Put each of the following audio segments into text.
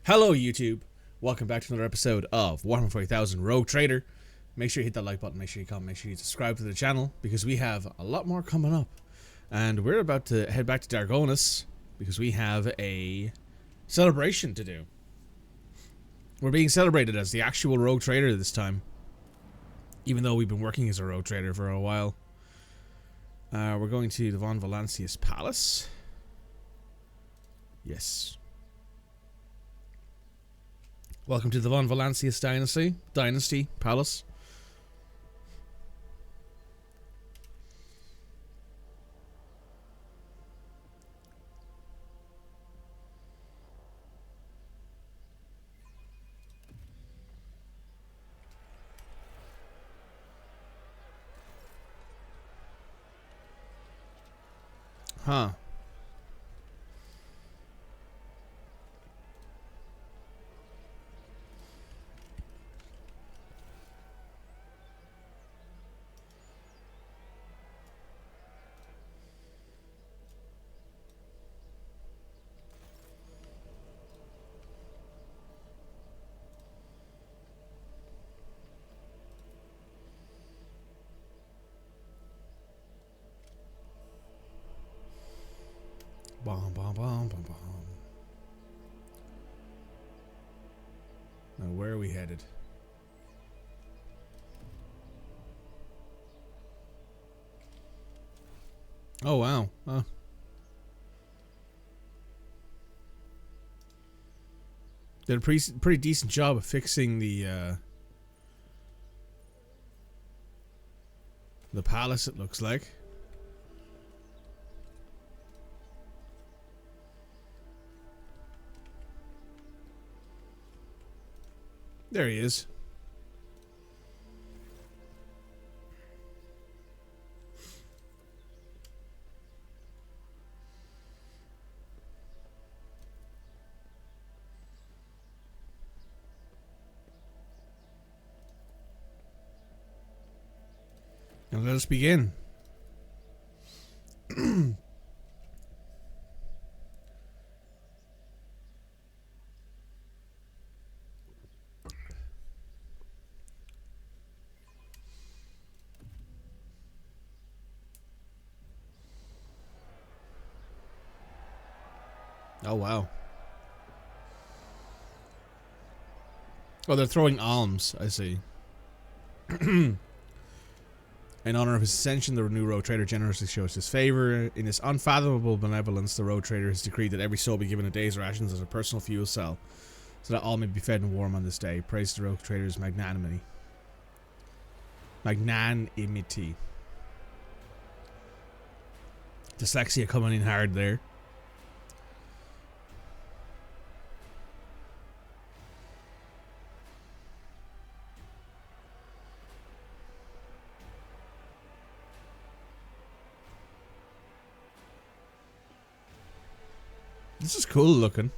Hello, YouTube. Welcome back to another episode of Warhammer 40,000 Rogue Trader. Make sure you hit that like button, make sure you comment, make sure you subscribe to the channel because we have a lot more coming up. And we're about to head back to Dargonus because we have a celebration to do. We're being celebrated as the actual Rogue Trader this time, even though we've been working as a Rogue Trader for a while. We're going to the Von Valancius Palace. Yes. Welcome to the Von Valancius Dynasty Palace. Huh. Bomb, bomb, bomb, bomb, bomb. Now, where are we headed? Oh, wow. Did a pretty decent job of fixing the palace, it looks like. There he is. And let us begin. Oh, wow. Oh, they're throwing alms, I see. In honor of his ascension, the new Rogue Trader generously shows his favor. In his unfathomable benevolence, the Rogue Trader has decreed that every soul be given a day's rations as a personal fuel cell, so that all may be fed and warm on this day. Praise the Rogue Trader's magnanimity. Magnanimity. Dyslexia coming in hard there. This is cool looking.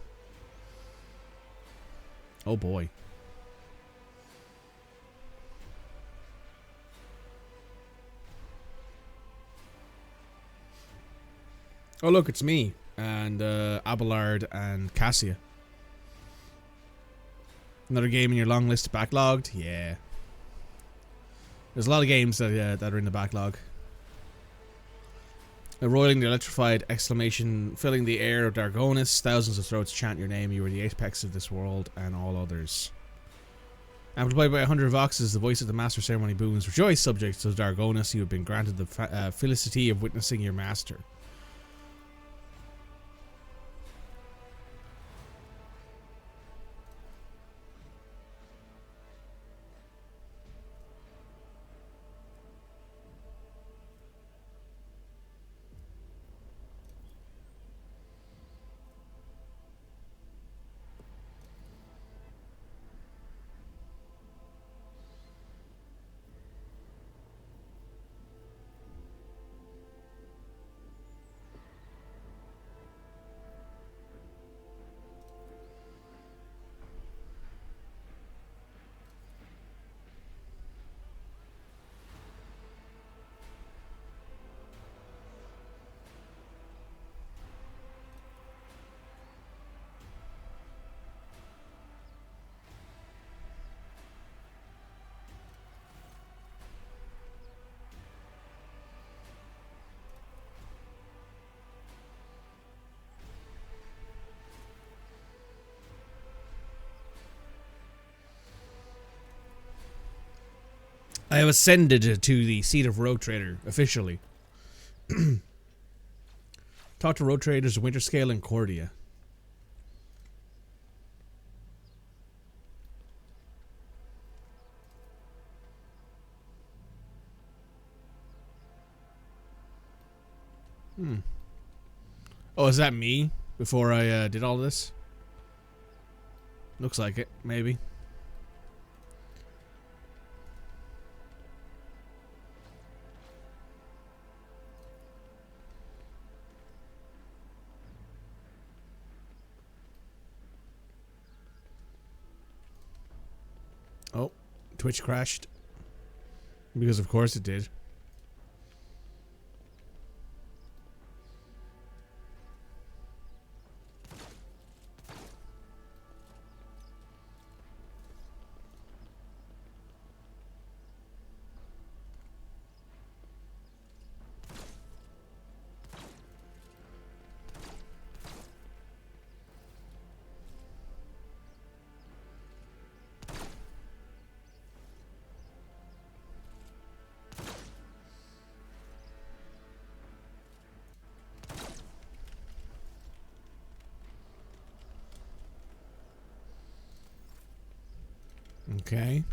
Oh boy. Oh look, it's me and Abelard and Cassia. Another game in your long list backlogged? Yeah. There's a lot of games that are in the backlog. A roiling the electrified exclamation filling the air of Dargonus. Thousands of throats chant your name. You are the apex of this world and all others. Amplified by 100 voxes, the voice of the master ceremony booms. Rejoice, subjects of Dargonus. You have been granted the felicity of witnessing your master. I have ascended to the seat of Rogue Trader, officially. Talk to Rogue Traders of Winterscale and Cordia. Oh, is that me before I did all this? Looks like it, maybe. Oh, Twitch crashed. Because of course it did. Okay.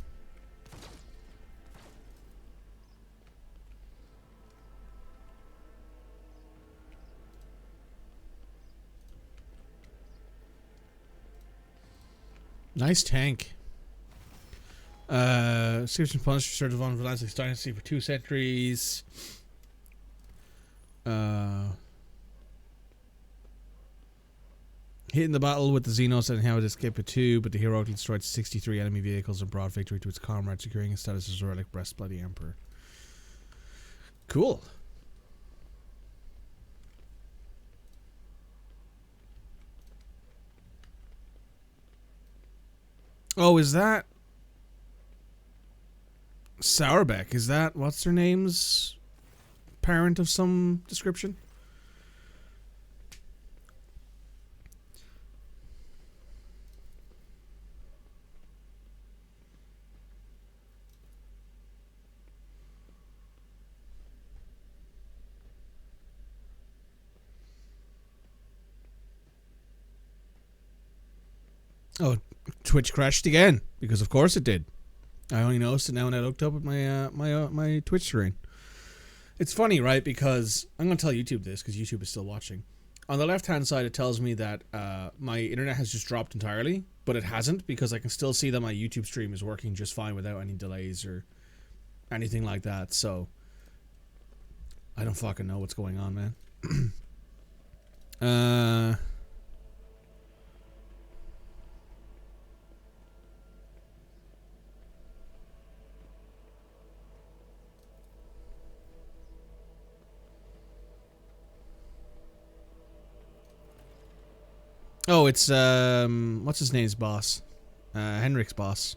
Nice tank. Series and Punisher started on Atlantic Dynasty for 2 centuries. Hitting the battle with the Xenos and how it escaped at 2, but the heroically destroyed 63 enemy vehicles and brought victory to its comrade, securing its status as a relic breast by the Emperor. Cool. Oh, is that Sourbeck? Is that what's her name's parent of some description? Oh, Twitch crashed again because of course it did. I only noticed it now when I looked up at my my Twitch screen. It's funny, right? Because I'm going to tell YouTube this because YouTube is still watching. On the left-hand side, it tells me that my internet has just dropped entirely, but it hasn't because I can still see that my YouTube stream is working just fine without any delays or anything like that. So I don't fucking know what's going on, man. Oh, it's what's his name's boss? Henrik's boss.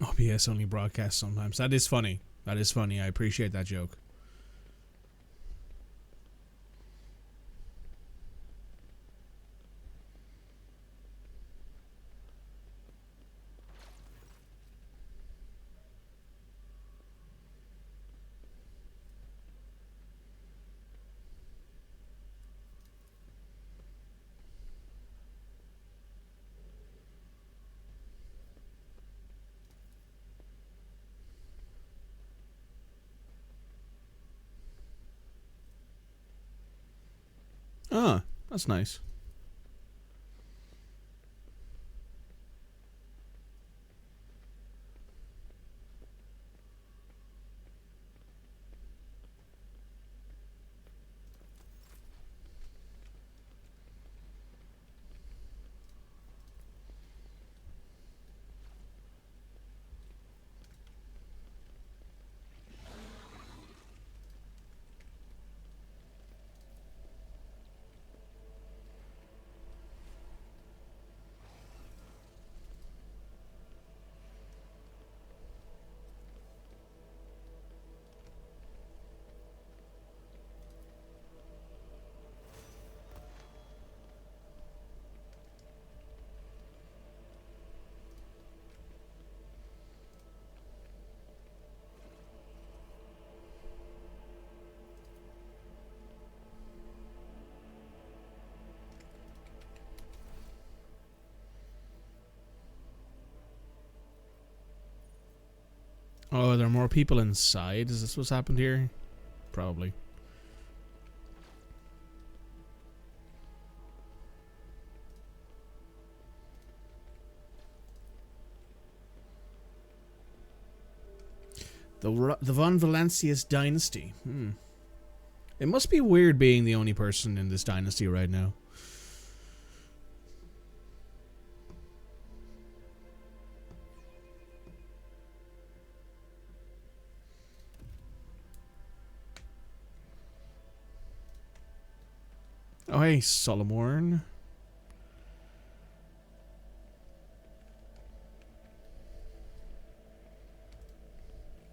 OBS only broadcasts sometimes. That is funny. That is funny. I appreciate that joke. Ah, that's nice. Oh, there are more people inside? Is this what's happened here? Probably. The Von Valancius dynasty. It must be weird being the only person in this dynasty right now. Oh, hey, Solomorn.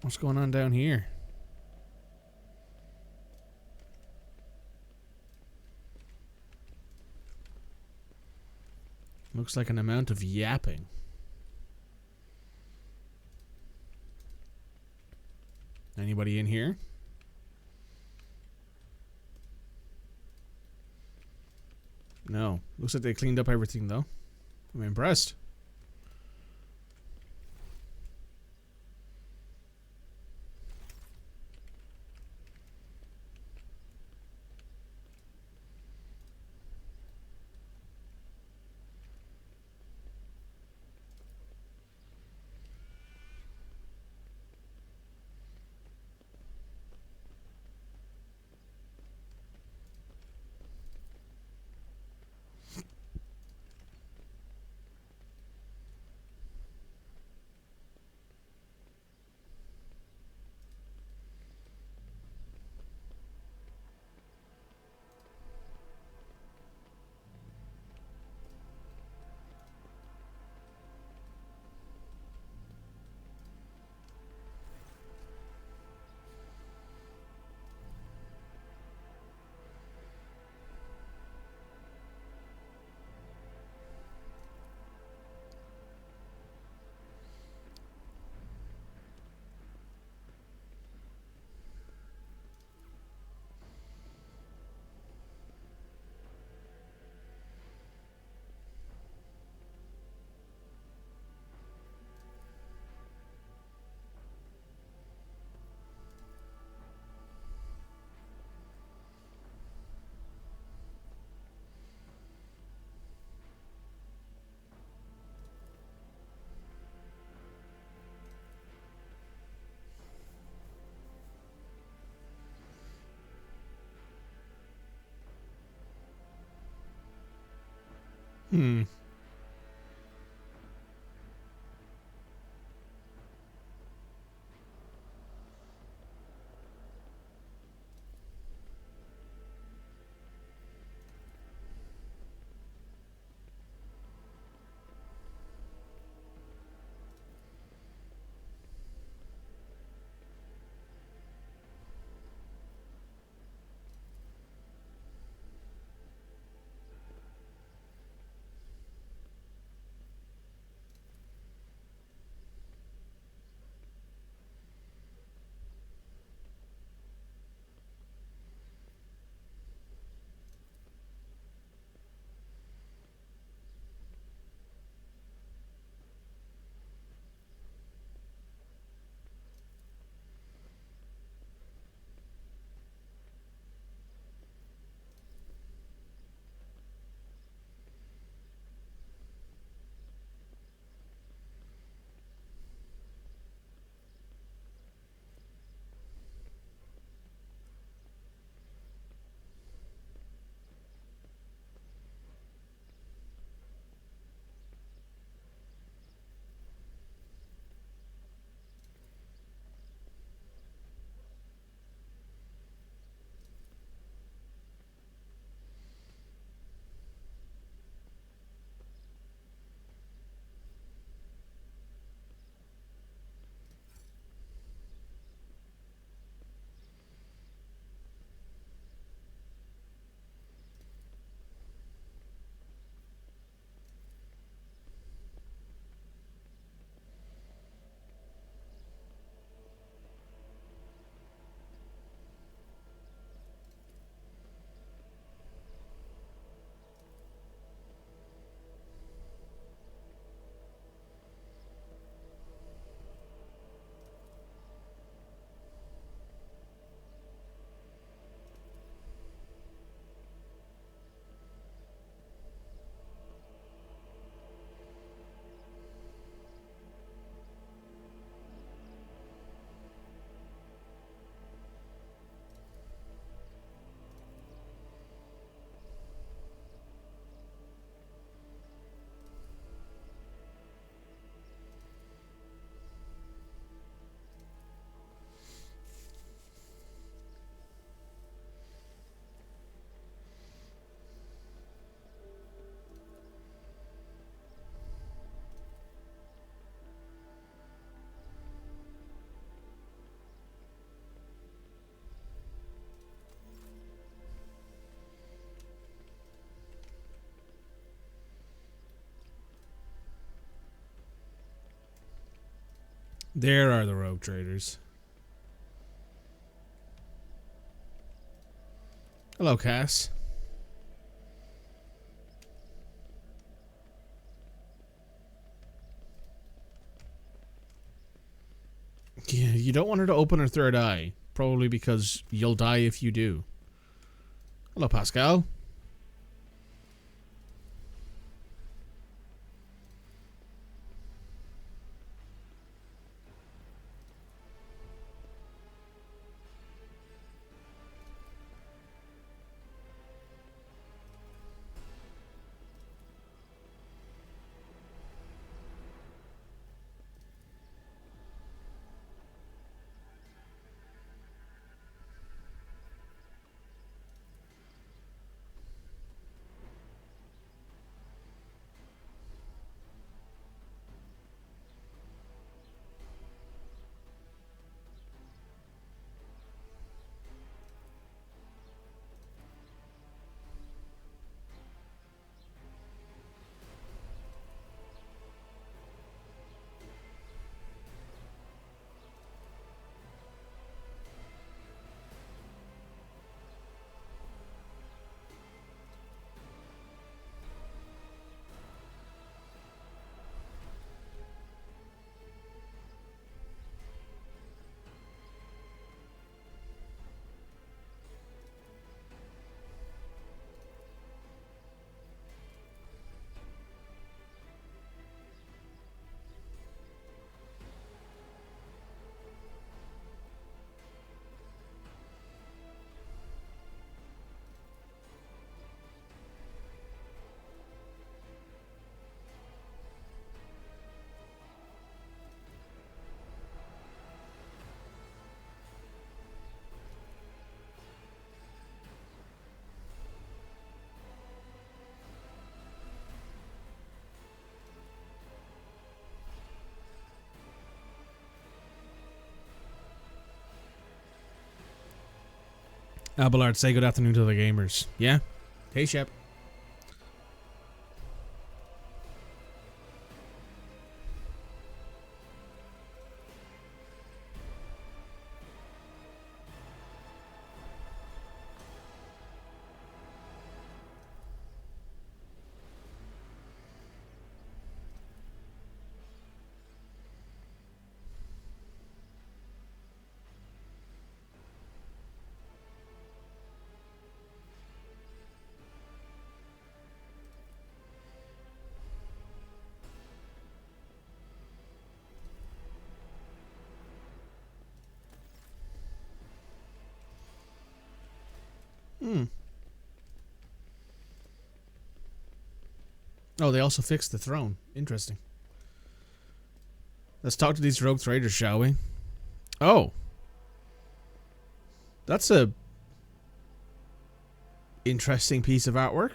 What's going on down here? Looks like an amount of yapping. Anybody in here? No. Looks like they cleaned up everything, though. I'm impressed. Hmm. There are the rogue traders. Hello, Cass. Yeah, you don't want her to open her third eye. Probably because you'll die if you do. Hello, Pascal. Abelard, say good afternoon to the gamers. Yeah? Hey, Shep. Oh, they also fixed the throne. Interesting. Let's talk to these rogue traders, shall we? Oh. That's a interesting piece of artwork.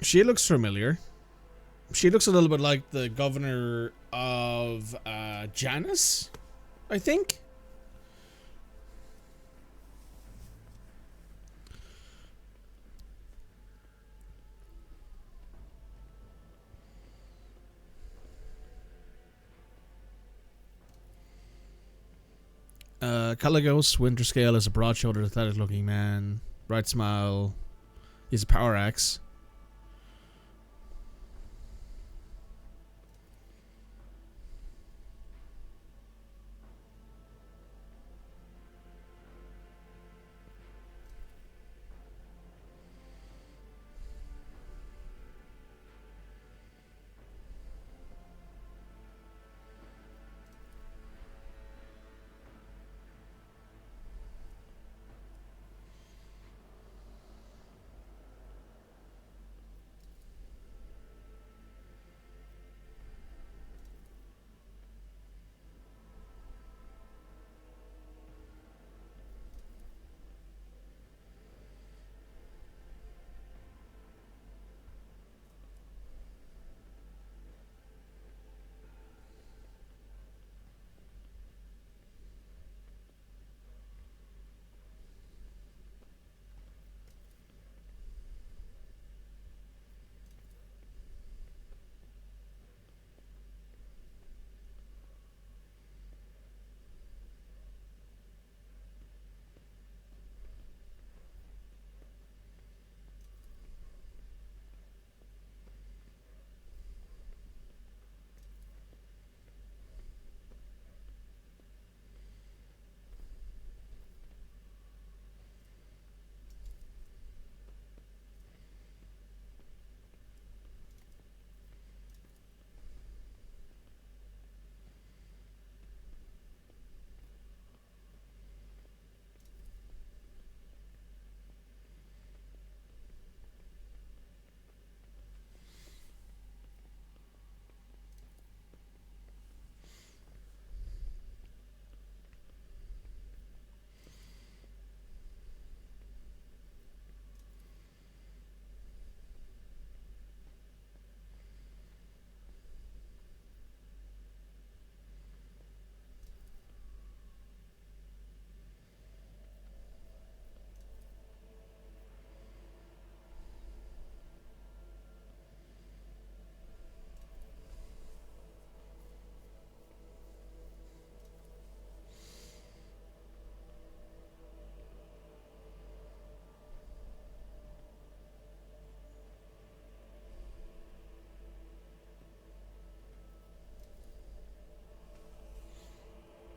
She looks familiar. She looks a little bit like the governor of Janus, I think. Caligos Winterscale is a broad-shouldered, athletic-looking man. Bright smile. He's a power axe.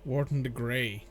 Wharton the Grey.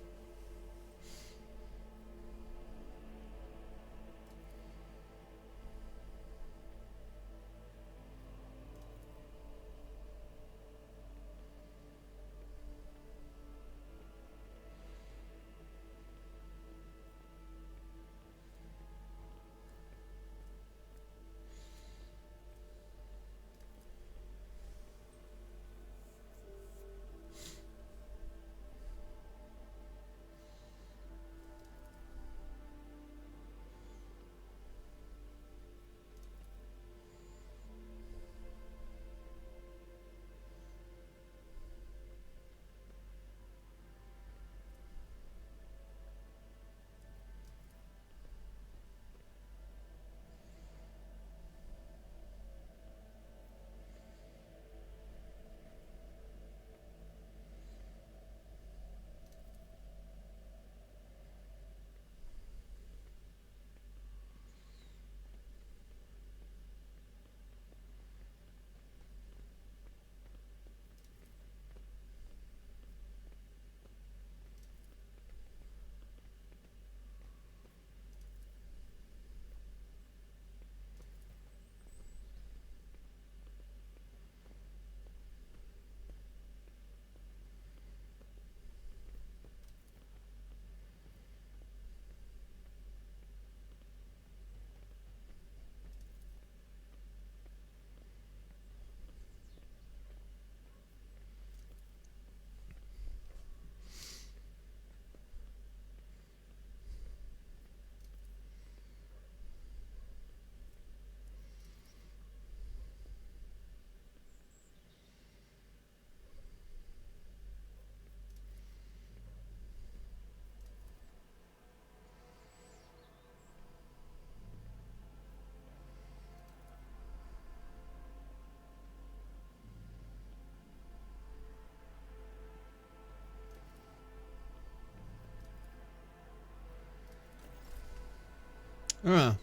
Ah.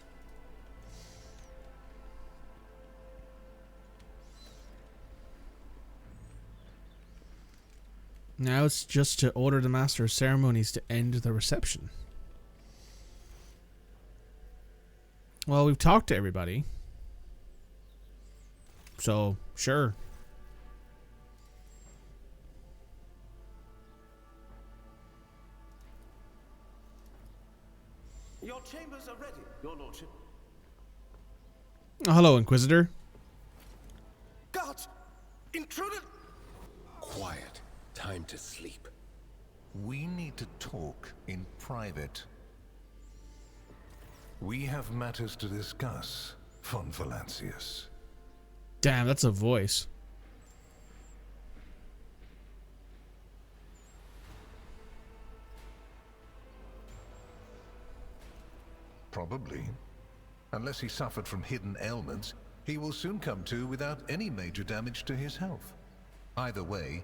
Now it's just to order the Master of Ceremonies to end the reception. Well, we've talked to everybody. So, sure. Your chambers are ready, your lordship. Oh, hello, Inquisitor. Guards! Intruder! Quiet. Time to sleep. We need to talk in private. We have matters to discuss, von Valancius. Damn, that's a voice. Probably. Unless he suffered from hidden ailments, he will soon come to without any major damage to his health. Either way,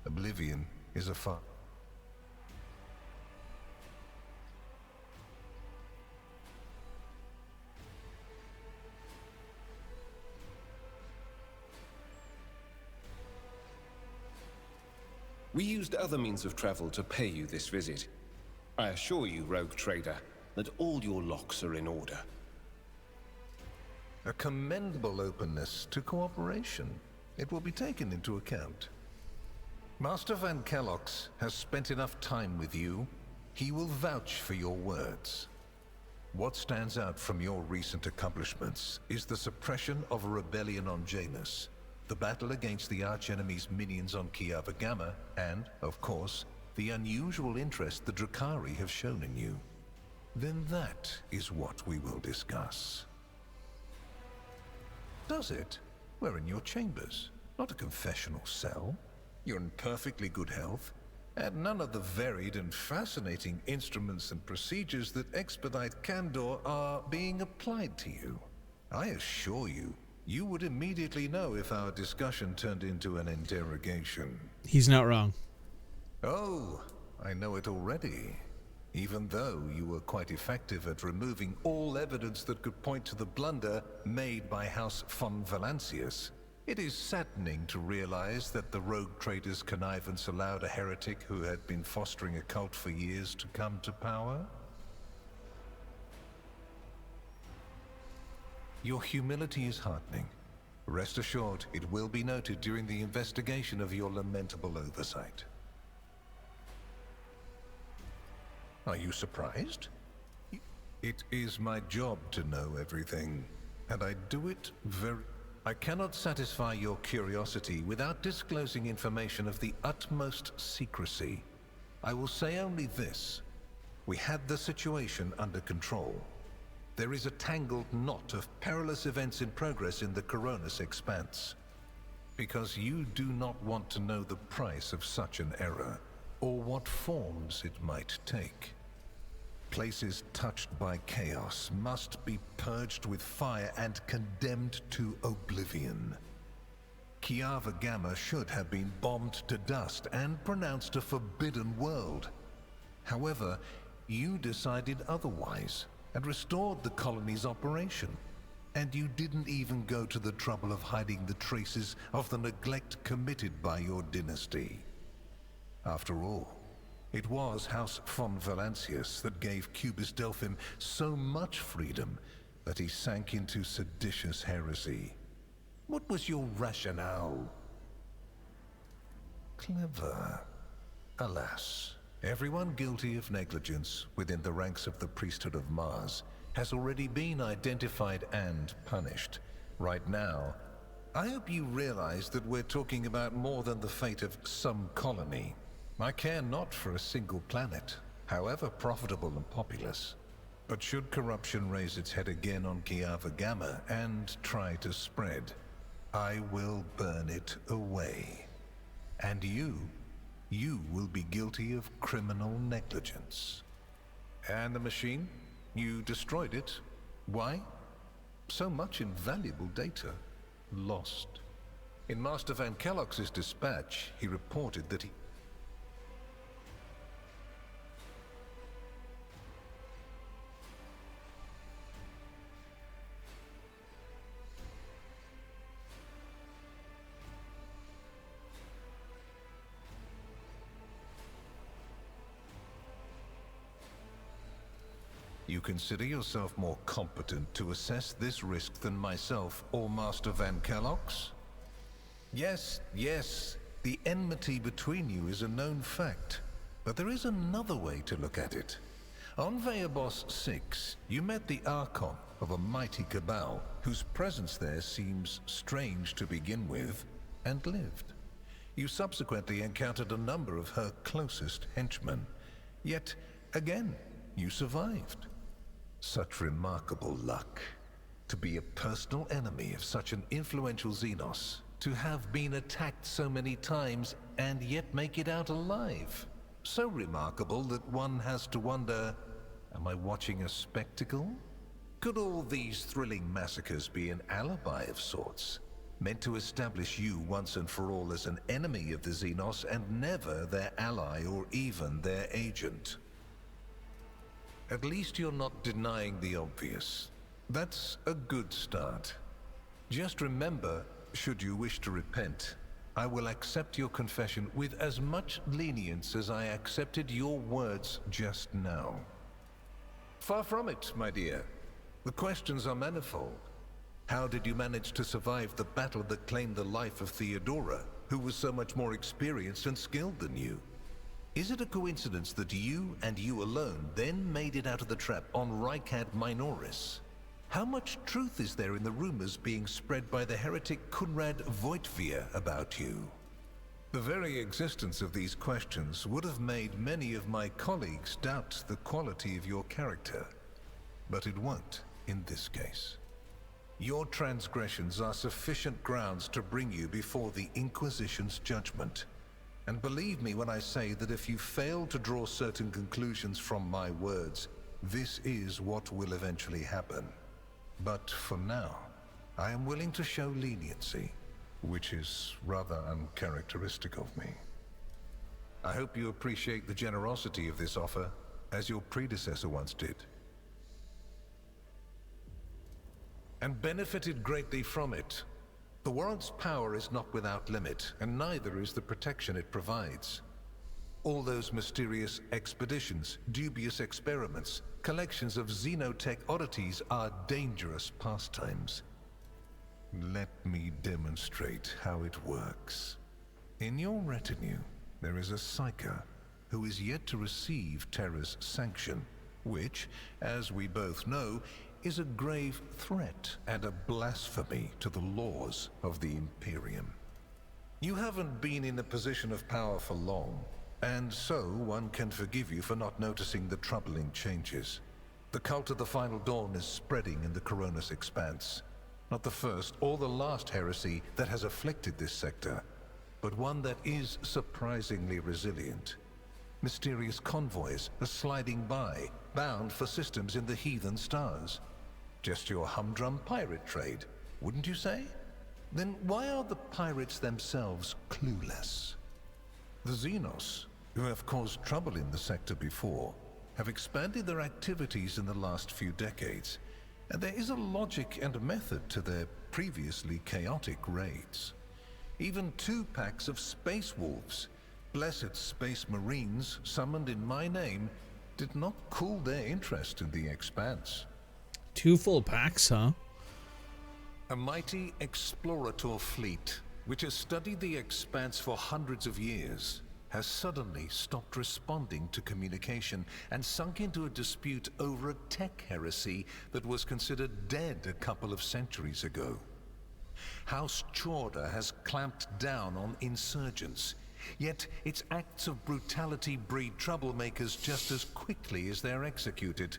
oblivion is a far. We used other means of travel to pay you this visit. I assure you, rogue trader, that all your locks are in order. A commendable openness to cooperation. It will be taken into account. Master Van Kellox has spent enough time with you. He will vouch for your words. What stands out from your recent accomplishments is the suppression of a rebellion on Janus, the battle against the archenemy's minions on Kiava Gamma, and, of course, the unusual interest the Drakari have shown in you. Then that is what we will discuss. Does it? We're in your chambers, not a confessional cell. You're in perfectly good health, and none of the varied and fascinating instruments and procedures that expedite Candor are being applied to you. I assure you, you would immediately know if our discussion turned into an interrogation. He's not wrong. Oh, I know it already. Even though you were quite effective at removing all evidence that could point to the blunder made by House von Valancius, It is saddening to realize that the rogue trader's connivance allowed a heretic who had been fostering a cult for years to come to power. Your humility is heartening. Rest assured, it will be noted during the investigation of your lamentable oversight. Are you surprised? It is my job to know everything, and I do it I cannot satisfy your curiosity without disclosing information of the utmost secrecy. I will say only this. We had the situation under control. There is a tangled knot of perilous events in progress in the Koronus Expanse. Because you do not want to know the price of such an error, or what forms it might take. Places touched by chaos must be purged with fire and condemned to oblivion. Cammorah Gamma should have been bombed to dust and pronounced a forbidden world. However, you decided otherwise and restored the colony's operation. And you didn't even go to the trouble of hiding the traces of the neglect committed by your dynasty. After all, it was House von Valancius that gave Cubus Delphim so much freedom that he sank into seditious heresy. What was your rationale? Clever. Alas, everyone guilty of negligence within the ranks of the priesthood of Mars has already been identified and punished. Right now, I hope you realize that we're talking about more than the fate of some colony. I care not for a single planet, however profitable and populous. But should corruption raise its head again on Cammorah Gamma and try to spread, I will burn it away. And you will be guilty of criminal negligence. And the machine? You destroyed it. Why? So much invaluable data lost. In Master Van Kellogg's dispatch, he reported that You consider yourself more competent to assess this risk than myself or Master Van Kellogg's? Yes, the enmity between you is a known fact. But there is another way to look at it. On Veabos 6, you met the Archon of a mighty cabal, whose presence there seems strange to begin with, and lived. You subsequently encountered a number of her closest henchmen. Yet, again, you survived. Such remarkable luck. To be a personal enemy of such an influential Xenos. To have been attacked so many times and yet make it out alive. So remarkable that one has to wonder, am I watching a spectacle? Could all these thrilling massacres be an alibi of sorts? Meant to establish you once and for all as an enemy of the Xenos and never their ally or even their agent? At least you're not denying the obvious. That's a good start. Just remember, should you wish to repent, I will accept your confession with as much lenience as I accepted your words just now. Far from it, my dear. The questions are manifold. How did you manage to survive the battle that claimed the life of Theodora, who was so much more experienced and skilled than you? Is it a coincidence that you and you alone then made it out of the trap on Rykad Minoris? How much truth is there in the rumors being spread by the heretic Kunrad Voitvia about you? The very existence of these questions would have made many of my colleagues doubt the quality of your character. But it won't in this case. Your transgressions are sufficient grounds to bring you before the Inquisition's judgment. And believe me when I say that if you fail to draw certain conclusions from my words, this is what will eventually happen. But for now, I am willing to show leniency, which is rather uncharacteristic of me. I hope you appreciate the generosity of this offer, as your predecessor once did. And benefited greatly from it. The world's power is not without limit, and neither is the protection it provides. All those mysterious expeditions, dubious experiments, collections of xenotech oddities are dangerous pastimes. Let me demonstrate how it works. In your retinue, there is a psyker who is yet to receive Terra's sanction, which, as we both know, is a grave threat and a blasphemy to the laws of the Imperium. You haven't been in a position of power for long, and so one can forgive you for not noticing the troubling changes. The cult of the Final Dawn is spreading in the Koronus Expanse. Not the first or the last heresy that has afflicted this sector, but one that is surprisingly resilient. Mysterious convoys are sliding by, bound for systems in the heathen stars. Just your humdrum pirate trade, wouldn't you say? Then why are the pirates themselves clueless? The Xenos, who have caused trouble in the sector before, have expanded their activities in the last few decades, and there is a logic and method to their previously chaotic raids. Even 2 packs of space wolves, blessed space marines summoned in my name, did not cool their interest in the Expanse. 2 full packs, huh? A mighty explorator fleet, which has studied the Expanse for hundreds of years, has suddenly stopped responding to communication and sunk into a dispute over a tech heresy that was considered dead a couple of centuries ago. House Chorda has clamped down on insurgents, yet its acts of brutality breed troublemakers just as quickly as they're executed.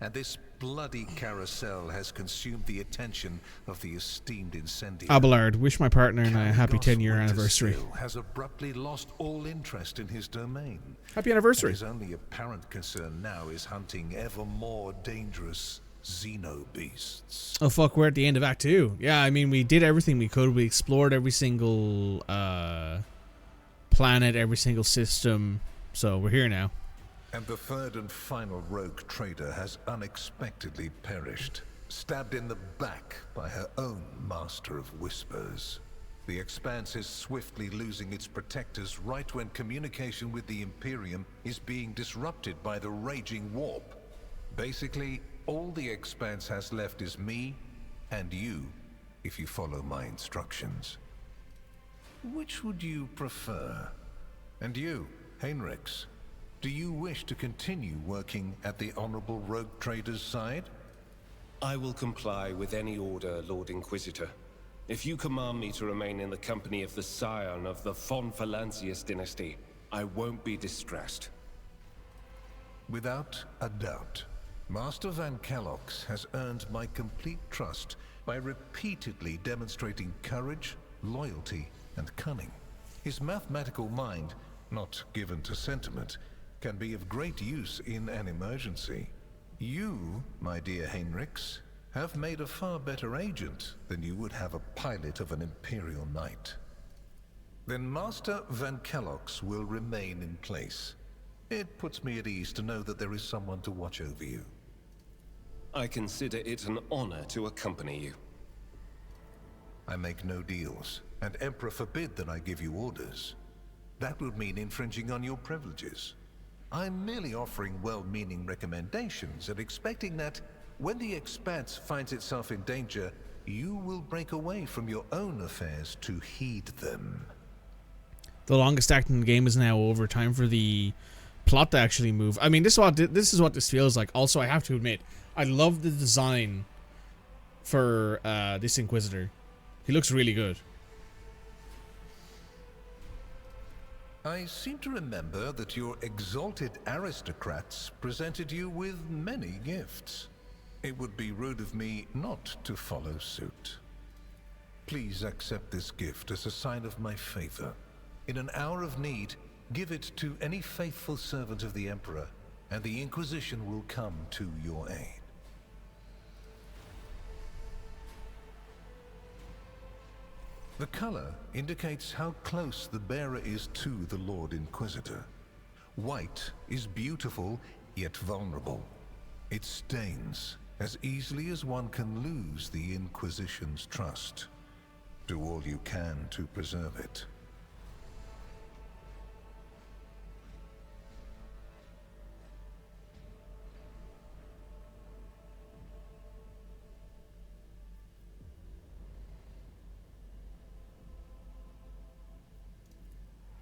And this bloody carousel has consumed the attention of the esteemed incendiary. Abelard, wish my partner and I a happy 10-year anniversary. Has abruptly lost all interest in his domain. Happy anniversary. His only apparent concern now is hunting ever more dangerous xenobeasts. Oh fuck, we're at the end of Act 2. Yeah, I mean, we did everything we could. We explored every single planet, every single system. So we're here now. And the third and final rogue trader has unexpectedly perished, stabbed in the back by her own master of whispers. The Expanse is swiftly losing its protectors right when communication with the Imperium is being disrupted by the raging warp. Basically, all the Expanse has left is me and you, if you follow my instructions. Which would you prefer? And you, Heinrichs? Do you wish to continue working at the Honorable Rogue Trader's side? I will comply with any order, Lord Inquisitor. If you command me to remain in the company of the scion of the von Phalanzius dynasty, I won't be distressed. Without a doubt, Master Van Kellox has earned my complete trust by repeatedly demonstrating courage, loyalty, and cunning. His mathematical mind, not given to sentiment, can be of great use in an emergency. You, my dear Heinrichs, have made a far better agent than you would have a pilot of an Imperial Knight. Then Master Van Kellox will remain in place. It puts me at ease to know that there is someone to watch over you. I consider it an honor to accompany you. I make no deals, and Emperor forbid that I give you orders. That would mean infringing on your privileges. I'm merely offering well-meaning recommendations and expecting that, when the Expanse finds itself in danger, you will break away from your own affairs to heed them. The longest act in the game is now over. Time for the plot to actually move. I mean, this is what this feels like. Also, I have to admit, I love the design for this Inquisitor. He looks really good. I seem to remember that your exalted aristocrats presented you with many gifts. It would be rude of me not to follow suit. Please accept this gift as a sign of my favor. In an hour of need, give it to any faithful servant of the Emperor, and the Inquisition will come to your aid. The color indicates how close the bearer is to the Lord Inquisitor. White is beautiful, yet vulnerable. It stains as easily as one can lose the Inquisition's trust. Do all you can to preserve it.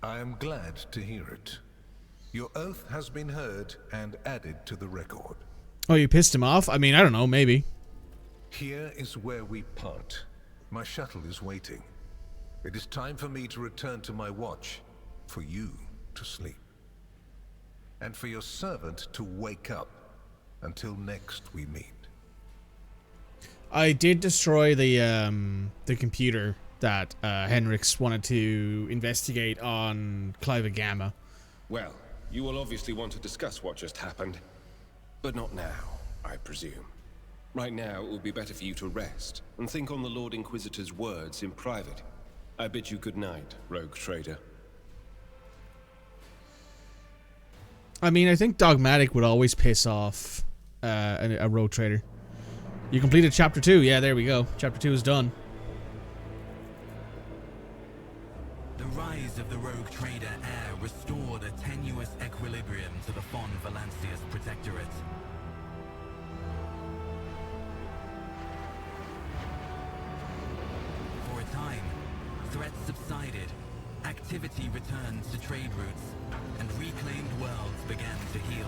I am glad to hear it. Your oath has been heard and added to the record. Oh, you pissed him off? I mean, I don't know, maybe. Here is where we part. My shuttle is waiting. It is time for me to return to my watch, for you to sleep, and for your servant to wake up. Until next we meet. I did destroy the computer that Henrix wanted to investigate on Clive Gamma. Well, you will obviously want to discuss what just happened. But not now, I presume. Right now, it would be better for you to rest and think on the Lord Inquisitor's words in private. I bid you good night, rogue trader. I mean, I think Dogmatic would always piss off a rogue trader. You completed Chapter 2. Yeah, there we go. Chapter 2 is done. The rise of the rogue trader heir restored a tenuous equilibrium to the Fon Valancius Protectorate. For a time, threats subsided, activity returned to trade routes, and reclaimed worlds began to heal.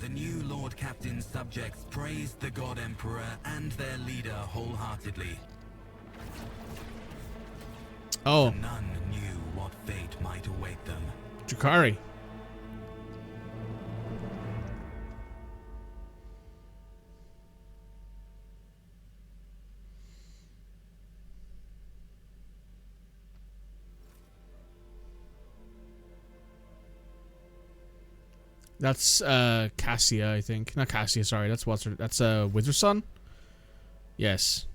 The new Lord Captain's subjects praised the God Emperor and their leader wholeheartedly. Oh, None knew what fate might await them. Drakari. That's Cassia, I think. Not Cassia, sorry. That's what's her. That's Wizard's son? Yes.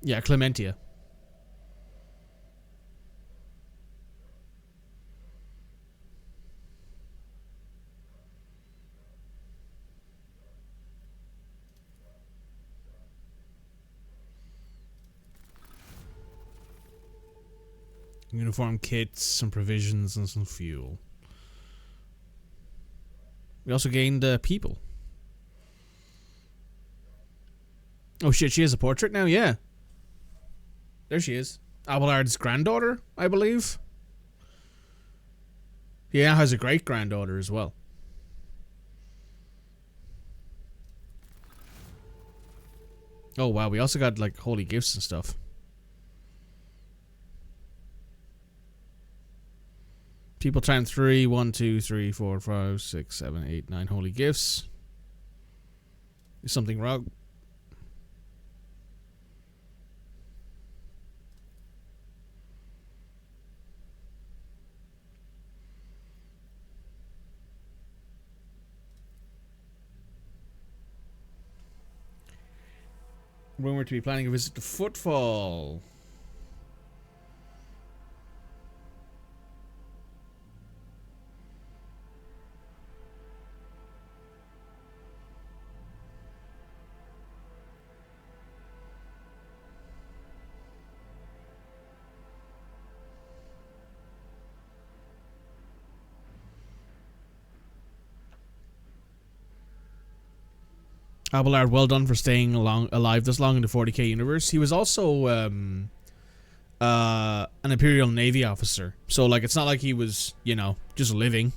Yeah, Clementia. Uniform kits, some provisions, and some fuel. We also gained people. Oh shit, she has a portrait now? Yeah. There she is. Abelard's granddaughter, I believe. He now has a great-granddaughter as well. Oh wow, we also got like holy gifts and stuff. People time 3, 1, 2, 3, 4, 5, 6, 7, 8, 9 holy gifts. Is something wrong? Rumored to be planning a visit to Footfall. Abelard, well done for staying alive this long in the 40k universe. He was also an Imperial Navy officer. So, like, it's not like he was, you know, just living.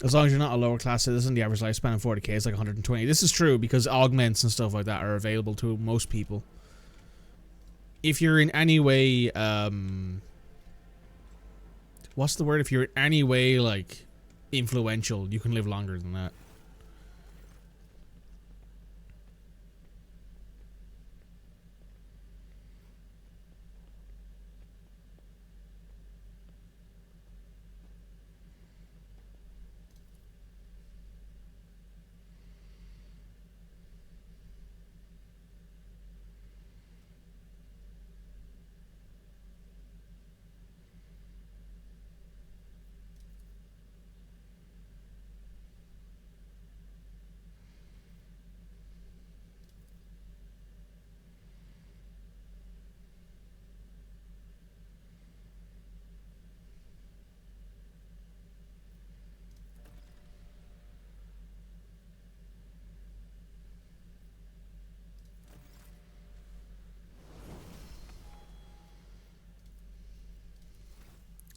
As long as you're not a lower class citizen, the average lifespan in 40k is like 120. This is true because augments and stuff like that are available to most people. If you're in any way, what's the word? If you're in any way, like, influential, you can live longer than that.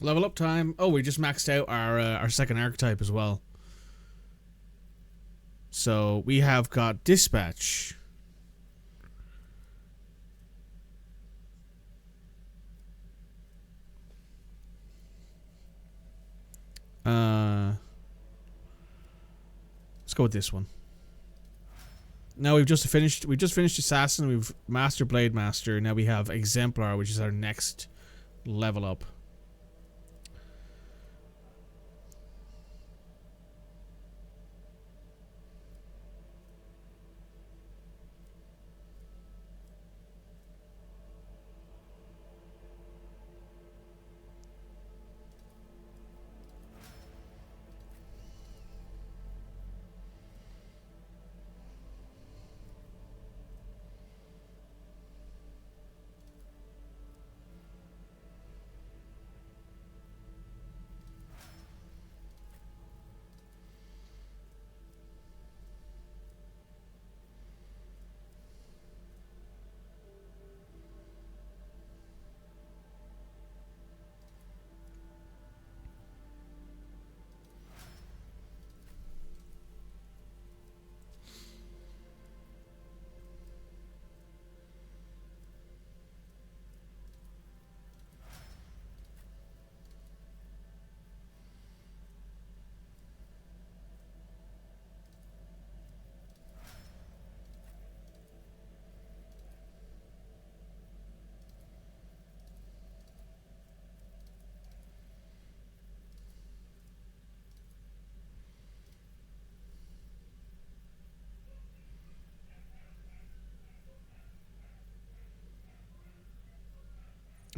Level up time. Oh, we just maxed out our second archetype as well. So we have got dispatch. Let's go with this one. Now we just finished assassin. We've master blade master. Now we have exemplar, which is our next level up.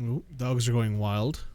Ooh, dogs are going wild.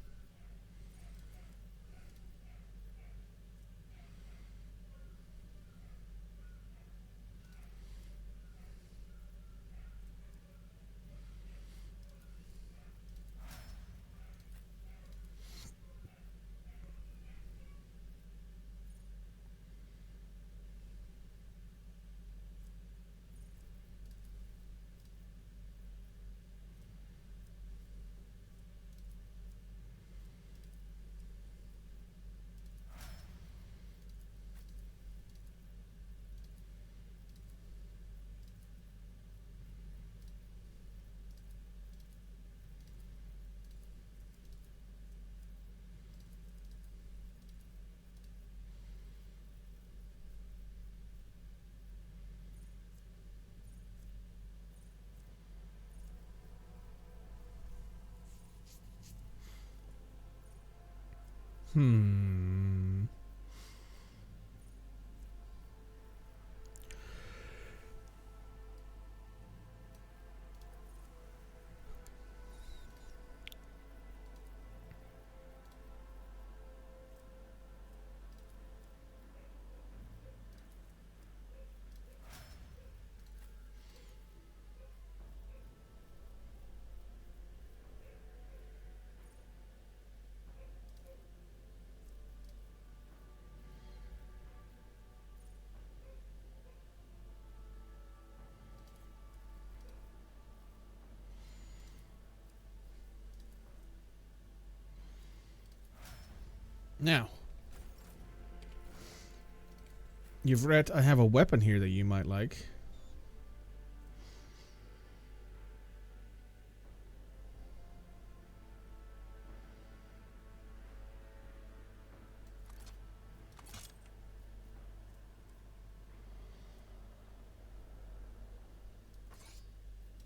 Now, You've read I have a weapon here that you might like.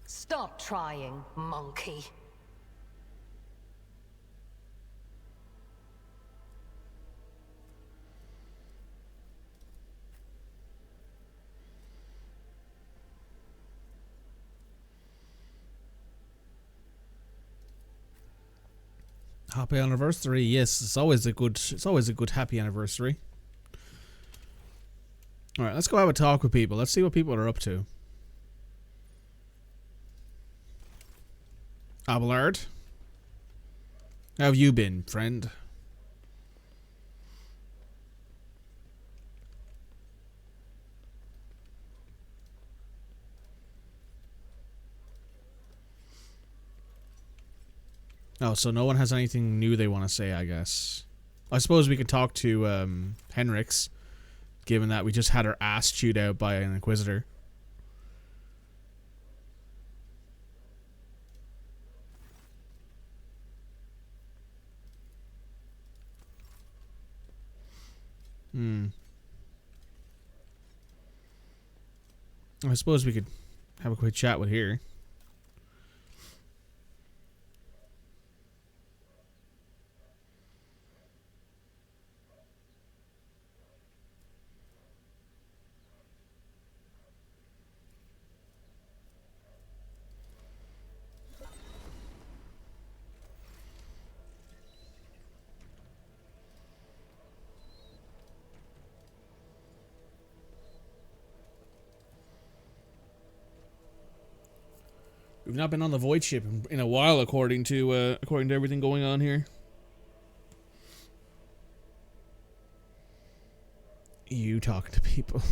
Stop trying, monkey. Happy anniversary. Yes, it's always a good happy anniversary. All right, let's go have a talk with people. Let's see what people are up to. Abelard, how have you been, friend? Oh, so no one has anything new they want to say, I guess. I suppose we could talk to Henrix, given that we just had our ass chewed out by an Inquisitor. I suppose we could have a quick chat with here. We've not been on the Void ship in a while, according to everything going on here. You talking to people?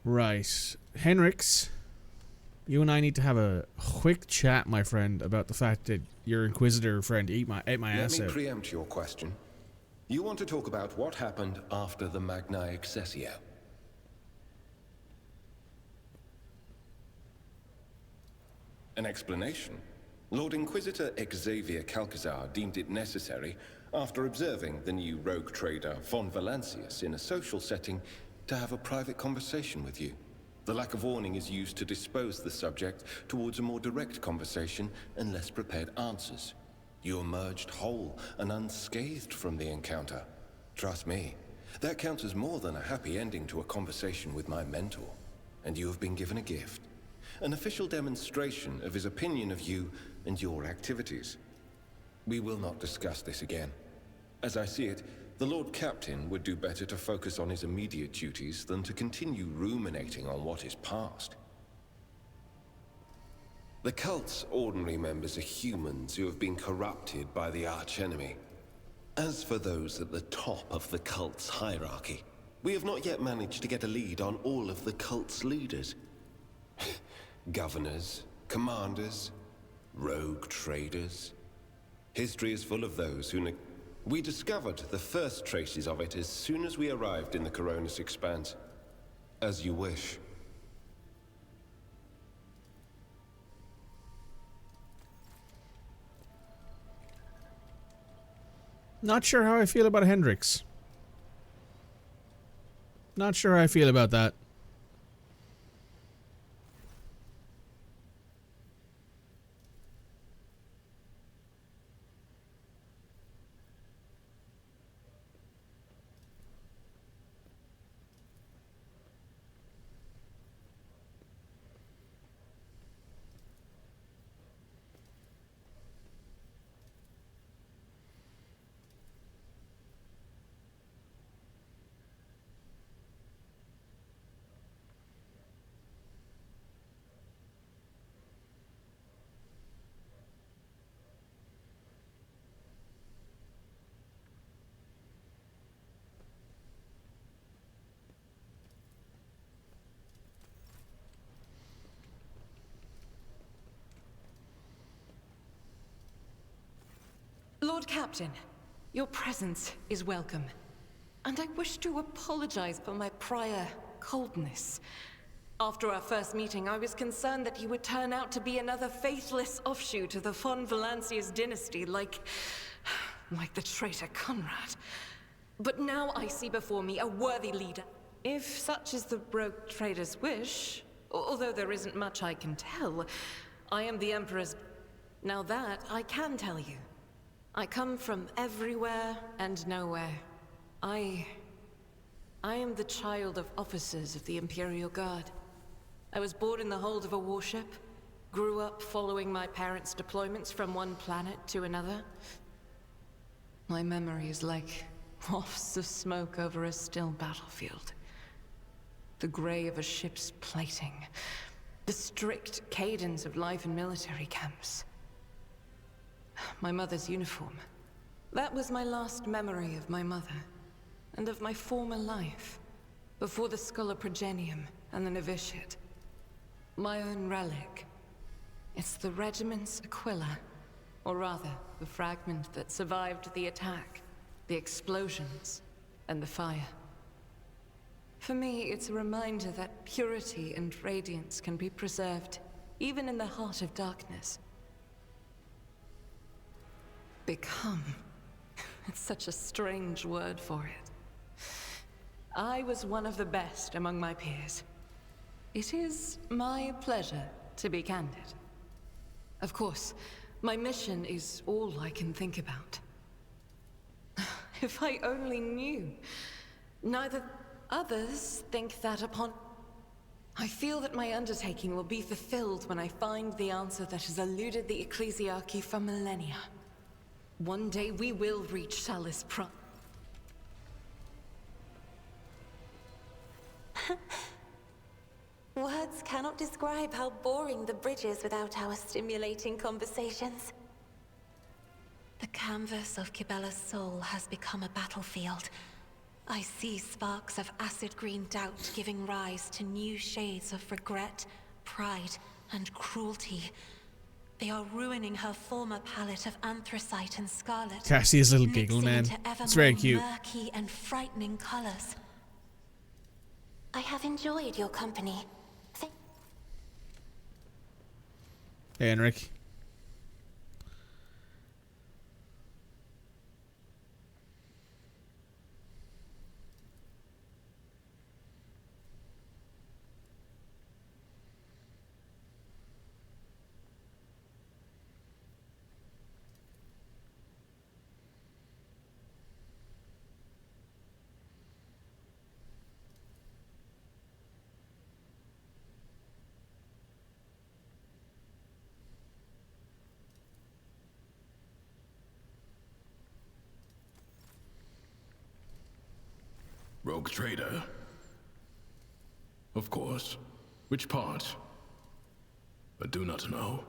Right, Henrix. You and I need to have a quick chat, my friend, about the fact that your Inquisitor friend ate my ass out. Let me preempt your question. You want to talk about what happened after the Magna Excessio? An explanation? Lord Inquisitor Xavier Calcazar deemed it necessary, after observing the new rogue trader von Valancius in a social setting, to have a private conversation with you. The lack of warning is used to dispose the subject towards a more direct conversation and less prepared answers. You emerged whole and unscathed from the encounter. Trust me, that counts as more than a happy ending to a conversation with my mentor. And you have been given a gift. An official demonstration of his opinion of you and your activities. We will not discuss this again. As I see it, the Lord Captain would do better to focus on his immediate duties than to continue ruminating on what is past. The cult's ordinary members are humans who have been corrupted by the archenemy. As for those at the top of the cult's hierarchy, we have not yet managed to get a lead on all of the cult's leaders. Governors, commanders, rogue traders. History is full of those who We discovered the first traces of it as soon as we arrived in the Koronus Expanse. As you wish. Not sure how I feel about Hendrix. Not sure how I feel about that. Lord Captain, your presence is welcome. And I wish to apologize for my prior coldness. After our first meeting, I was concerned that he would turn out to be another faithless offshoot of the von Valancius dynasty, like the traitor Conrad. But now I see before me a worthy leader. If such is the rogue trader's wish, although there isn't much I can tell, I am the Emperor's... Now that I can tell you. I come from everywhere and nowhere. I am the child of officers of the Imperial Guard. I was born in the hold of a warship, grew up following my parents' deployments from one planet to another. My memory is like wafts of smoke over a still battlefield. The gray of a ship's plating, the strict cadence of life in military camps. My mother's uniform. That was my last memory of my mother, and of my former life, before the Schola Progenium and the novitiate. My own relic. It's the regiment's Aquila, or rather, the fragment that survived the attack, the explosions, and the fire. For me, it's a reminder that purity and radiance can be preserved, even in the heart of darkness. Become. It's such a strange word for it. I was one of the best among my peers. It is my pleasure to be candid. Of course, my mission is all I can think about. If I only knew. Neither others think that upon... I feel that my undertaking will be fulfilled when I find the answer that has eluded the Ecclesiarchy for millennia. One day we will reach Salis Prime. Words cannot describe how boring the bridge is without our stimulating conversations. The canvas of Kibella's soul has become a battlefield. I see sparks of acid green doubt giving rise to new shades of regret, pride, and cruelty. They are ruining her former palette of anthracite and scarlet. Cassie's little giggle, mixing man. into ever It's very more cute. murky and frightening colors. I have enjoyed your company. Hey, Henrik. Rogue trader? Of course. Which part? I do not know.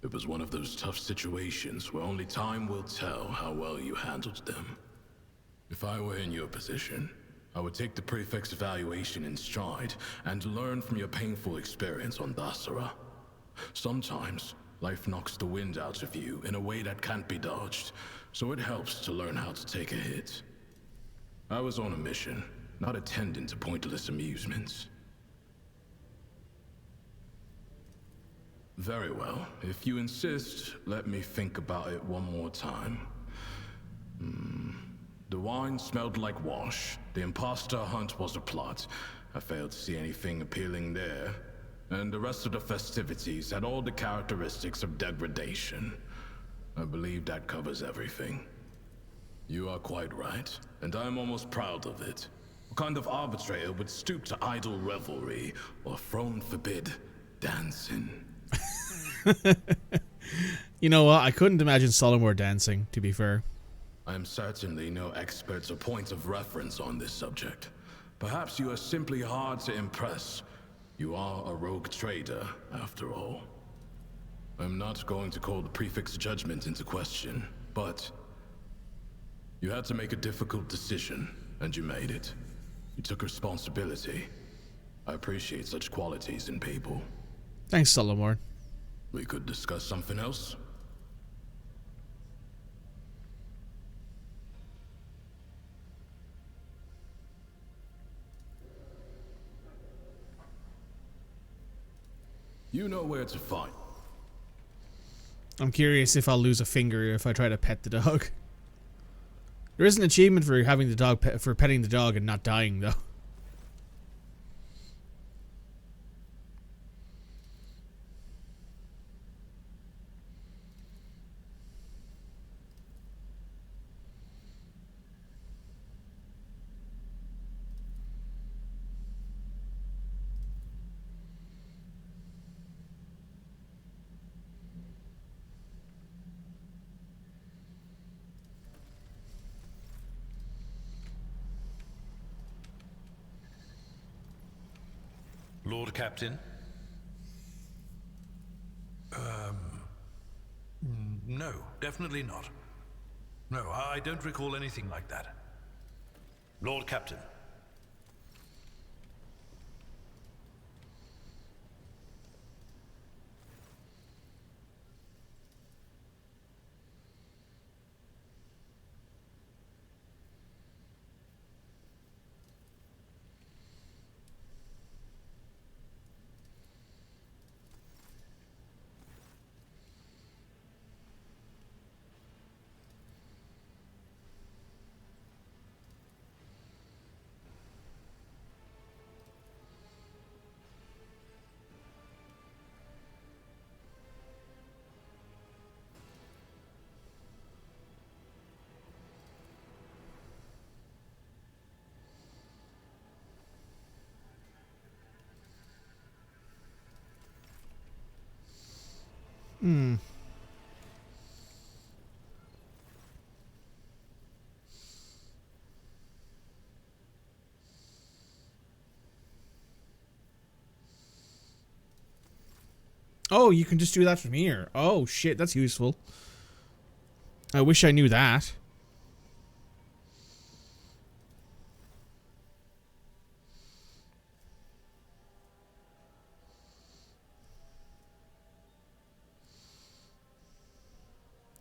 It was one of those tough situations where only time will tell how well you handled them. If I were in your position, I would take the prefect's evaluation in stride and learn from your painful experience on Dasara. Sometimes, life knocks the wind out of you in a way that can't be dodged, so it helps to learn how to take a hit. I was on a mission, not attending to pointless amusements. Very well. If you insist, let me think about it one more time. The wine smelled like wash. The imposter hunt was a plot. I failed to see anything appealing there. And the rest of the festivities had all the characteristics of degradation. I believe that covers everything. You are quite right, and I am almost proud of it. What kind of arbitrator would stoop to idle revelry, or throne forbid dancing? You know what? I couldn't imagine Solomor dancing, to be fair. I am certainly no expert or point of reference on this subject. Perhaps you are simply hard to impress. You are a rogue trader, after all. I'm not going to call the prefect's judgment into question, but... you had to make a difficult decision, and you made it. You took responsibility. I appreciate such qualities in people. Thanks, Solomor. We could discuss something else. You know where to find. I'm curious if I'll lose a finger if I try to pet the dog. There is an achievement for having the dog for petting the dog and not dying, though. Lord Captain? No, definitely not. No, I don't recall anything like that. Lord Captain. Hmm. Oh, you can just do that from here. Oh, shit, that's useful. I wish I knew that.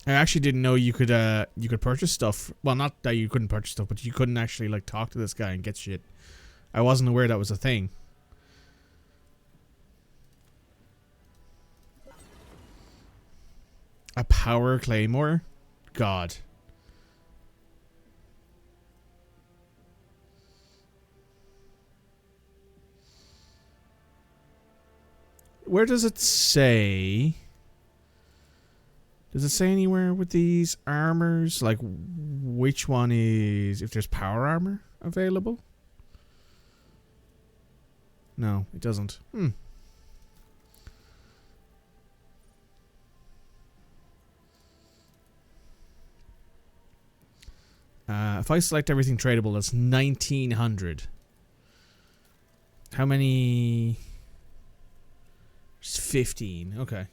I actually didn't know you could purchase stuff. Well, not that you couldn't purchase stuff, but you couldn't actually like talk to this guy and get shit. I wasn't aware that was a thing. A power claymore? God. Where does it say? Does it say anywhere with these armors? Like, which one is... If there's power armor available? No, it doesn't. If I select everything tradable, that's 1,900. How many... Just 15. Okay.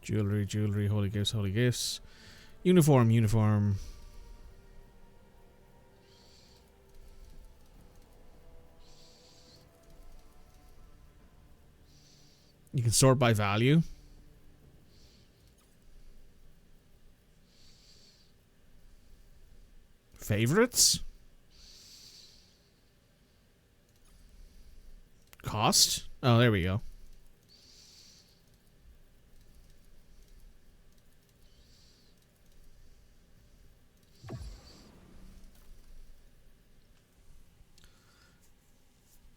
Jewelry, jewelry, holy gifts, holy gifts. Uniform, uniform. You can sort by value. Favorites? Cost? Oh, there we go.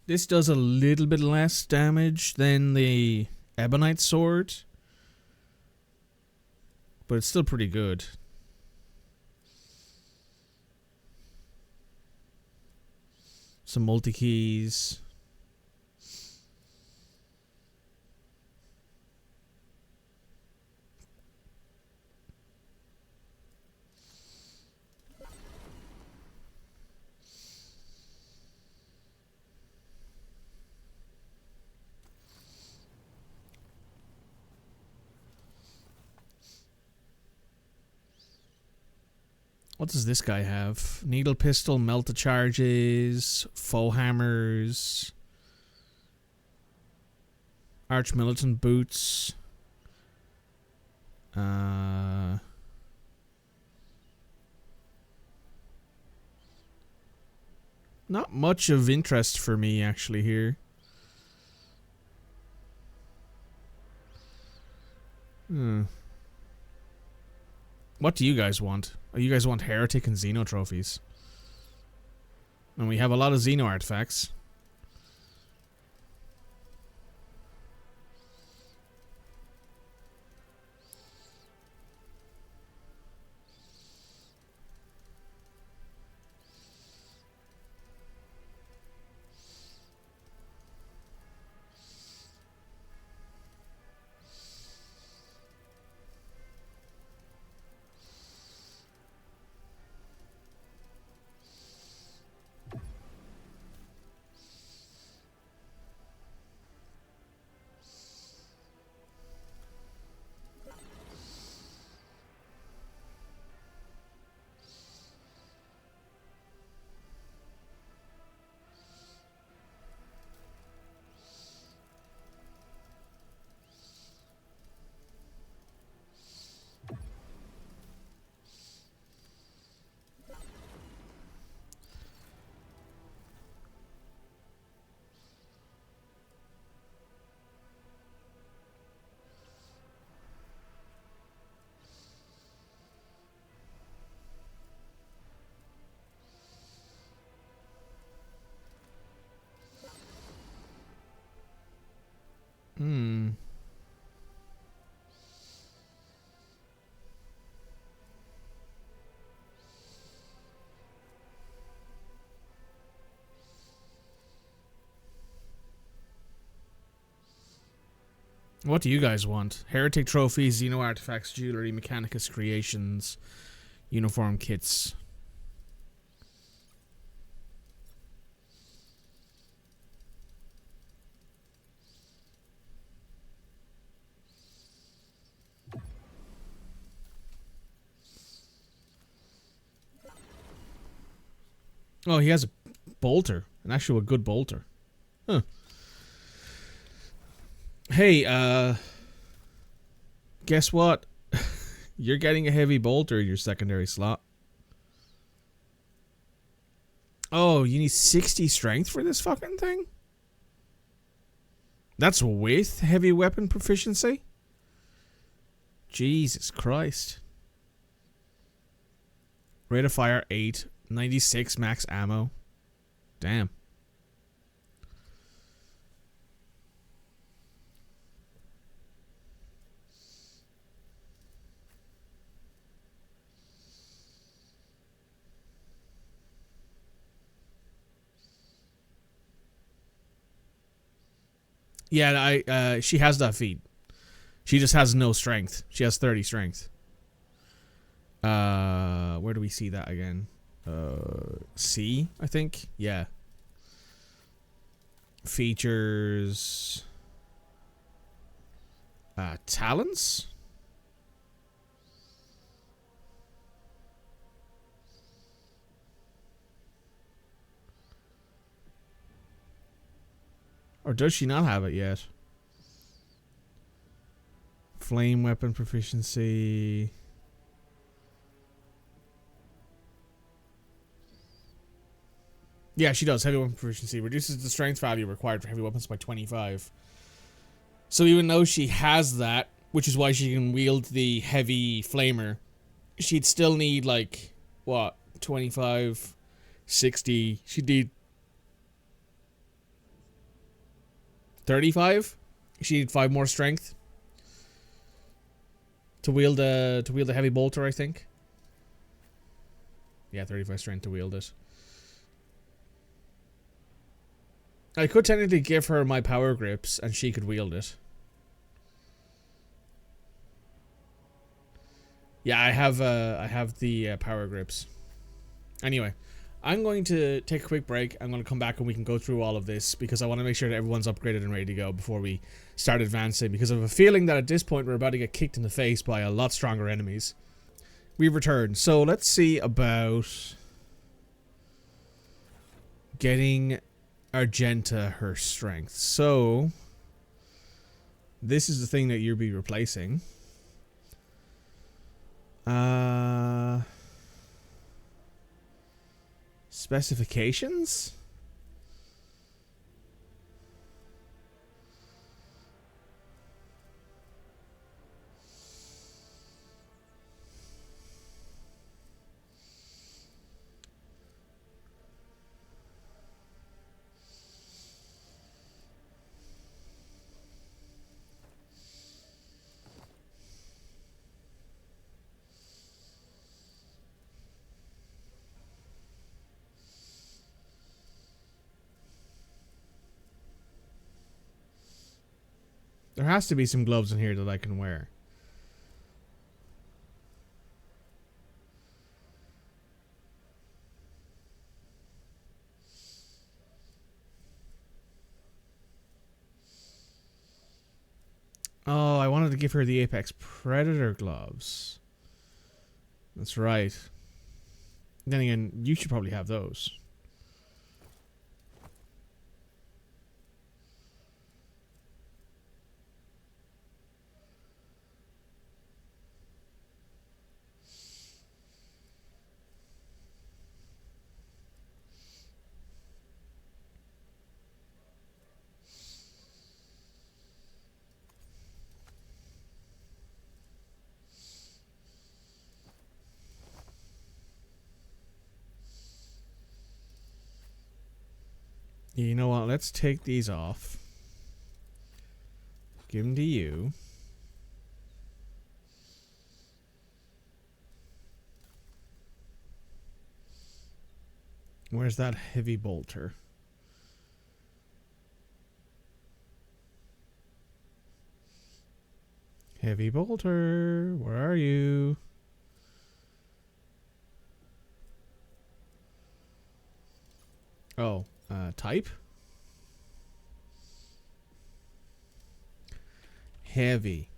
This does a little bit less damage than the Ebonite sword, but it's still pretty good. Some multi-keys. What does this guy have? Needle pistol, melta charges, foe hammers, arch militant boots. Not much of interest for me, actually, here. What do you guys want? Oh, you guys want Heretic and Xeno trophies. And we have a lot of Xeno artifacts. What do you guys want? Heretic trophies, Xeno artifacts, jewelry, Mechanicus creations, uniform kits. Oh, he has a bolter. An actual good bolter. Huh. Hey, guess what? You're getting a heavy bolter in your secondary slot. Oh, you need 60 strength for this fucking thing? That's with heavy weapon proficiency? Jesus Christ. Rate of fire 8. 96 max ammo. Damn. Yeah, she has that feat. She just has no strength. She has 30 strength. Where do we see that again? C, I think. Yeah. Features. Talents? Or does she not have it yet? Flame weapon proficiency. Yeah, she does. Heavy weapon proficiency. Reduces the strength value required for heavy weapons by 25. So even though she has that, which is why she can wield the heavy flamer, she'd still need, like, what? 25, 60. She'd need 35? She need 5 more strength to wield a heavy bolter, I think. Yeah, 35 strength to wield it. I could technically give her my power grips and she could wield it. Yeah, I have the power grips. Anyway, I'm going to take a quick break. I'm going to come back and we can go through all of this because I want to make sure that everyone's upgraded and ready to go before we start advancing, because I have a feeling that at this point we're about to get kicked in the face by a lot stronger enemies. We've returned. So let's see about getting Argenta her strength. So this is the thing that you'll be replacing. Specifications? There has to be some gloves in here that I can wear. Oh, I wanted to give her the Apex Predator gloves. That's right. Then again, you should probably have those. You know what? Let's take these off. Give them to you. Where's that heavy bolter? Heavy bolter, where are you? Oh, type? Heavy.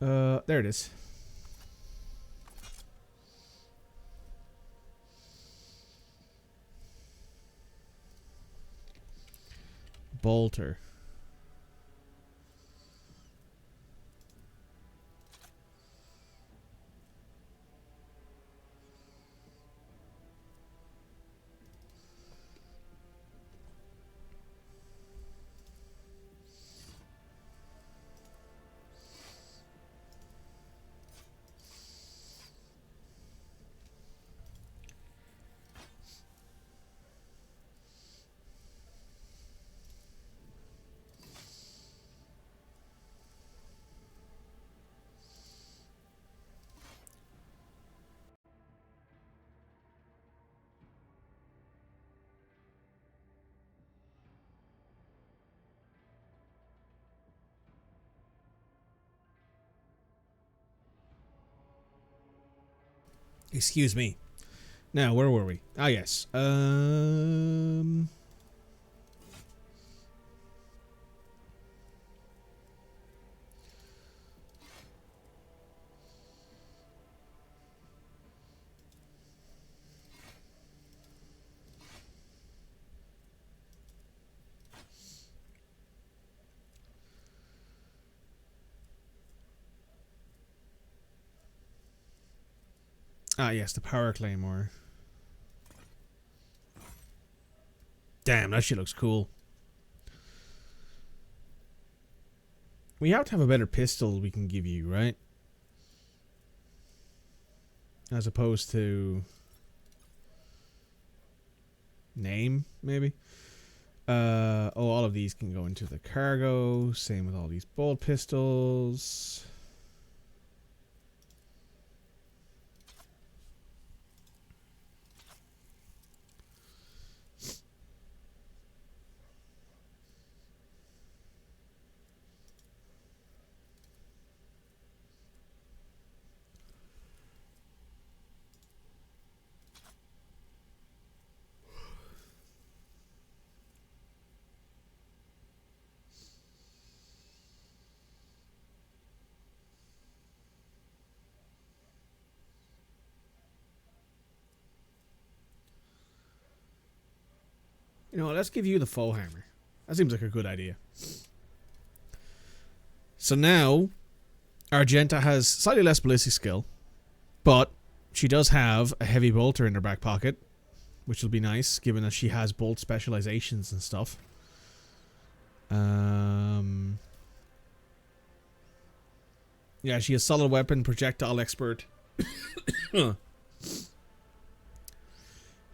There it is. Bolter. Excuse me. Now, where were we? Ah, yes. Ah, yes, the power claymore. Damn, that shit looks cool. We have to have a better pistol we can give you, right? As opposed to... name, maybe? Oh, all of these can go into the cargo. Same with all these bolt pistols. You know, let's give you the full hammer. That seems like a good idea. So now, Argenta has slightly less ballistic skill, but she does have a heavy bolter in her back pocket, which will be nice, given that she has bolt specializations and stuff. Yeah, she has solid weapon, projectile expert.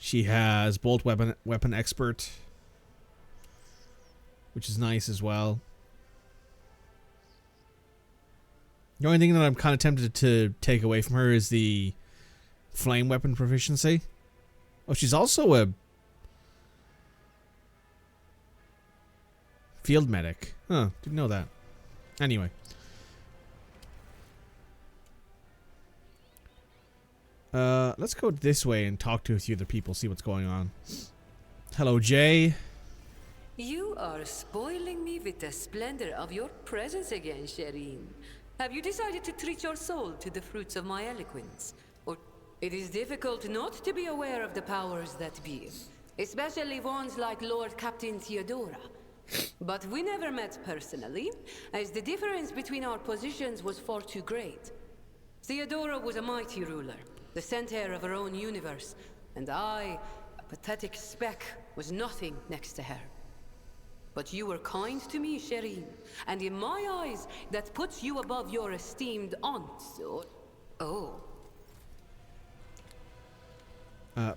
She has bolt weapon expert, which is nice as well. The only thing that I'm kind of tempted to take away from her is the flame weapon proficiency. Oh, she's also a... Field medic. Huh, didn't know that. Anyway. Let's go this way and talk to a few other people, see what's going on. Hello, Jay. You are spoiling me with the splendor of your presence again, Shireen. Have you decided to treat your soul to the fruits of my eloquence? Or it is difficult not to be aware of the powers that be, especially ones like Lord Captain Theodora. But we never met personally, as the difference between our positions was far too great. Theodora was a mighty ruler, the center of her own universe, and I, a pathetic speck, was nothing next to her. But you were kind to me, Shireen, and in my eyes, that puts you above your esteemed aunts, or... Oh.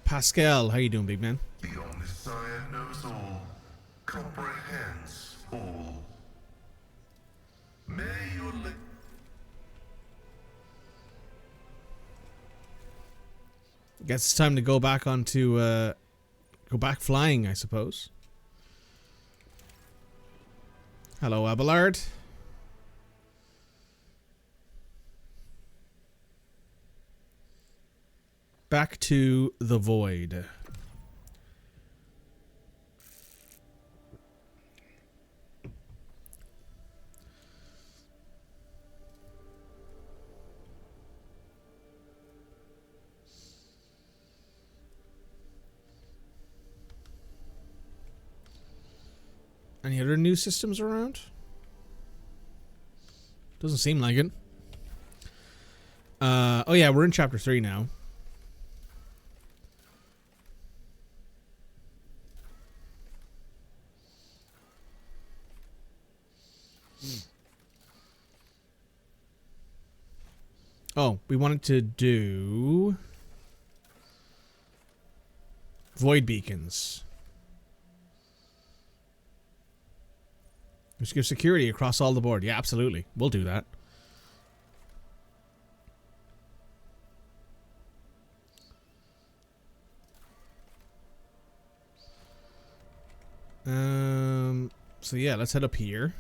Pascal, how you doing, big man? The Omniscient knows all, comprehends all. May your Guess it's time to go back onto, go back flying, I suppose. Hello, Abelard. Back to the void. Any other new systems around? Doesn't seem like it. Oh yeah, we're in chapter 3 now. Oh, we wanted to do void beacons. Just give security across all the board. Yeah, absolutely. We'll do that. So yeah, let's head up here.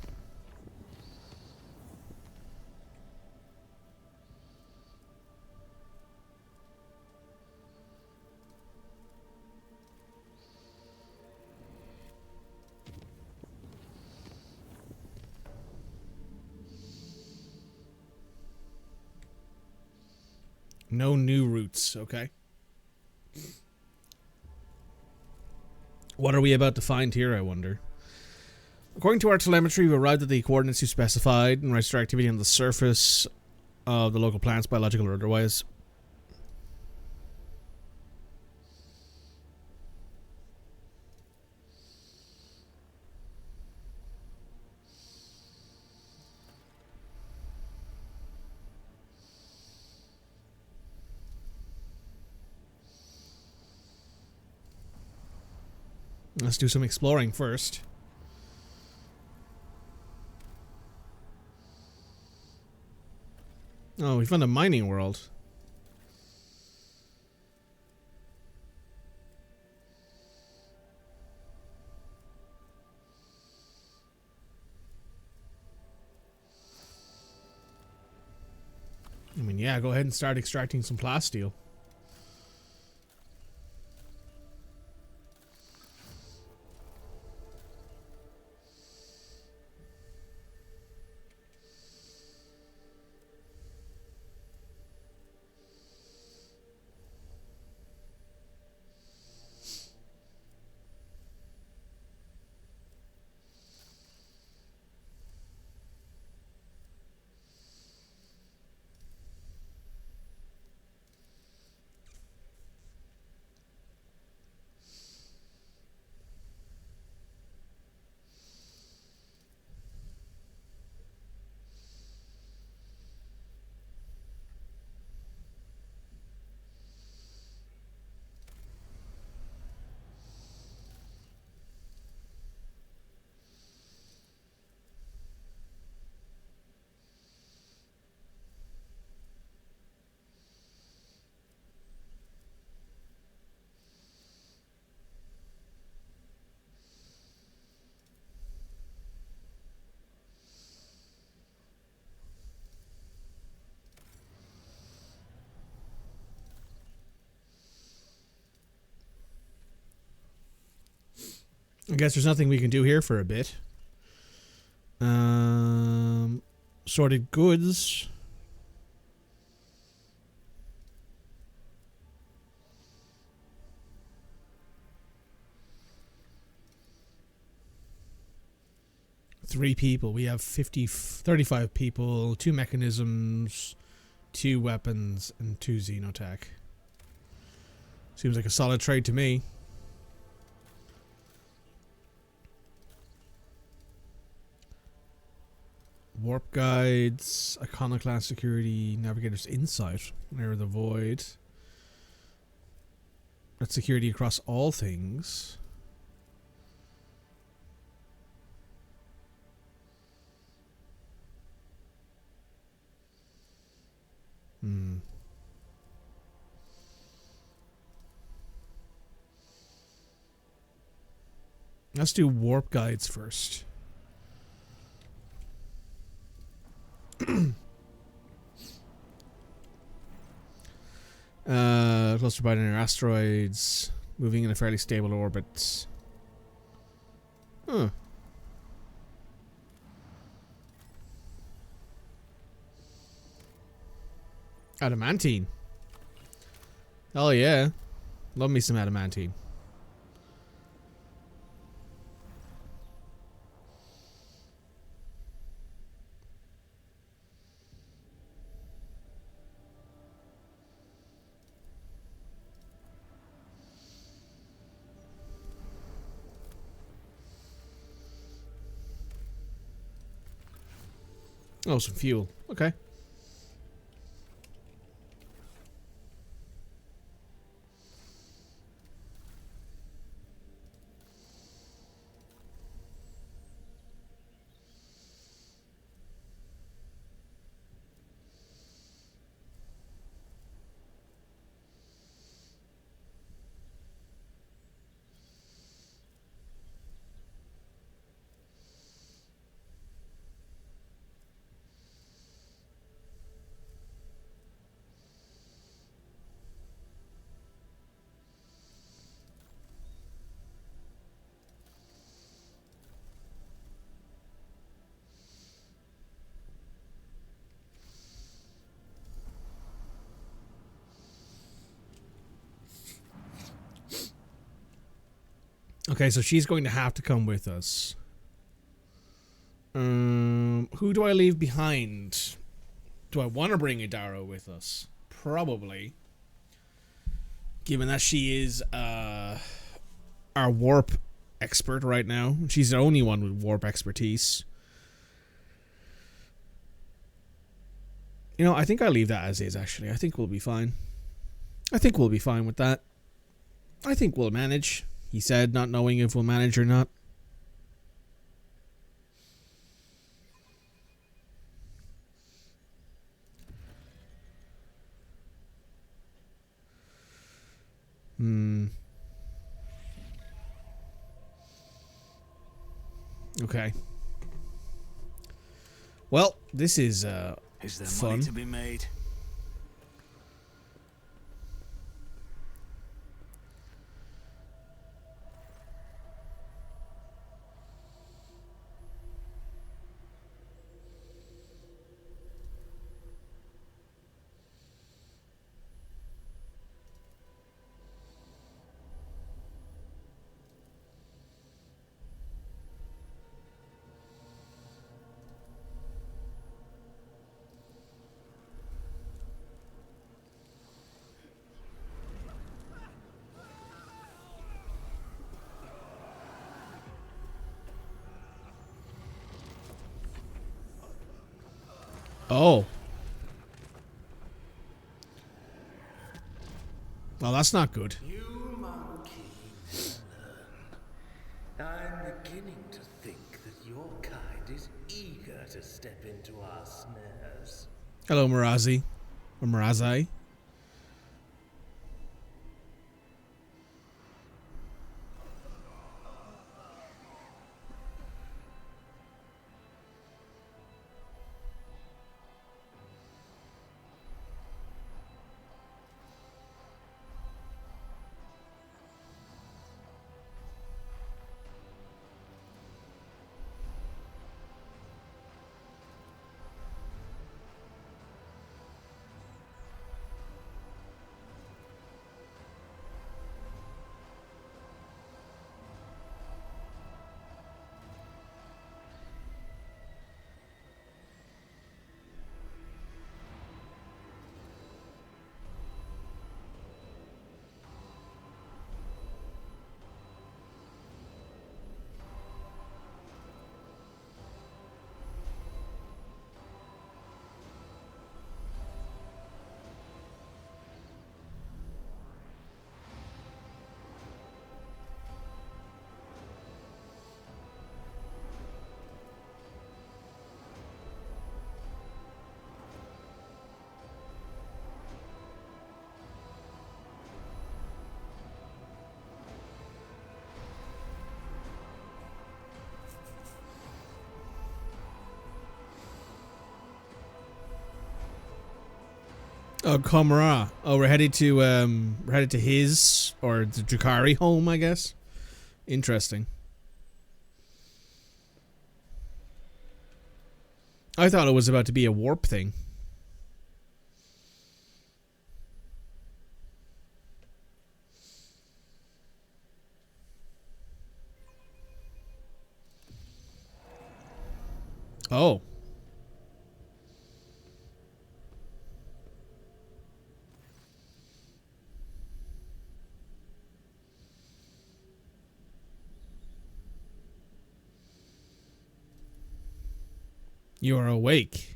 No new routes, okay. What are we about to find here, I wonder? According to our telemetry, we arrived at the coordinates you specified and register activity on the surface of the local planets, biological or otherwise. Let's do some exploring first. Oh, we found a mining world. I mean, yeah, go ahead and start extracting some plasteel. I guess there's nothing we can do here for a bit. Sorted goods. Three people. We have 35 people, 2 mechanisms, 2 weapons, and 2 xenotech. Seems like a solid trade to me. Warp guides, iconoclast security, navigator's insight, Mirror of the void. That's security across all things. Let's do warp guides first. Cluster by near asteroids, moving in a fairly stable orbit. Huh. Adamantine. Oh yeah. Love me some adamantine. Oh, some fuel. Okay. Okay, so she's going to have to come with us. Who do I leave behind? Do I want to bring Idaro with us? Probably. Given that she is our warp expert right now. She's the only one with warp expertise. You know, I think I'll leave that as is, actually. I think we'll be fine. I think we'll be fine with that. I think we'll manage. He said, not knowing if we'll manage or not. Okay. Well, this is there fun. Money to be made? Oh. Well, that's not good. You monkey learn. I'm beginning to think that your kind is eager to step into our snares. Hello, Marazi. Or Marazai. Oh, Cammorah. Oh, we're headed to his or the Drakari home, I guess. Interesting. I thought it was about to be a warp thing. Oh. You are awake.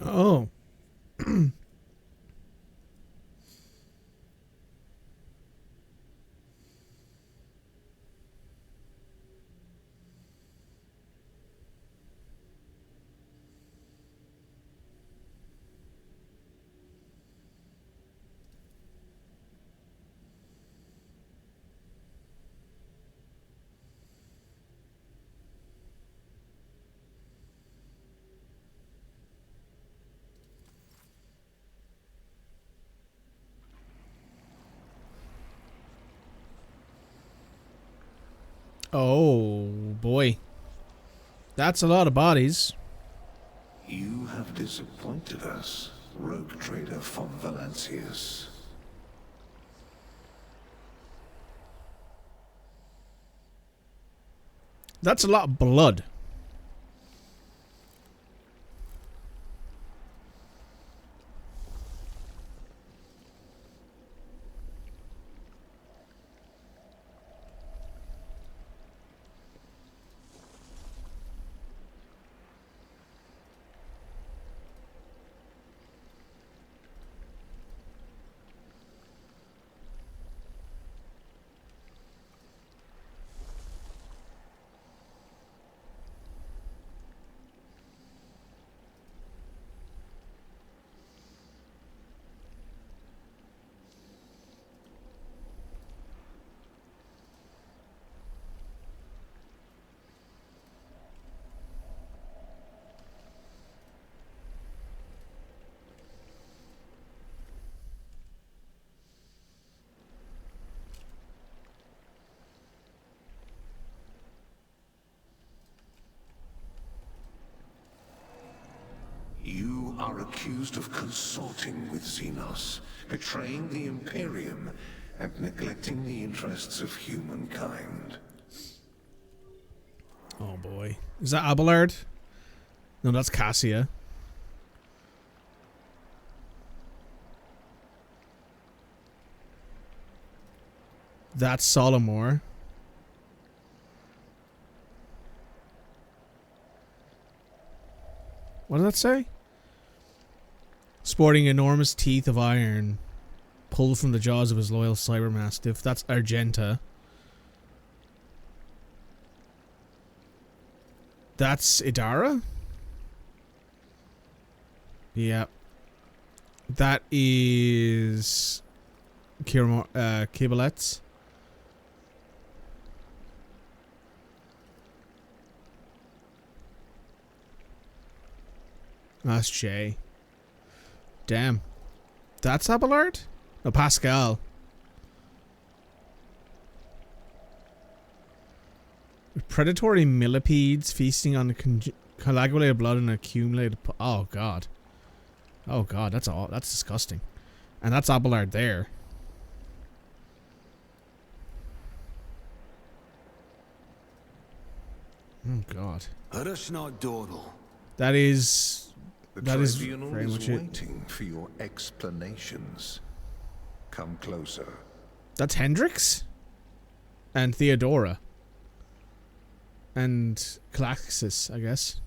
Oh. Oh, boy. That's a lot of bodies. You have disappointed us, rogue trader von Valancius. That's a lot of blood. You are accused of consorting with Xenos, betraying the Imperium, and neglecting the interests of humankind. Oh boy. Is that Abelard? No, that's Cassia. That's Solomore. What did that say? Sporting enormous teeth of iron, pulled from the jaws of his loyal cybermastiff. That's Argenta. That's Idara? Yeah. That is Kibalets. That's Jay. Damn. That's Abelard? No, Pascal. Predatory millipedes feasting on the coagulated blood and accumulated... Oh, God. Oh, God, that's all. That's disgusting. And that's Abelard there. Oh, God. That is... That is very much it. Waiting for your explanations. Come closer. That's Hendrix? And Theodora. And Calaxis, I guess.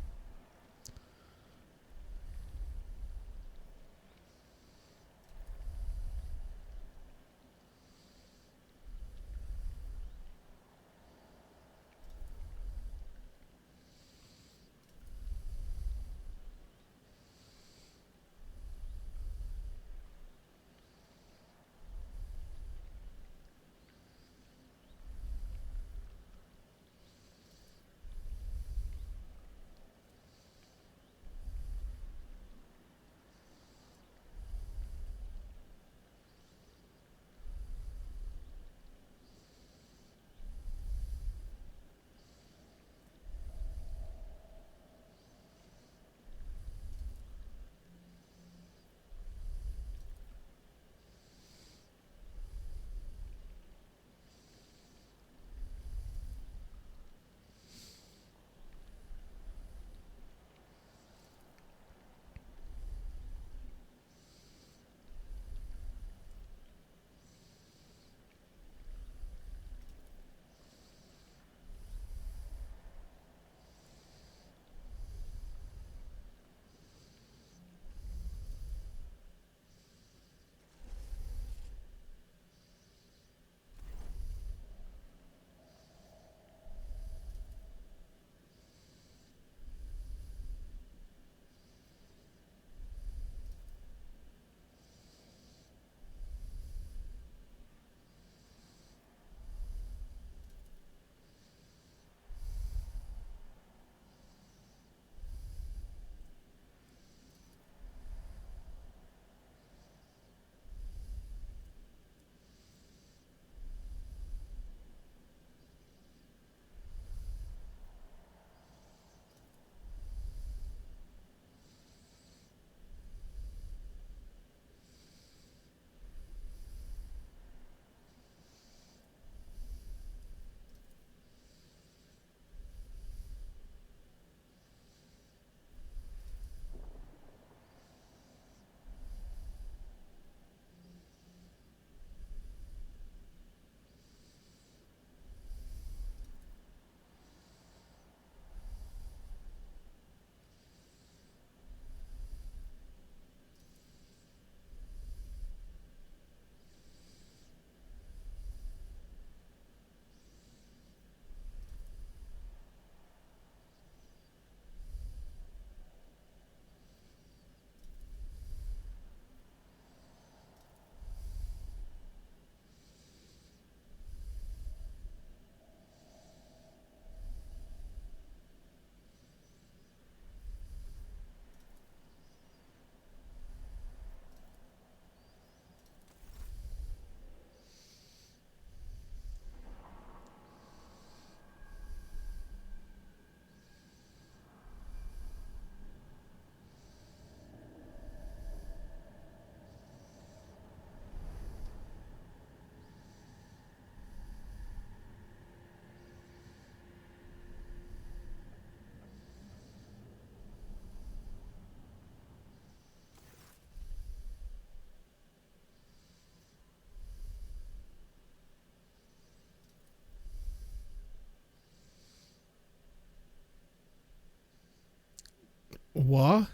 What?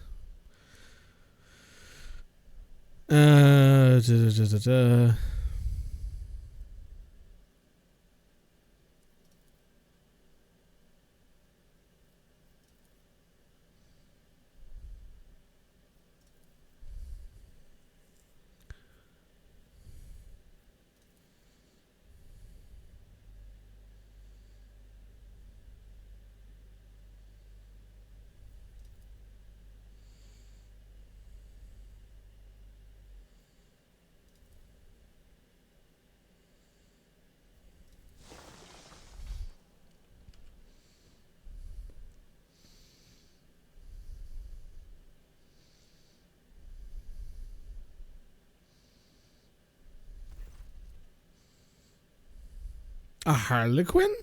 A harlequin?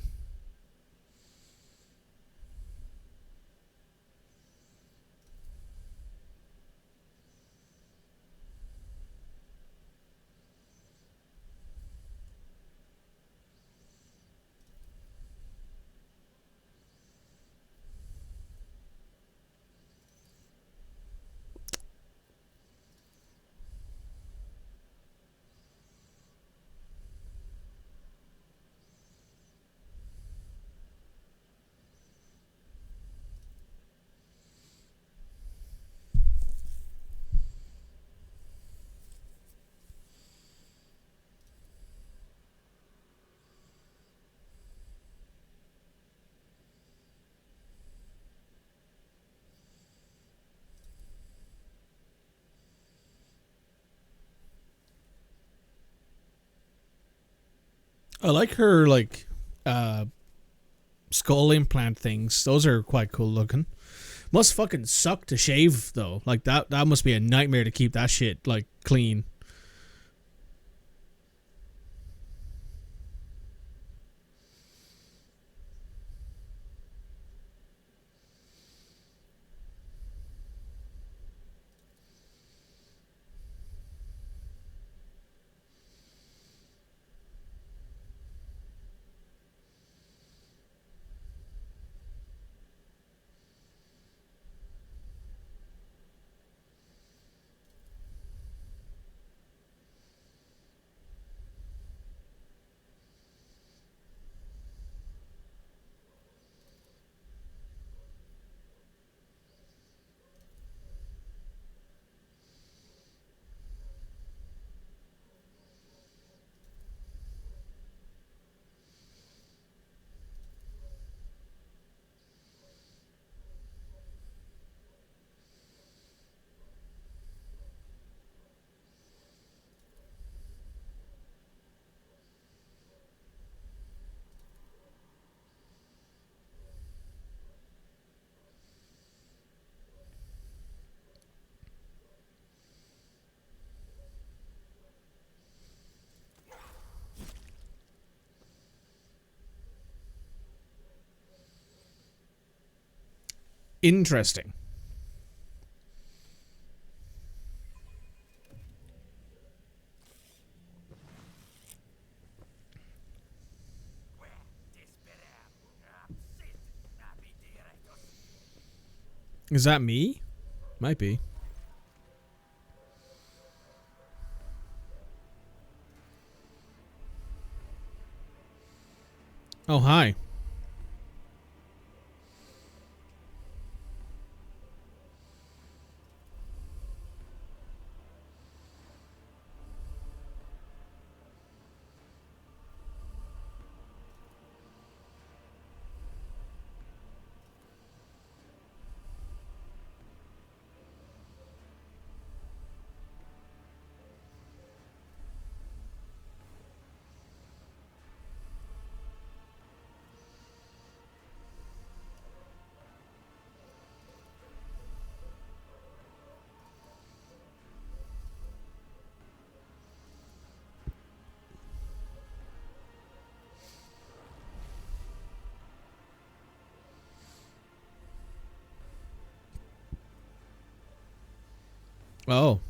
I like her, like, skull implant things. Those are quite cool looking. Must fucking suck to shave, though. Like, that must be a nightmare to keep that shit, like, clean. Interesting. Is that me? Might be. Oh, hi. Oh.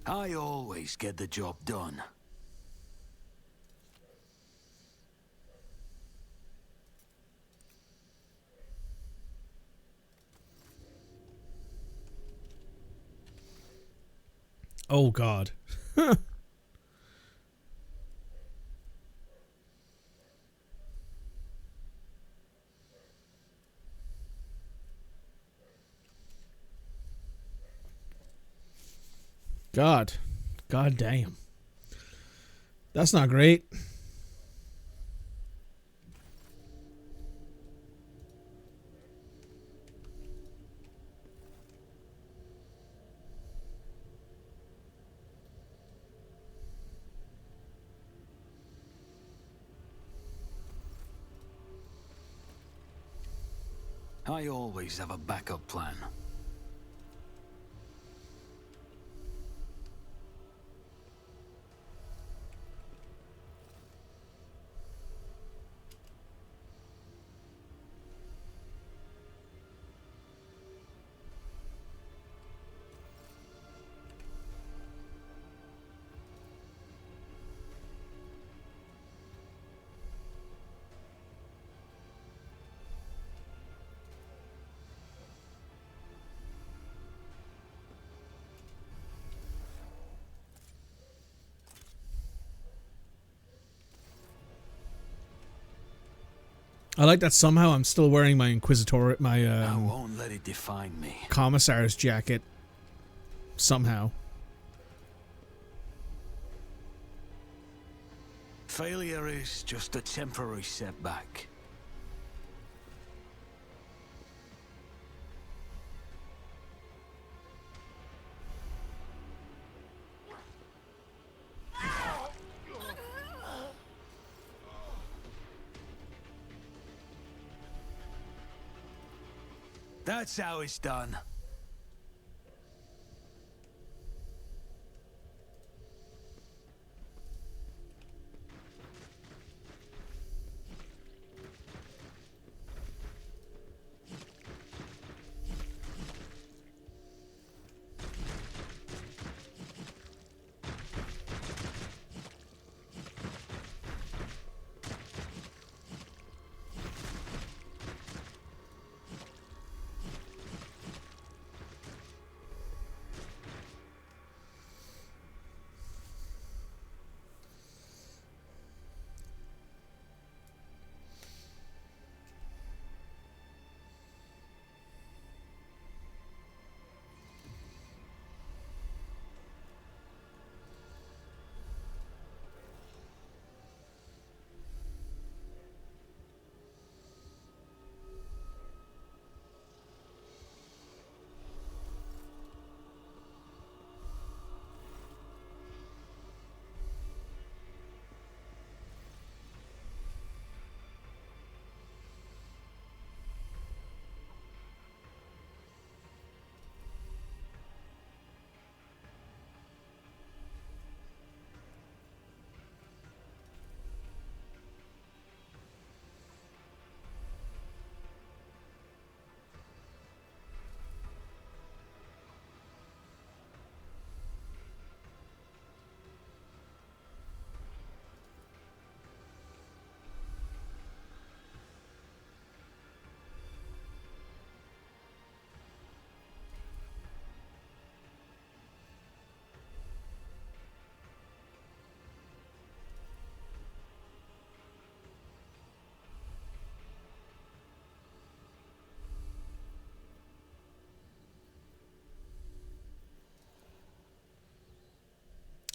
I always get the job done. Oh God. God. God damn. That's not great. I always have a backup plan. I like that somehow I'm still wearing my Inquisitor, I my won't let it define me. Commissar's jacket. Somehow. Failure is just a temporary setback. That's how it's done.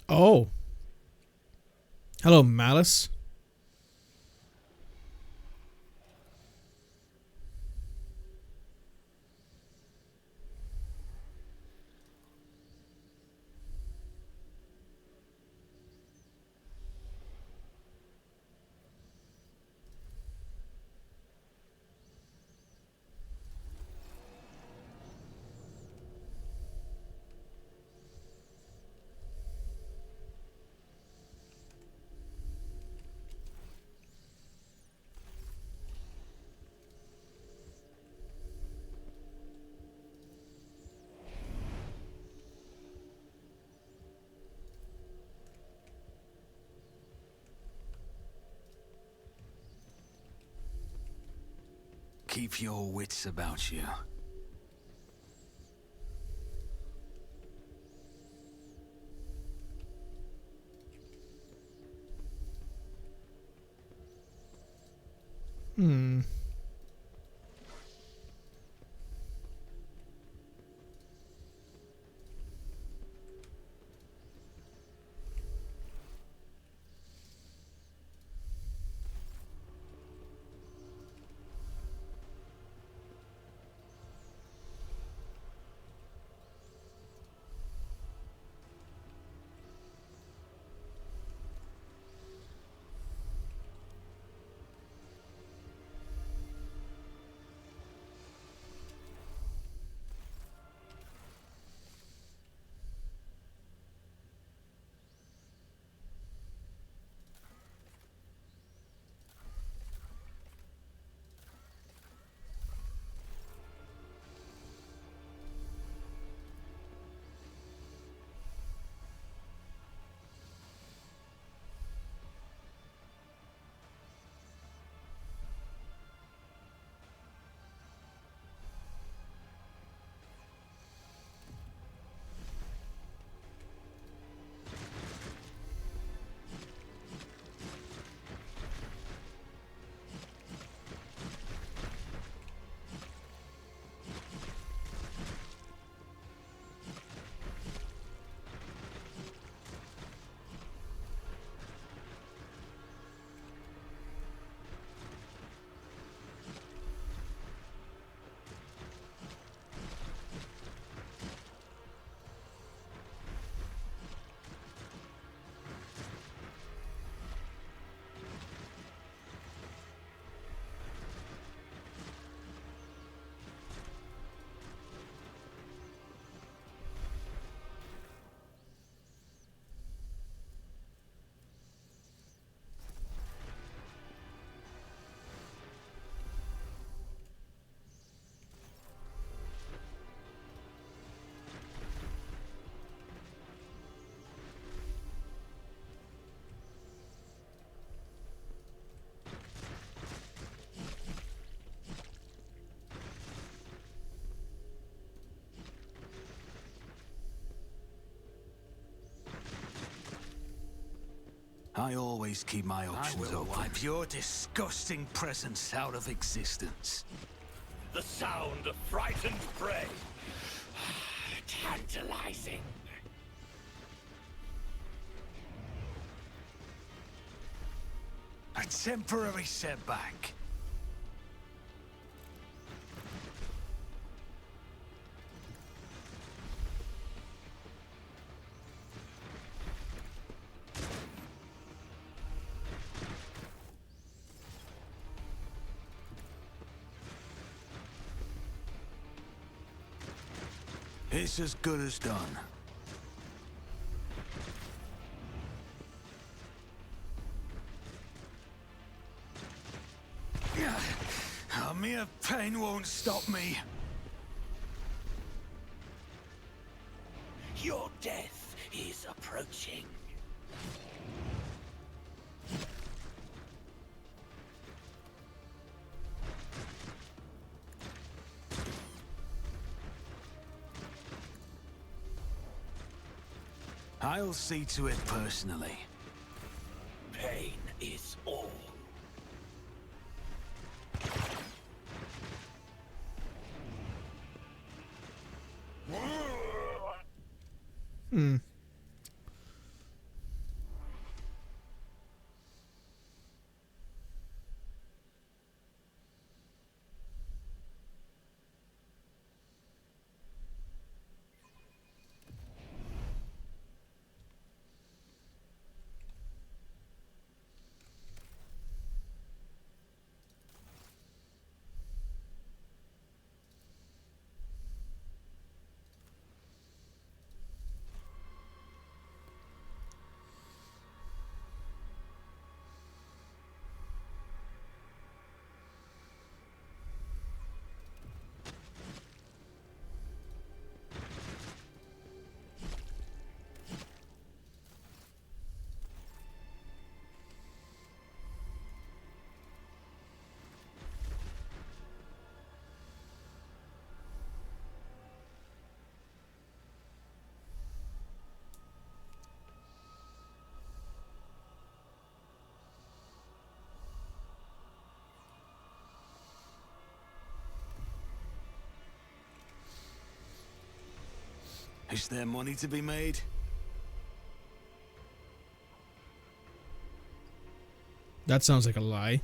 Oh. Hello, Malice. Keep your wits about you. I always keep my options open. I will wipe your disgusting presence out of existence. The sound of frightened prey. Tantalizing. A temporary setback. It's as good as done. A mere pain won't stop me. Your death is approaching. I'll see to it personally. Pain is all. Is there money to be made? That sounds like a lie.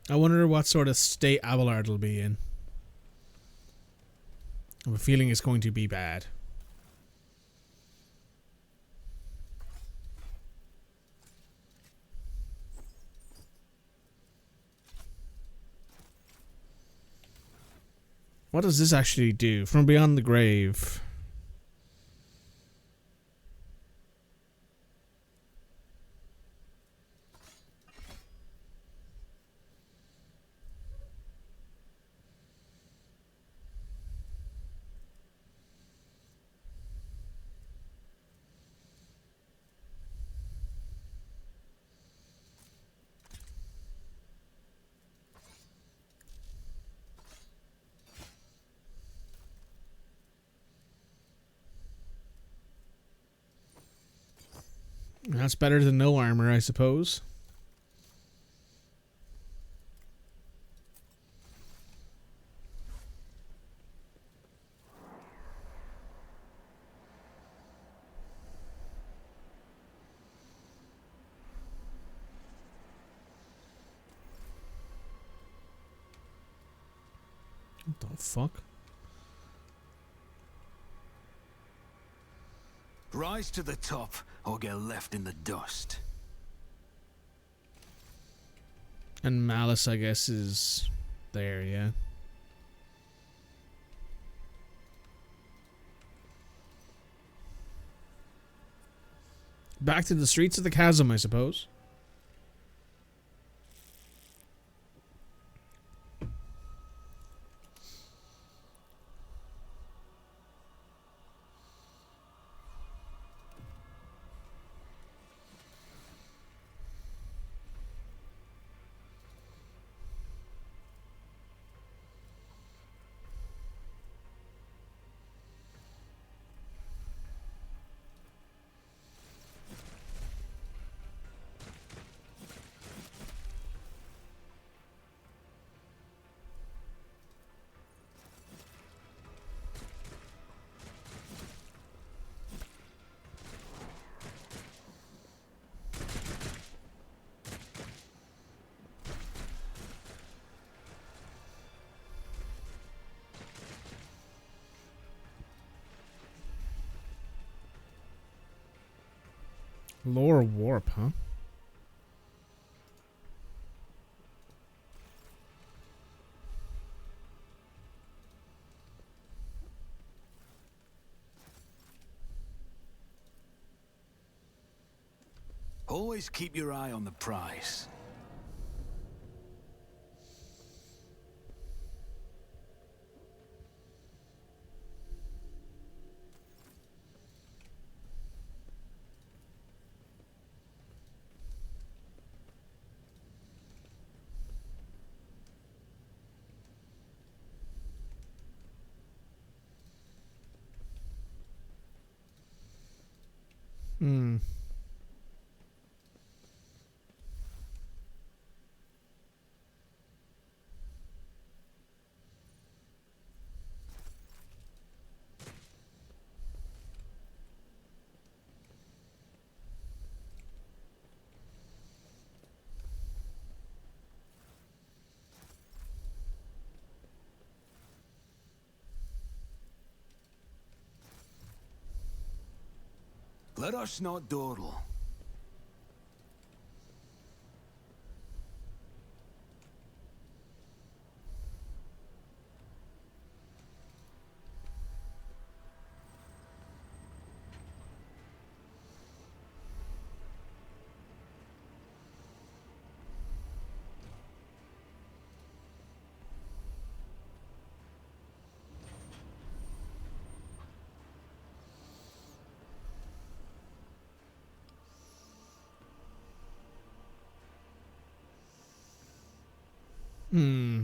I wonder what sort of state Abelard will be in. I have a feeling it's going to be bad. What does this actually do? From beyond the grave. That's better than no armor, I suppose. What the fuck? Rise to the top or get left in the dust. And Malice, I guess, is there, yeah. Back to the streets of the chasm, I suppose. Lore warp, huh? Always keep your eye on the prize. Hmm. Let us not dawdle. Hmm.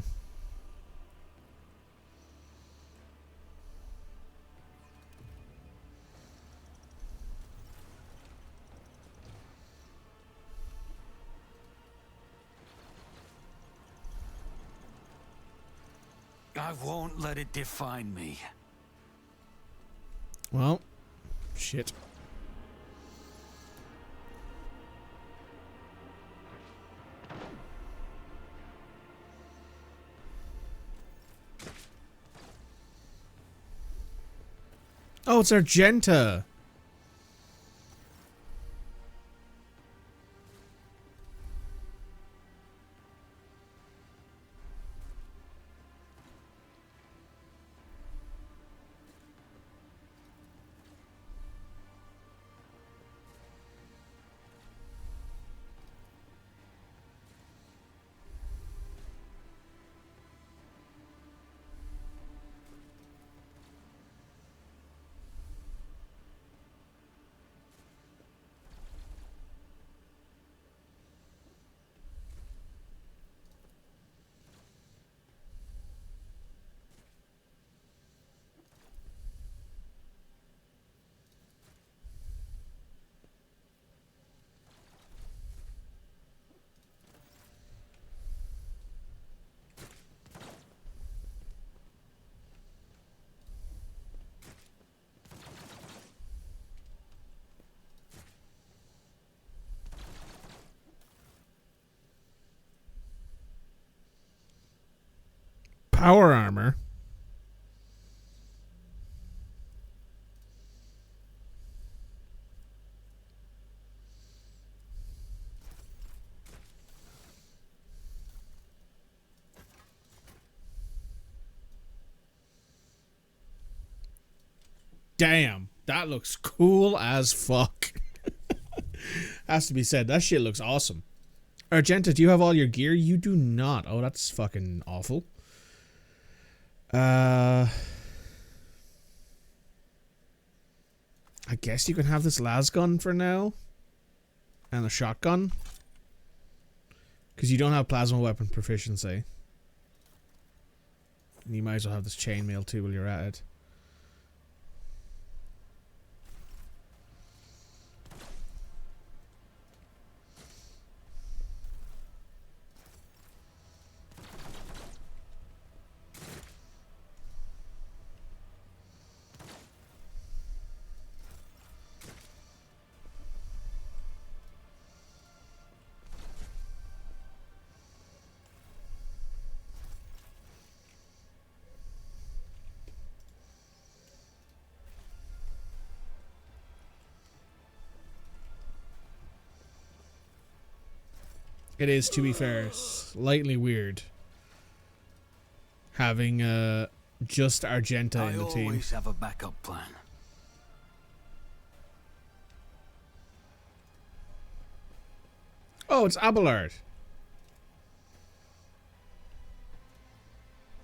I won't let it define me. Well, shit. Oh, it's Argenta. Power armor. damn, that looks cool as fuck. Has to be said, that shit looks awesome. Argenta, do you have all your gear? You do not. Oh, that's fucking awful. I guess you can have this las gun for now. And a shotgun. Because you don't have plasma weapon proficiency. And you might as well have this chainmail too while you're at it. It is, to be fair, slightly weird having just Argenta in the team. I always have a backup plan. Oh, it's Abelard.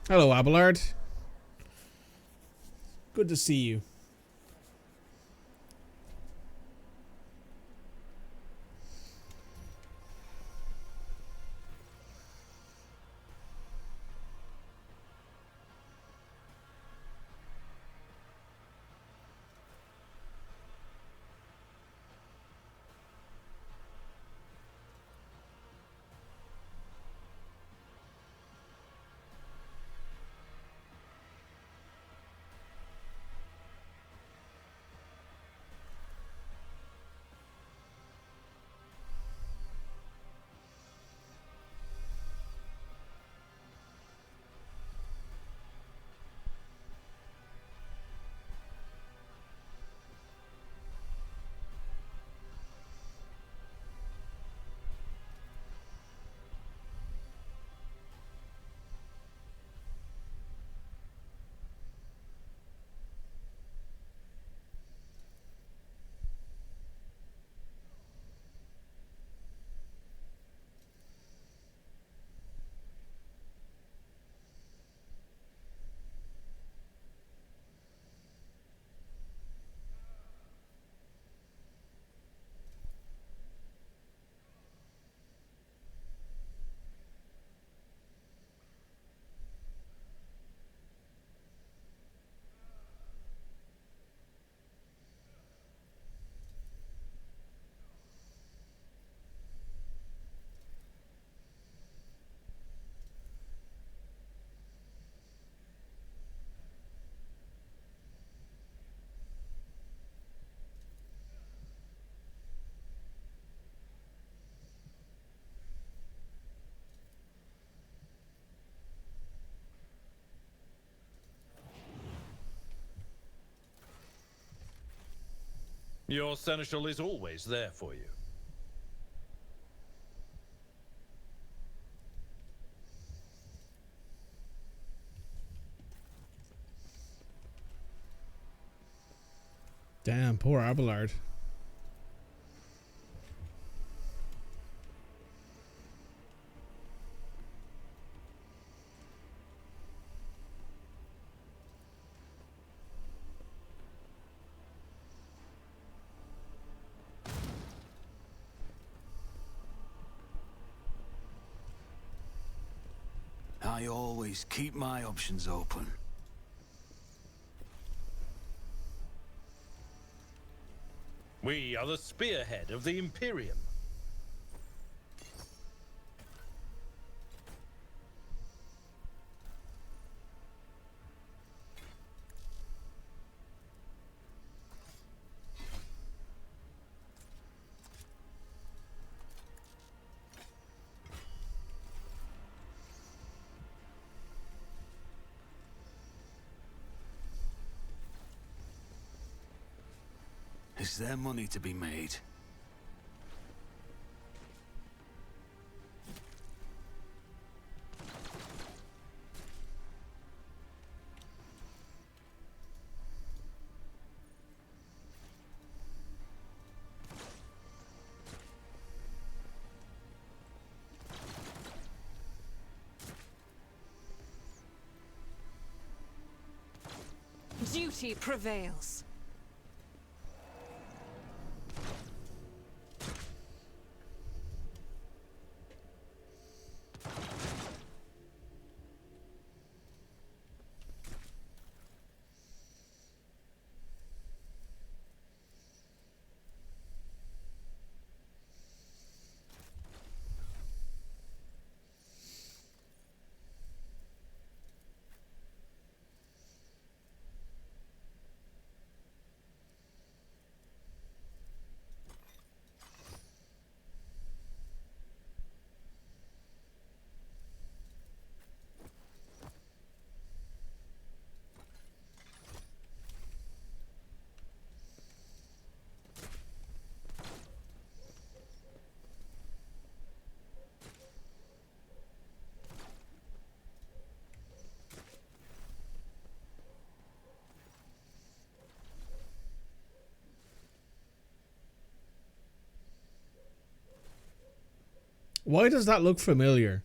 Hello, Abelard. Good to see you. Your seneschal is always there for you. Damn, poor Abelard. I always keep my options open. We are the spearhead of the Imperium. Is there money to be made? Duty prevails. Why does that look familiar?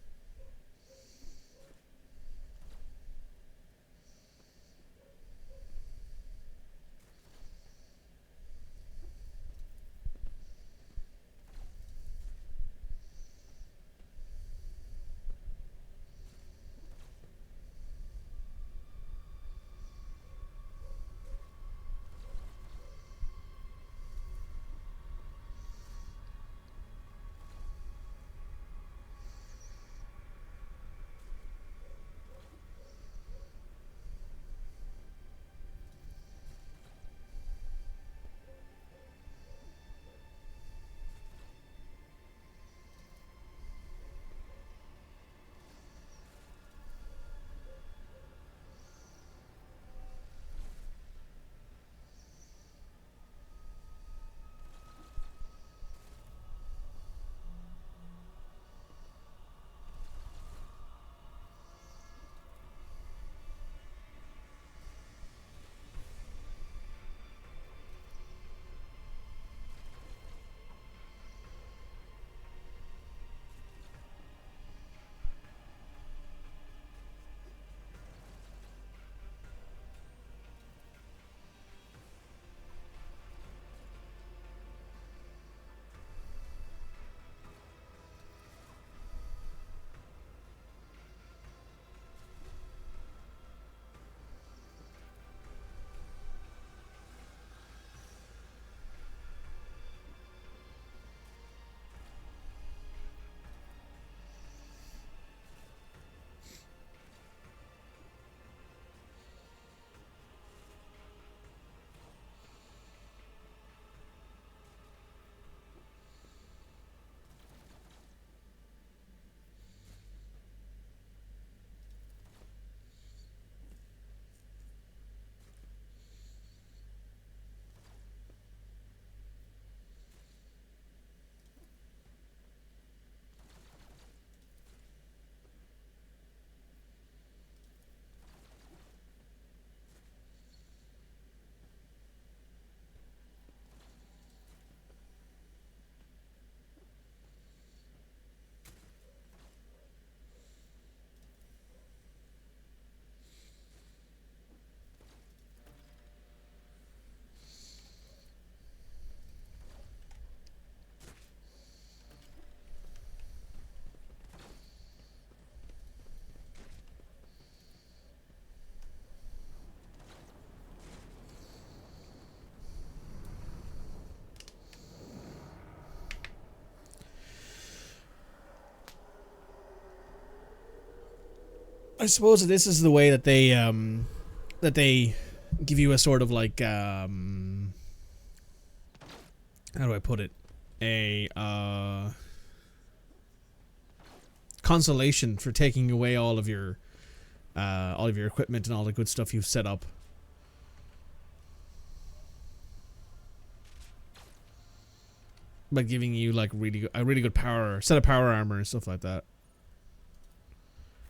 I suppose this is the way that they give you a sort of like how do I put it, a consolation for taking away all of your equipment and all the good stuff you've set up. By giving you like a really good set of power armor and stuff like that.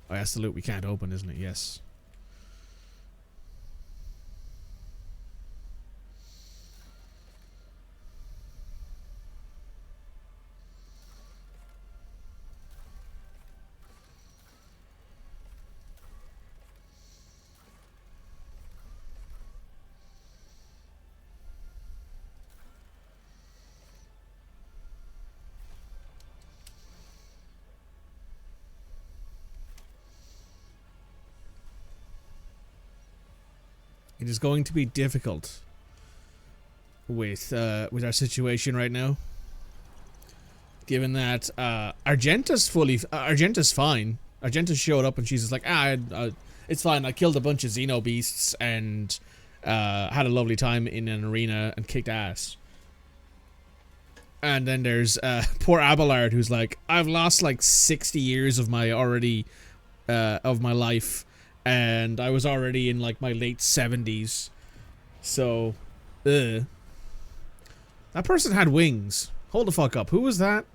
Oh, that's the loot we can't open, isn't it? Yes. It is going to be difficult with our situation right now. Given that Argenta's fine. Argenta showed up and she's just like, it's fine. I killed a bunch of Xeno beasts and had a lovely time in an arena and kicked ass. And then there's poor Abelard, who's like, I've lost like 60 years of my life, and I was already in like my late 70s. So, that person had wings. Hold the fuck up. Who was that?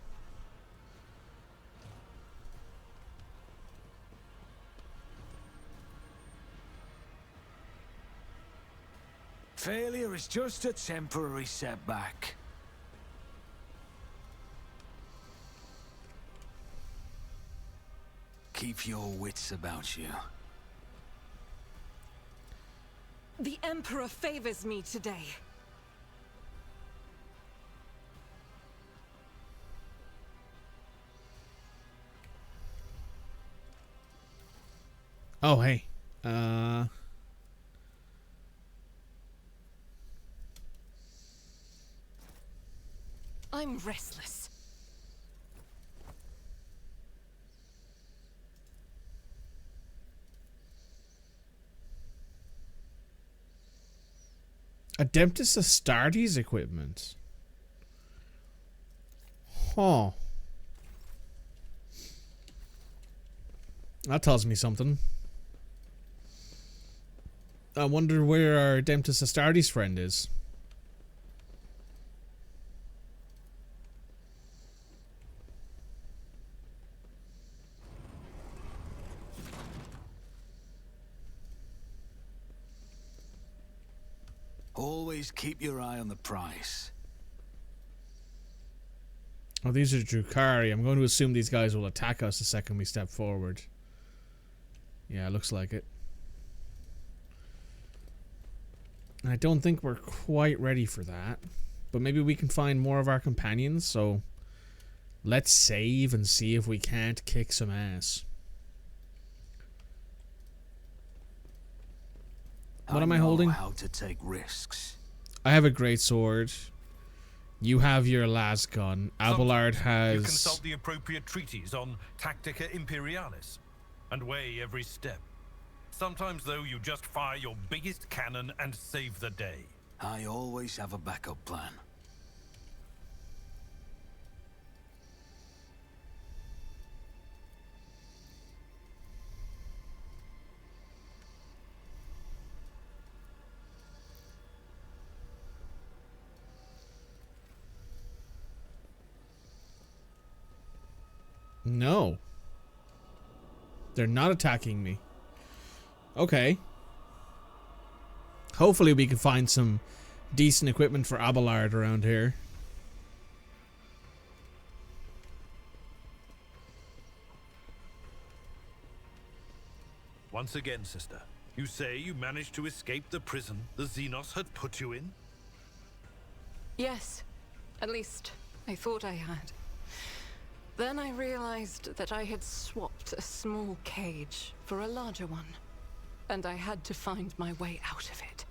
Failure is just a temporary setback. Keep your wits about you. The Emperor favors me today. Oh, hey. I'm restless. Adeptus Astartes equipment. Huh. That tells me something. I wonder where our Adeptus Astartes friend is. Always keep your eye on the price. Oh, these are Drukhari. I'm going to assume these guys will attack us the second we step forward. Yeah, it looks like it. I don't think we're quite ready for that. But maybe we can find more of our companions, so let's save and see if we can't kick some ass. What am I holding? How to take risks. I have a great sword. You have your last gun. Abelard has... You consult the appropriate treaties on Tactica Imperialis and weigh every step. Sometimes, though, you just fire your biggest cannon and save the day. I always have a backup plan. No. They're not attacking me. Okay. Hopefully we can find some decent equipment for Abelard around here. Once again, sister, you say you managed to escape the prison the Xenos had put you in? Yes. At least, I thought I had. Then I realized that I had swapped a small cage for a larger one, and I had to find my way out of it.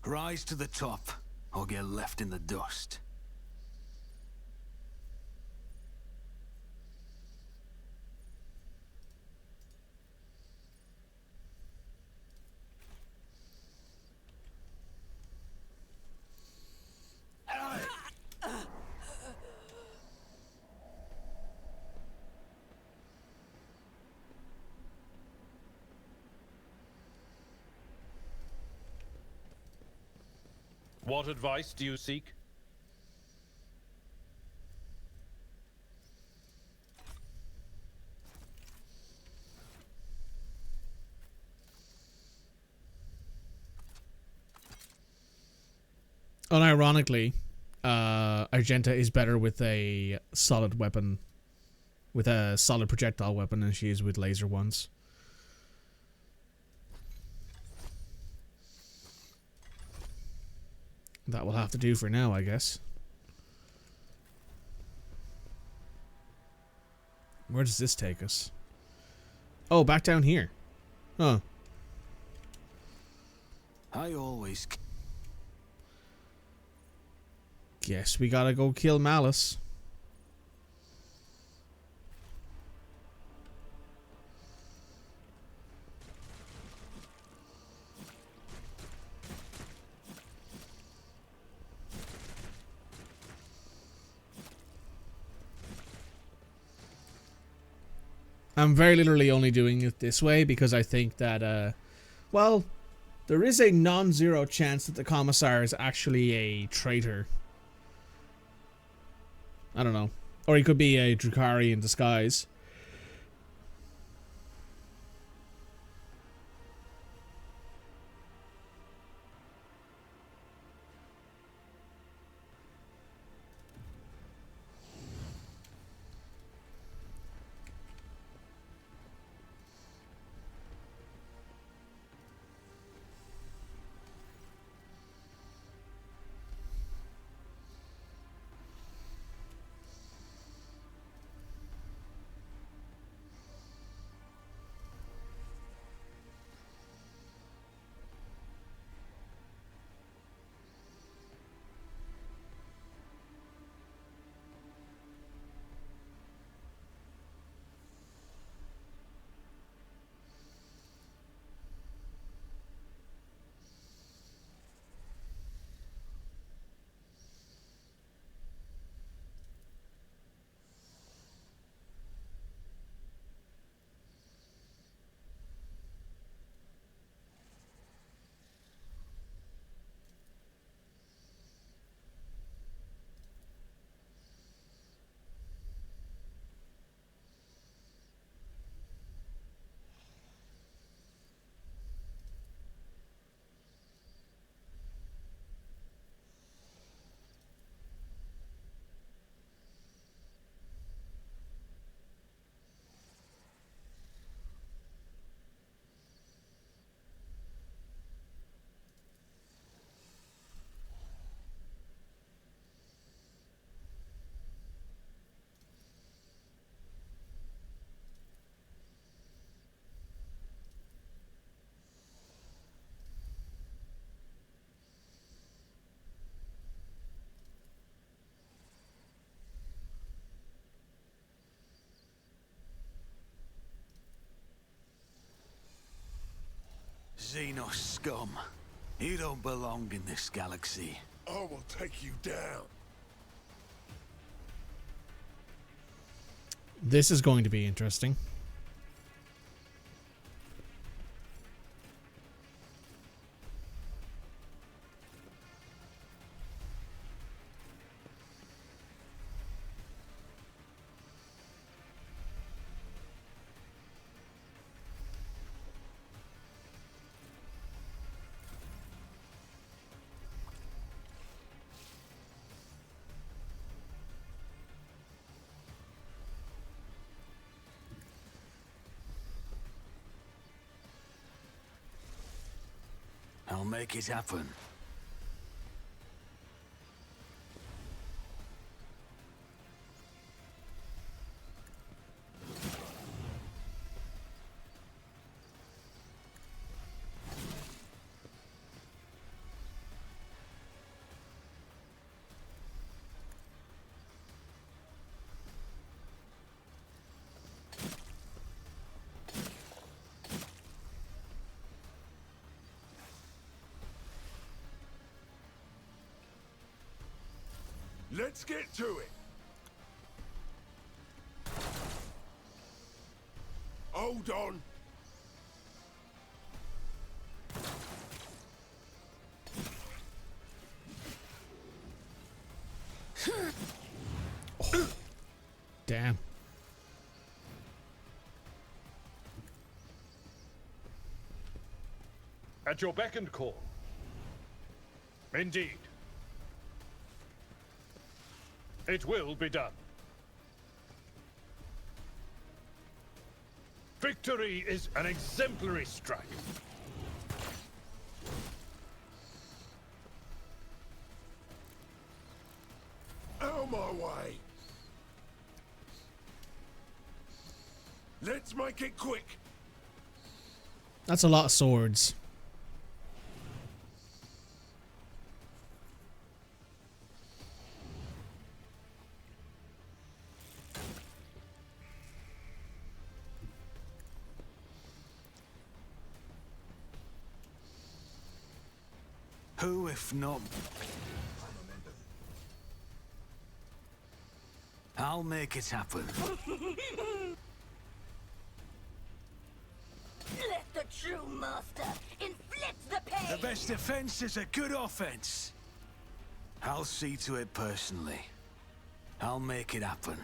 Rise to the top, or get left in the dust. What advice do you seek? Unironically, Argenta is better with a solid weapon, with a solid projectile weapon, than she is with laser ones. That will have to do for now, I guess. Where does this take us? Oh, back down here. Huh. I always... Guess we gotta go kill Malice. I'm very literally only doing it this way because I think that, well, there is a non-zero chance that the Commissar is actually a traitor. I don't know. Or he could be a Drukhari in disguise. Xenos scum. You don't belong in this galaxy. I will take you down. This is going to be interesting. I'll make it happen. Let's get to it. Hold on. Oh, damn. At your beck and call. Indeed. It will be done. Victory is an exemplary strike. Out of my way. Let's make it quick. That's a lot of swords. Who, if not... I'll make it happen. Let the true master inflict the pain! The best defense is a good offense. I'll see to it personally. I'll make it happen.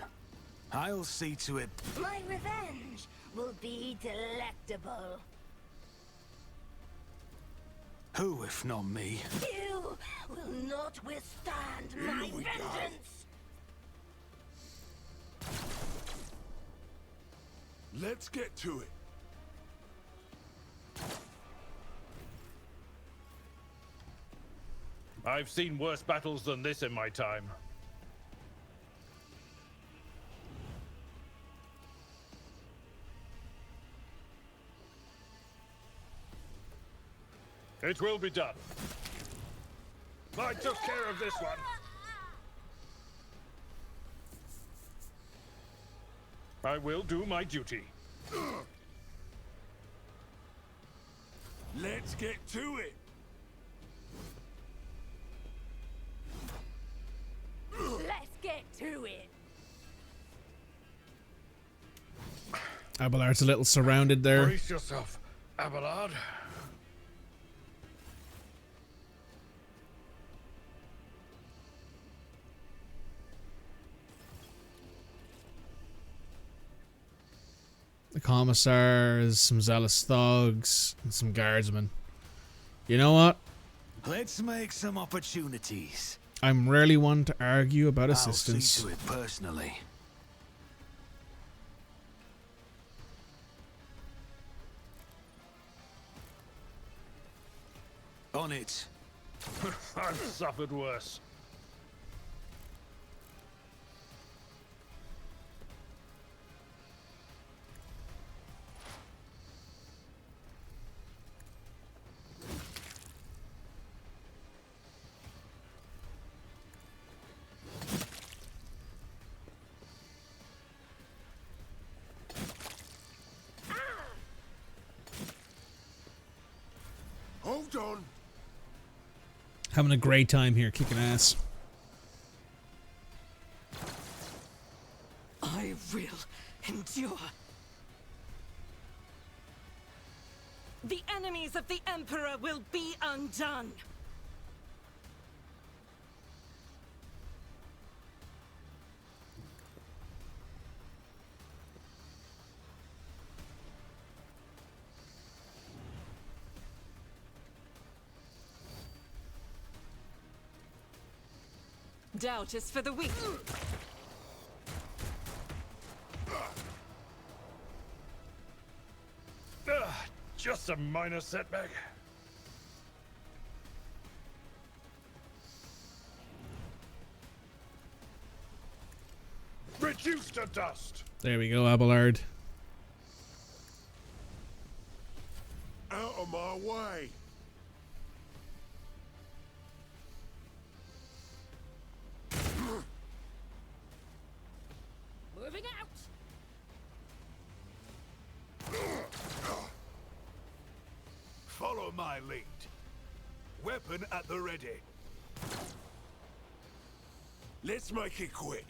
I'll see to it... My revenge will be delectable. Who, if not me? You will not withstand my vengeance! Let's get to it. I've seen worse battles than this in my time. It will be done. I took care of this one. I will do my duty. Let's get to it. Let's get to it! Abelard's a little surrounded there. Brace yourself, Abelard. The commissars, some zealous thugs, and some guardsmen. You know what? Let's make some opportunities. I'm rarely one to argue about I'll see assistance. to it personally. On it. I've suffered worse. Hold on. Having a great time here, kicking ass. I will endure. The enemies of the Emperor will be undone. Doubt is for the weak. Just a minor setback. Reduced to dust. There we go, Abelard. Out of my way. Moving out! Follow my lead. Weapon at the ready. Let's make it quick.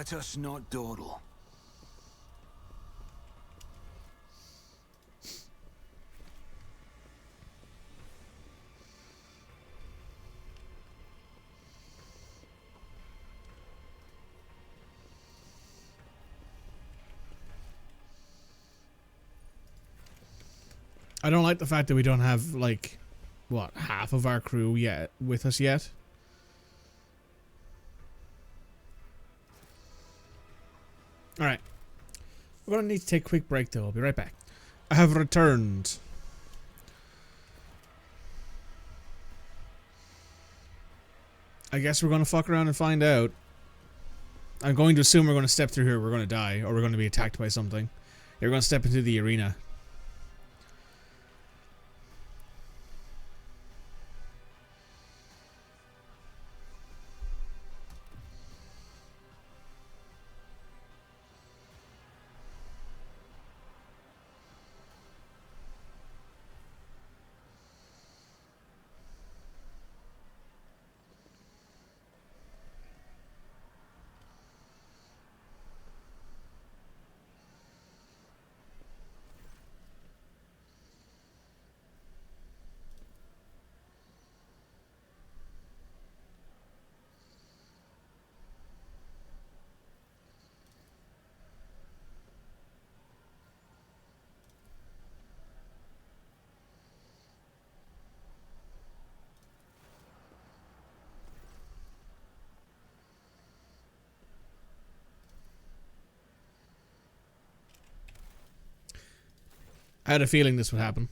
Let us not dawdle. I don't like the fact that we don't have, like, what, half of our crew yet with us yet. Alright. We're gonna need to take a quick break though. I'll be right back. I have returned. I guess we're gonna fuck around and find out. I'm going to assume we're gonna step through here, we're gonna die, or we're gonna be attacked by something. Yeah, we're gonna step into the arena. I had a feeling this would happen.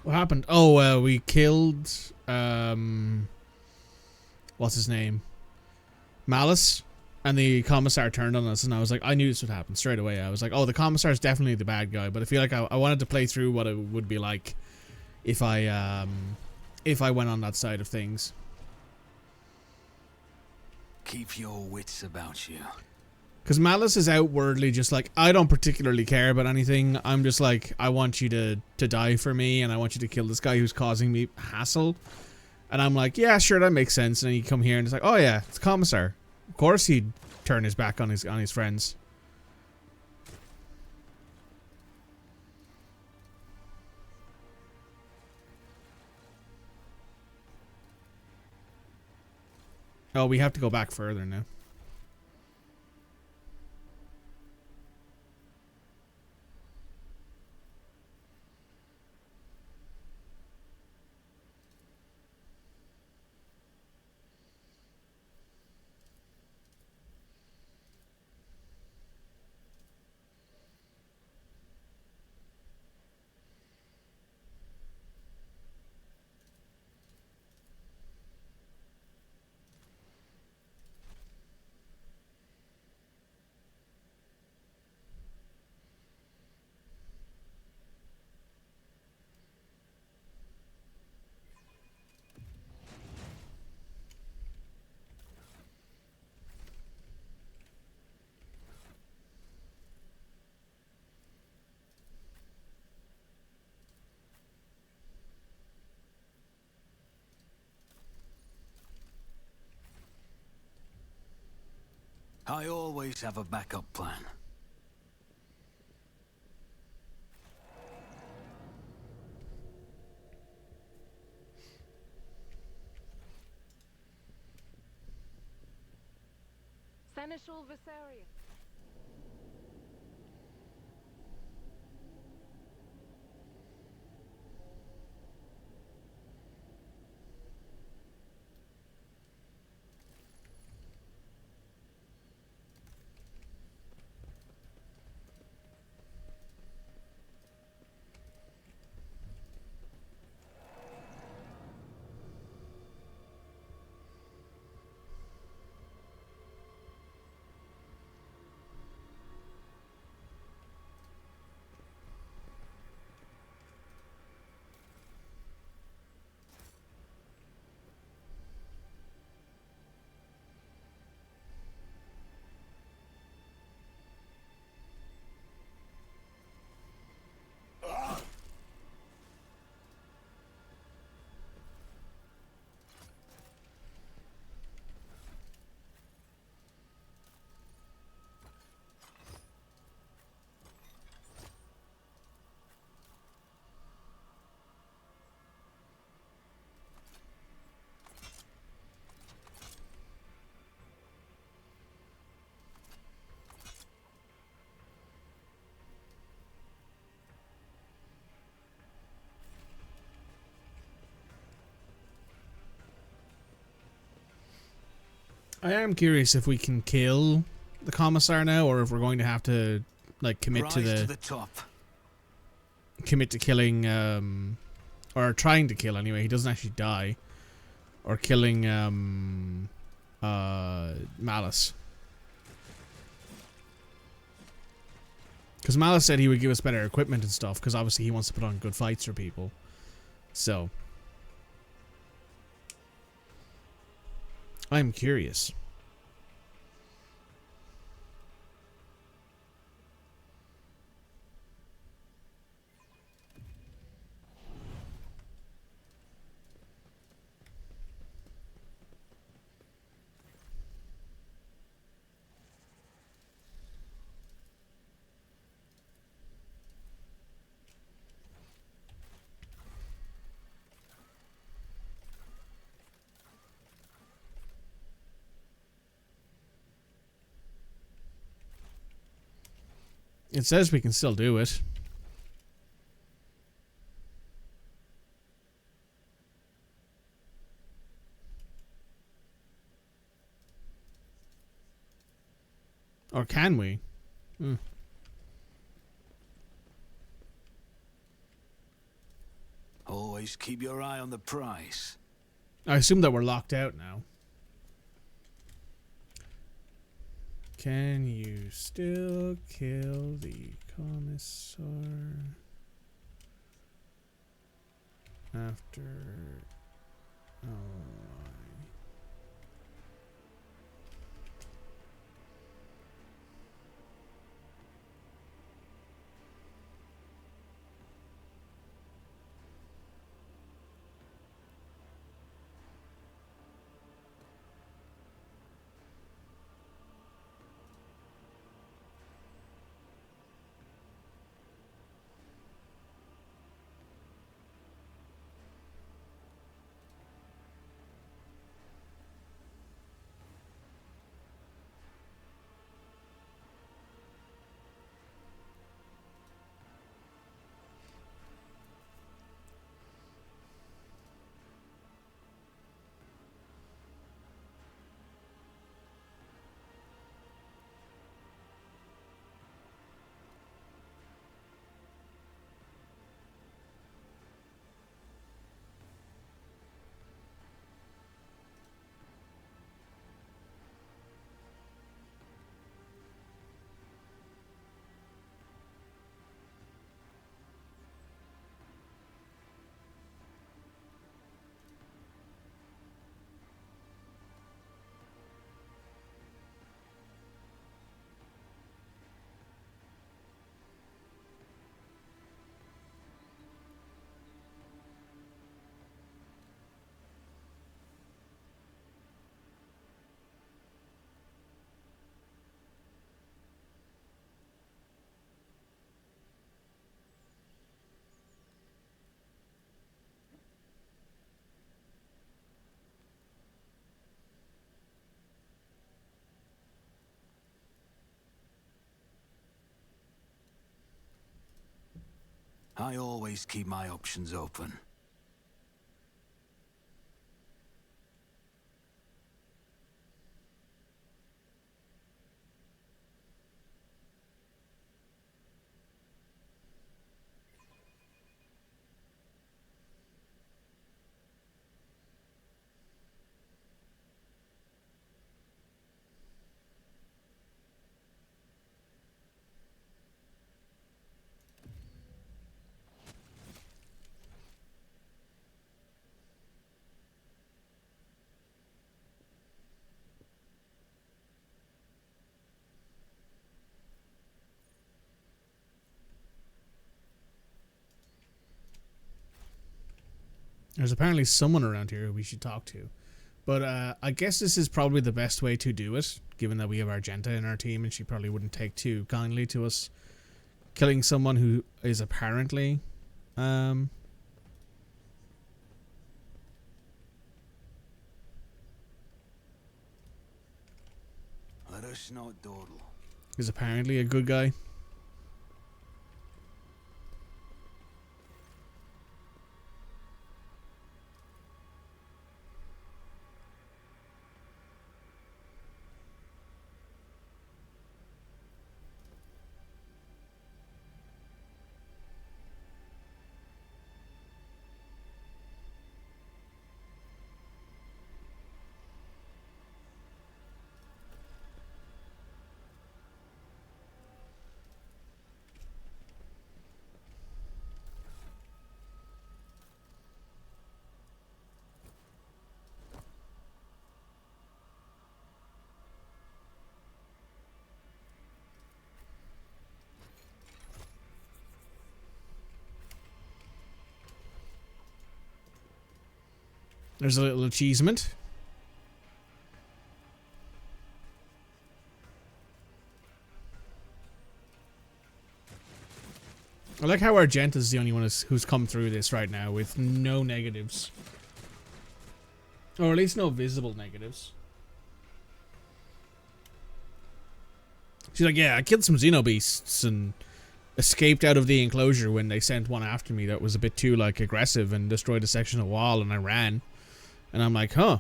What happened? Oh, we killed, what's his name? Malice. And the commissar turned on us, and I was like, I knew this would happen straight away. I was like, oh, the commissar is definitely the bad guy, but I feel like I wanted to play through what it would be like if I went on that side of things. Keep your wits about you. Because Malice is outwardly just like, I don't particularly care about anything. I'm just like, I want you to die for me, and I want you to kill this guy who's causing me hassle. And I'm like, yeah, sure, that makes sense. And then you come here and it's like, oh yeah, it's Commissar. Of course he'd turn his back on his friends. Oh, we have to go back further now. I always have a backup plan. Seneschal Viserion. I am curious if we can kill the commissar now, or if we're going to have to like commit Rise to to the the top. commit to killing or trying to kill anyway. He doesn't actually die, or killing Malice. Because Malice said he would give us better equipment and stuff, because obviously he wants to put on good fights for people. So I'm curious. It says we can still do it. Or can we? Always keep your eye on the prize. I assume that we're locked out now. Can you still kill the commissar after... Oh my... I always keep my options open. There's apparently someone around here who we should talk to. But I guess this is probably the best way to do it, given that we have Argenta in our team and she probably wouldn't take too kindly to us killing someone who is apparently... Let us not dawdle. Is apparently a good guy. There's a little achievement. I like how Argenta is the only one who's come through this right now with no negatives. Or at least no visible negatives. She's like, yeah, I killed some xenobeasts and escaped out of the enclosure when they sent one after me that was a bit too, like, aggressive and destroyed a section of wall, and I ran. And I'm like, huh.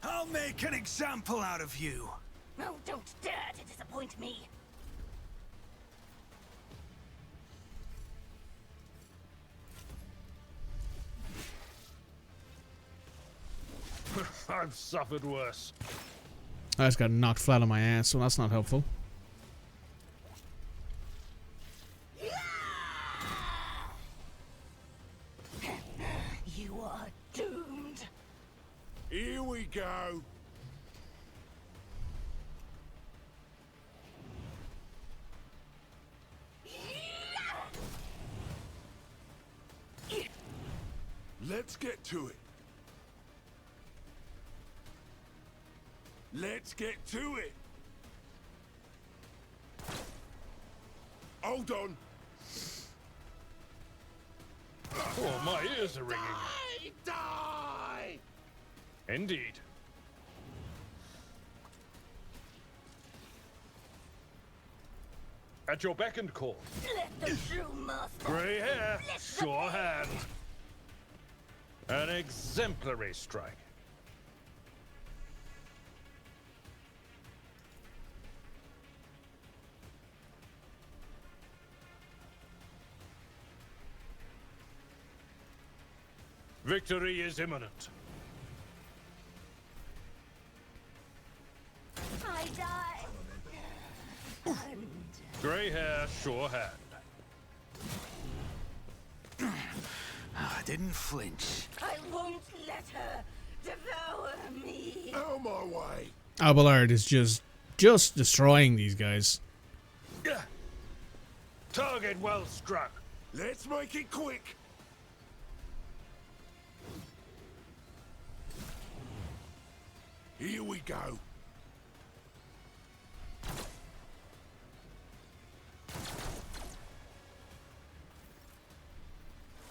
I'll make an example out of you. Oh, don't dare to disappoint me. I've suffered worse. I just got knocked flat on my ass, so that's not helpful. You are doomed. Here we go. Let's get to it. Let's get to it. Hold on. Oh, my ears are ringing. Die! Indeed. At your beck and call. Let the true master. Grey hair, sure hand. An exemplary strike. Victory is imminent. I die. Grey hair, sure hand. I didn't flinch. I won't let her devour me. Out my way. Abelard is just destroying these guys. Target well struck. Let's make it quick. Here we go.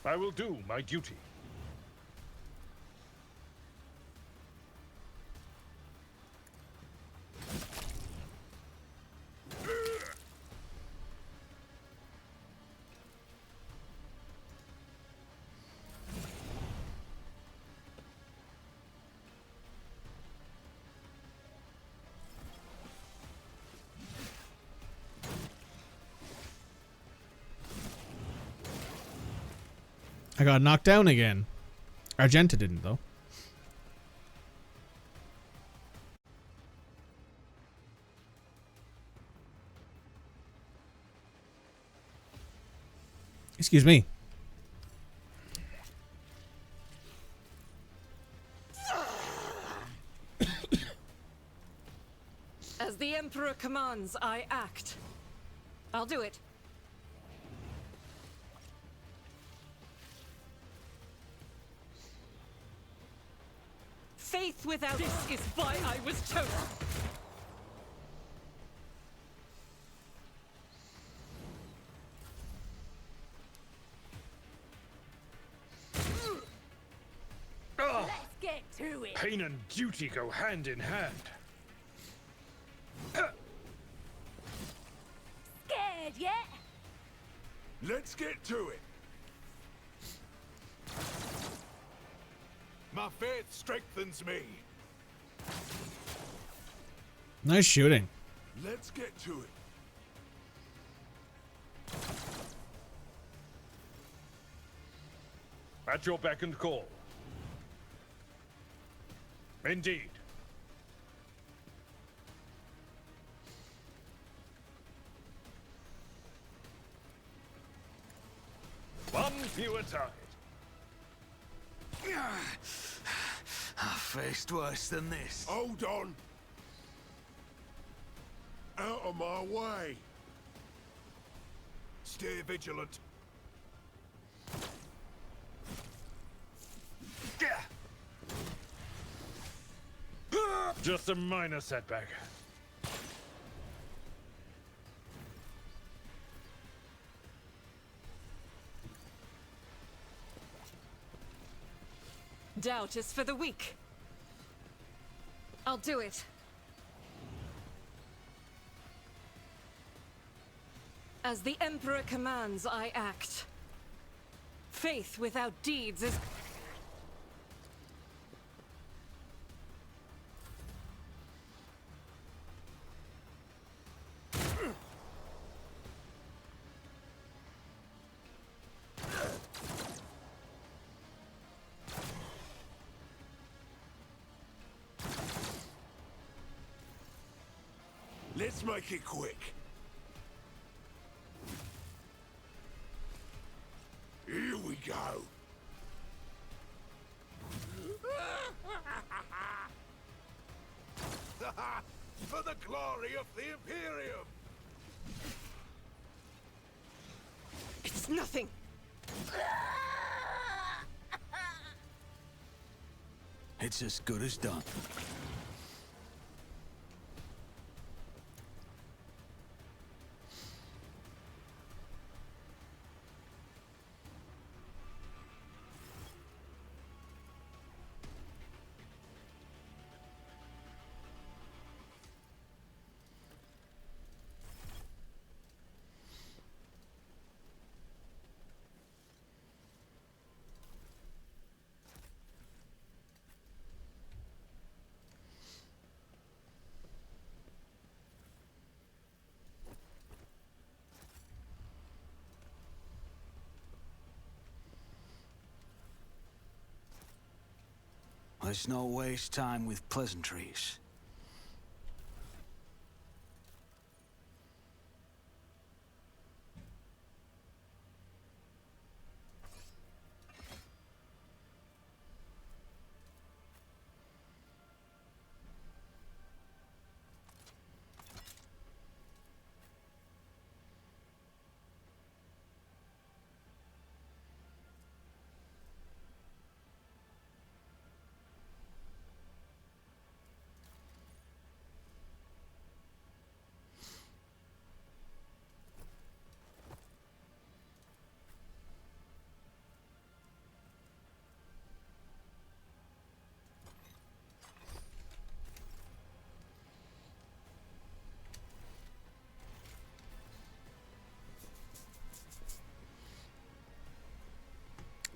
I will do my duty. I got knocked down again. Argenta didn't, though. Excuse me. As the Emperor commands, I act. I'll do it. Faith without this is why I was chosen. Let's get to it. Pain and duty go hand in hand. Scared yet? Let's get to it. My faith strengthens me. Nice shooting. Let's get to it. At your beck and call. Indeed. One fewer target. I faced worse than this. Hold on. Out of my way! Stay vigilant. Just a minor setback. Doubt is for the weak. I'll do it. As the Emperor commands, I act. Faith without deeds is... Let's make it quick. Here we go. For the glory of the Imperium. It's nothing. It's as good as done. Let's not waste time with pleasantries.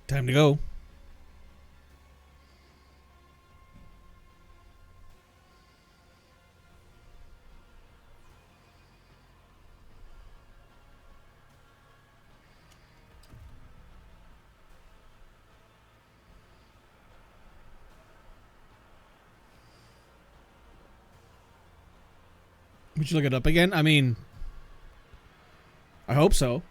Time to go. Would you look it up again? I mean, I hope so.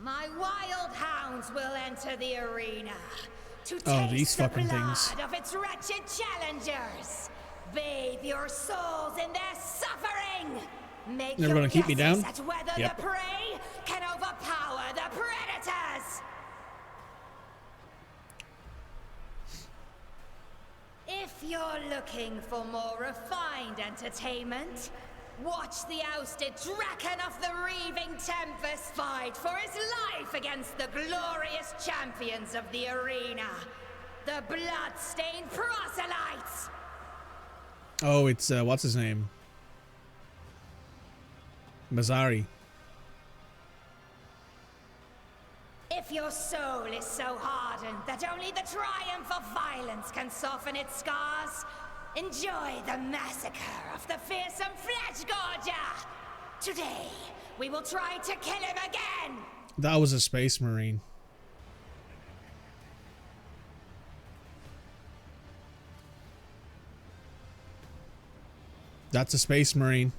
My wild hounds will enter the arena to these taste the fucking blood things. of its wretched challengers. Bathe your souls in their suffering. Make Never your gonna keep me guesses down? at whether Yep. the prey can overpower the predators! If you're looking for more refined entertainment, watch the ousted Draken of the Reaving Tempest fight for his life against the glorious champions of the arena, the blood-stained proselytes! Oh, it's, what's his name? Mazzari. If your soul is so hardened that only the triumph of violence can soften its scars, enjoy the massacre of the fearsome Flesh Gorger! Today, we will try to kill him again! That was a Space Marine. That's a Space Marine.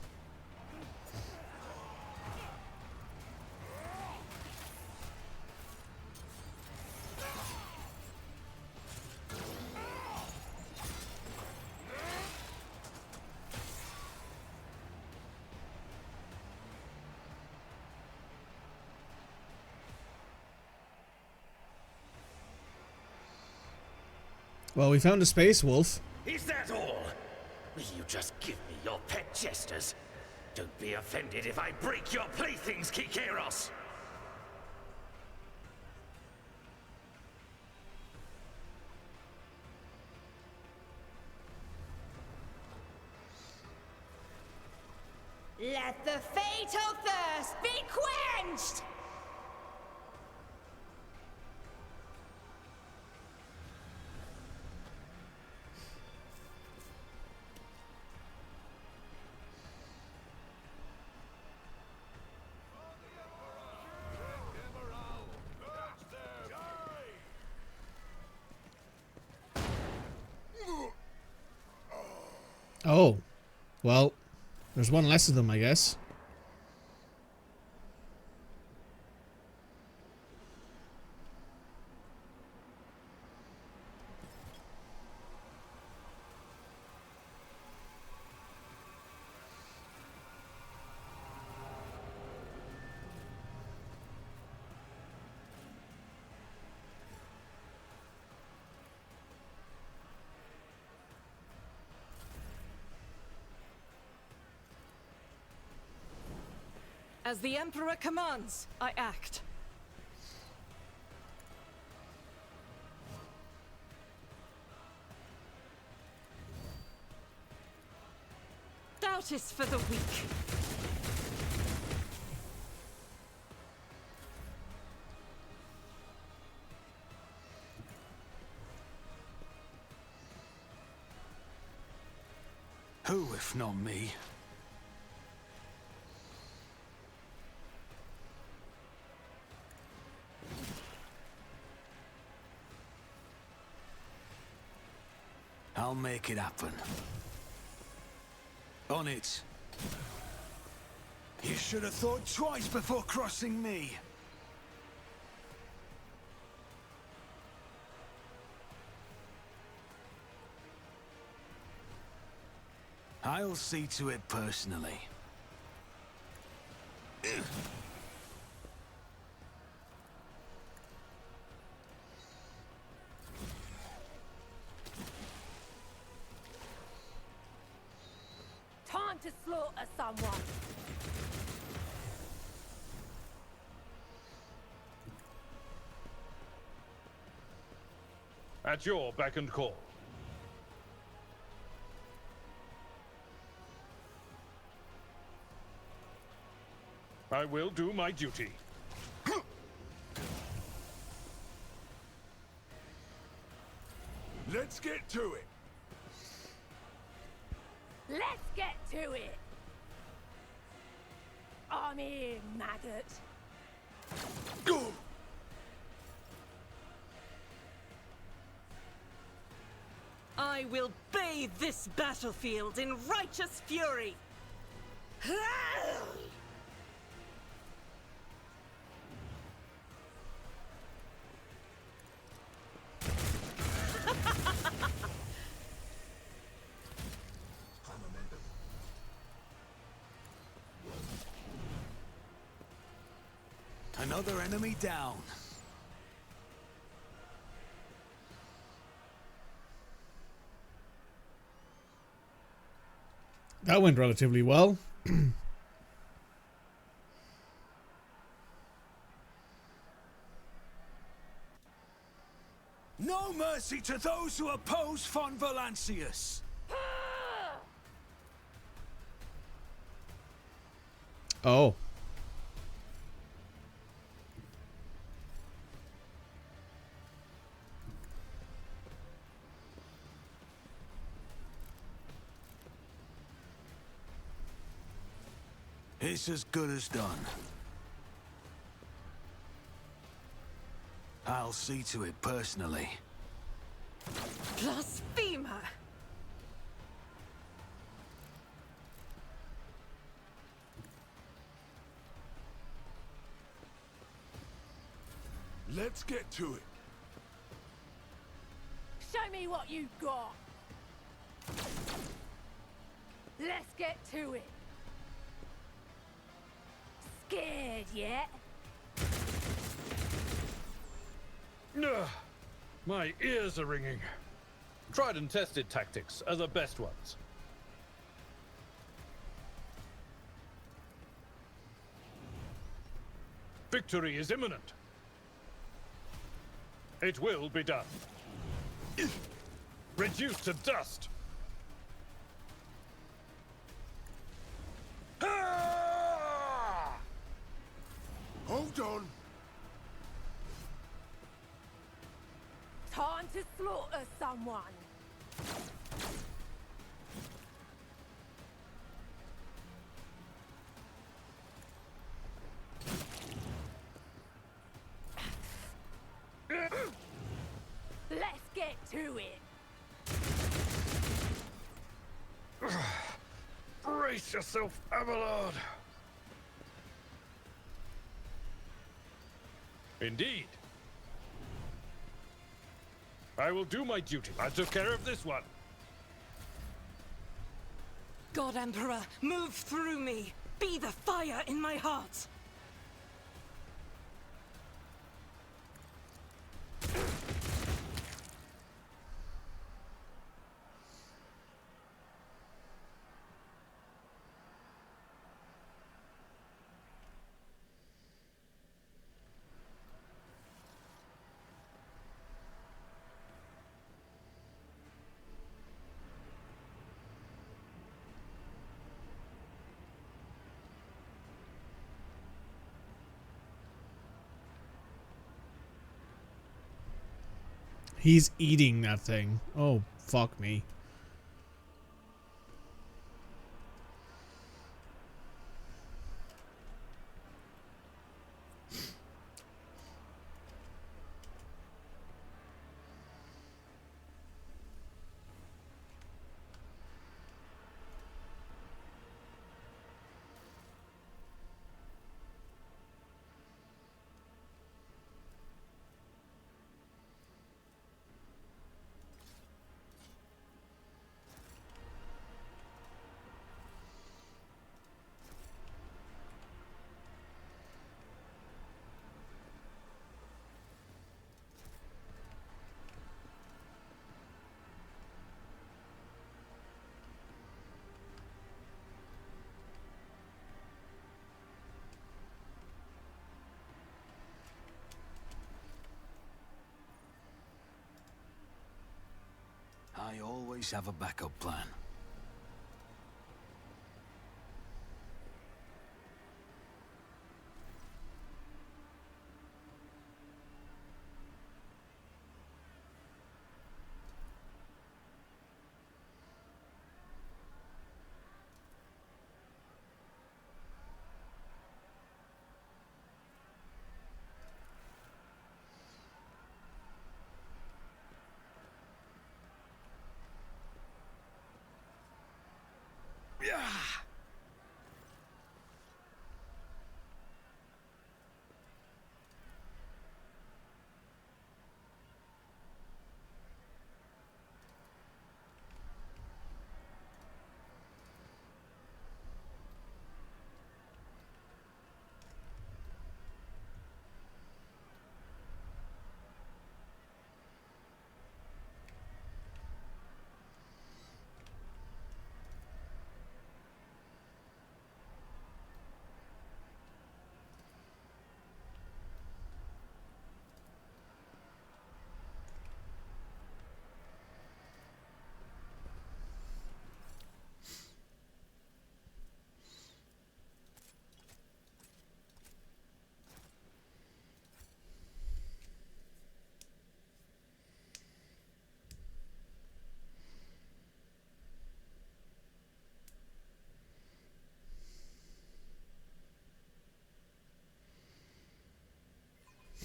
Well, we found a space wolf. Is that all? Will you just give me your pet jesters? Don't be offended if I break your playthings, Kikeros! Let the fatal thirst be quenched! Oh, well, there's one less of them, I guess. As the Emperor commands, I act. Doubt is for the weak. Who, if not me? I'll make it happen. On it. You should have thought twice before crossing me. I'll see to it personally. Time to slaughter someone! At your beck and call. I will do my duty. Let's get to it. Let's get to it! I'm here, maggot. Go! I will bathe this battlefield in righteous fury! Another enemy down. That went relatively well. No mercy to those who oppose Von Valancius. Oh. It's as good as done. I'll see to it personally. Blasphemer! Let's get to it. Show me what you've got. Let's get to it. Scared yet? Ugh, my ears are ringing. Tried and tested tactics are the best ones. Victory is imminent. It will be done. Reduced to dust. Hold on. Time to slaughter someone. Let's get to it. Brace yourself, Abelard. Indeed. I will do my duty. I took care of this one. God Emperor, move through me. Be the fire in my heart. He's eating that thing. Oh, fuck me. I always have a backup plan.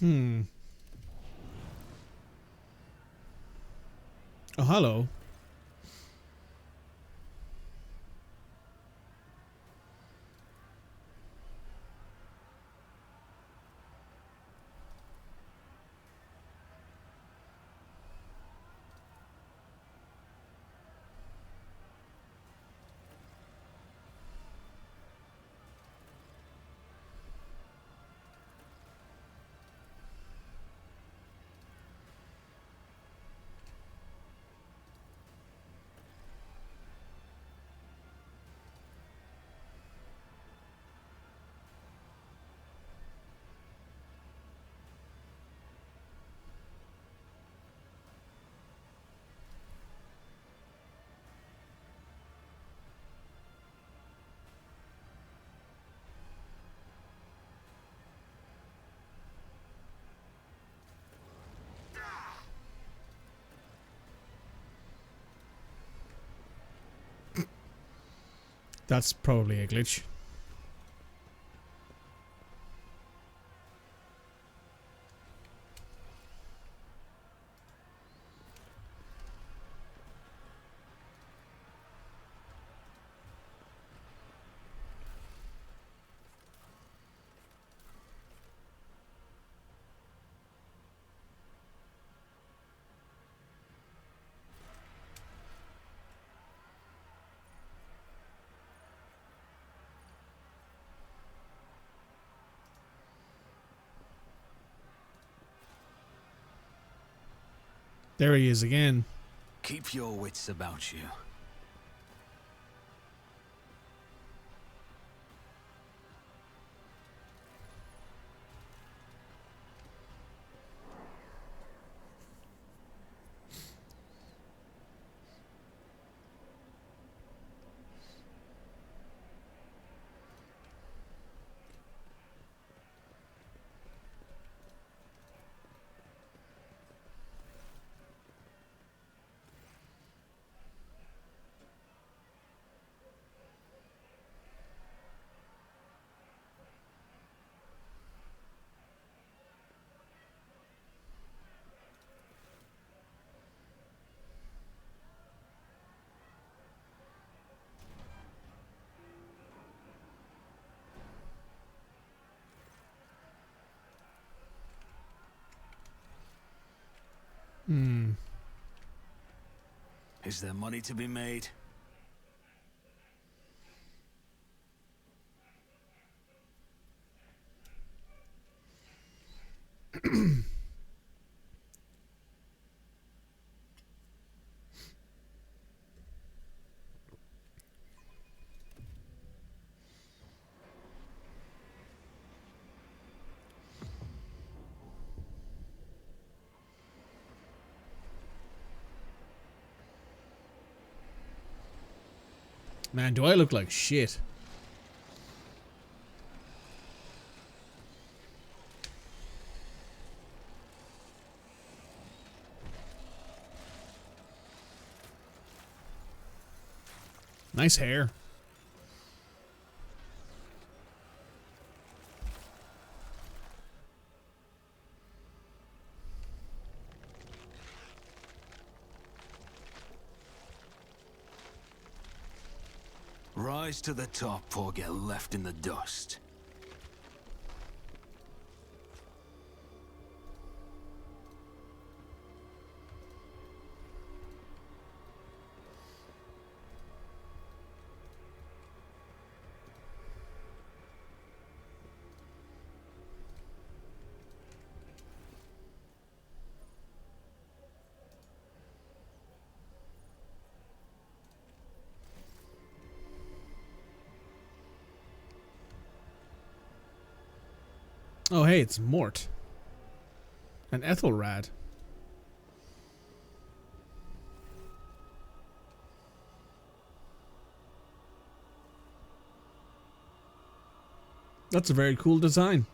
Oh, hello. That's probably a glitch. There he is again. Keep your wits about you. Is there money to be made? Man, do I look like shit? Nice hair. Rise to the top or get left in the dust. Oh, hey, it's Mort. And Ethelrad. That's a very cool design.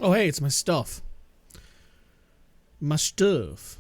Oh, hey, it's my stuff. My stuff.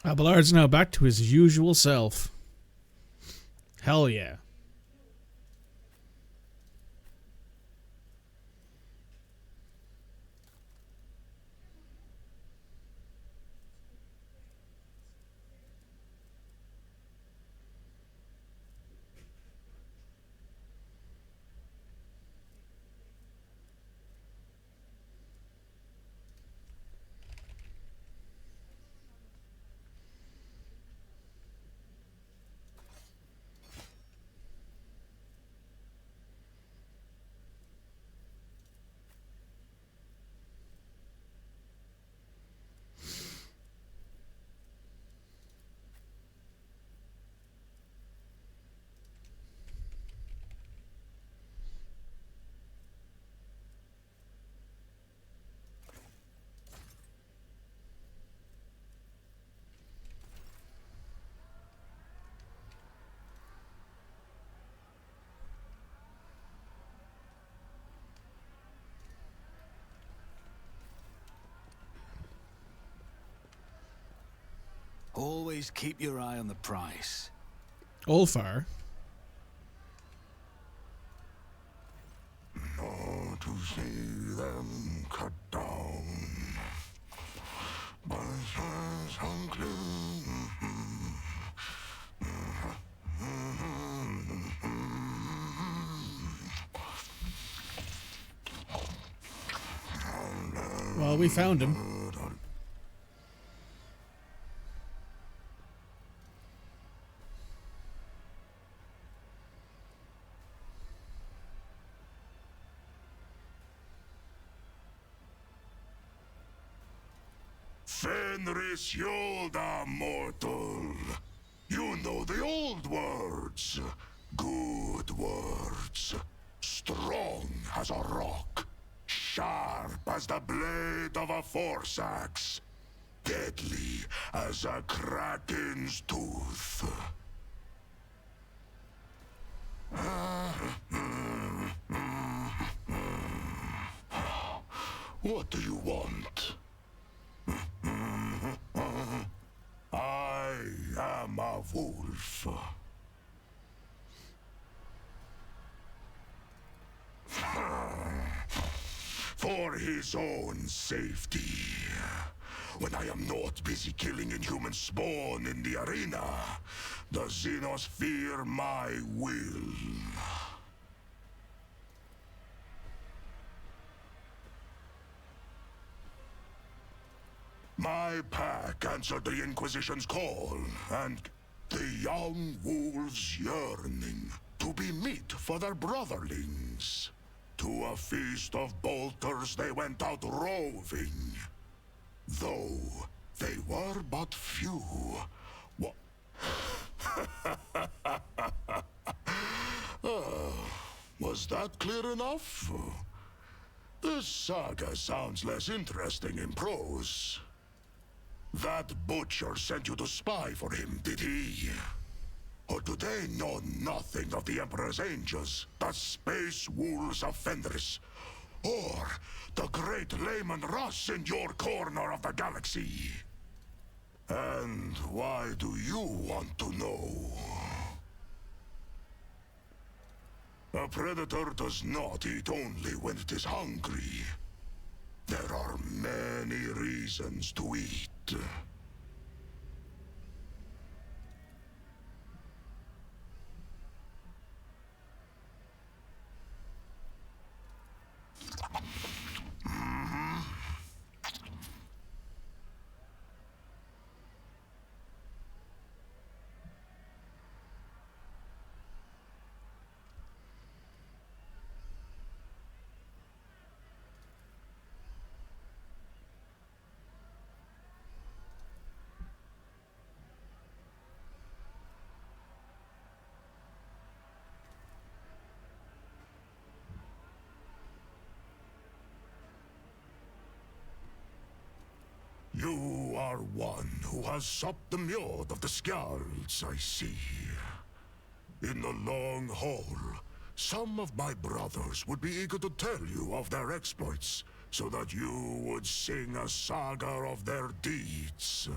Abelard's now back to his usual self. Hell yeah. Always keep your eye on the price. Olfar. Not to see them cut down. But it's unclear. Well, we found him. Fenris Yolda, mortal. You know the old words. Good words. Strong as a rock. Sharp as the blade of a force axe. Deadly as a kraken's tooth. What do you want? I am a wolf. For his own safety. When I am not busy killing inhuman spawn in the arena, the Xenos fear my will. My pack answered the Inquisition's call, and the young wolves yearning to be meat for their brotherlings. To a feast of bolters they went out roving. Though they were but few. Was that clear enough? This saga sounds less interesting in prose. That butcher sent you to spy for him, did he? Or do they know nothing of the Emperor's angels, the space wolves of Fenris, or the great Lehman Russ in your corner of the galaxy? And why do you want to know? A predator does not eat only when it is hungry. There are many reasons to eat. You are one who has supped the mjord of the Skjalds, I see. In the long haul, some of my brothers would be eager to tell you of their exploits, so that you would sing a saga of their deeds.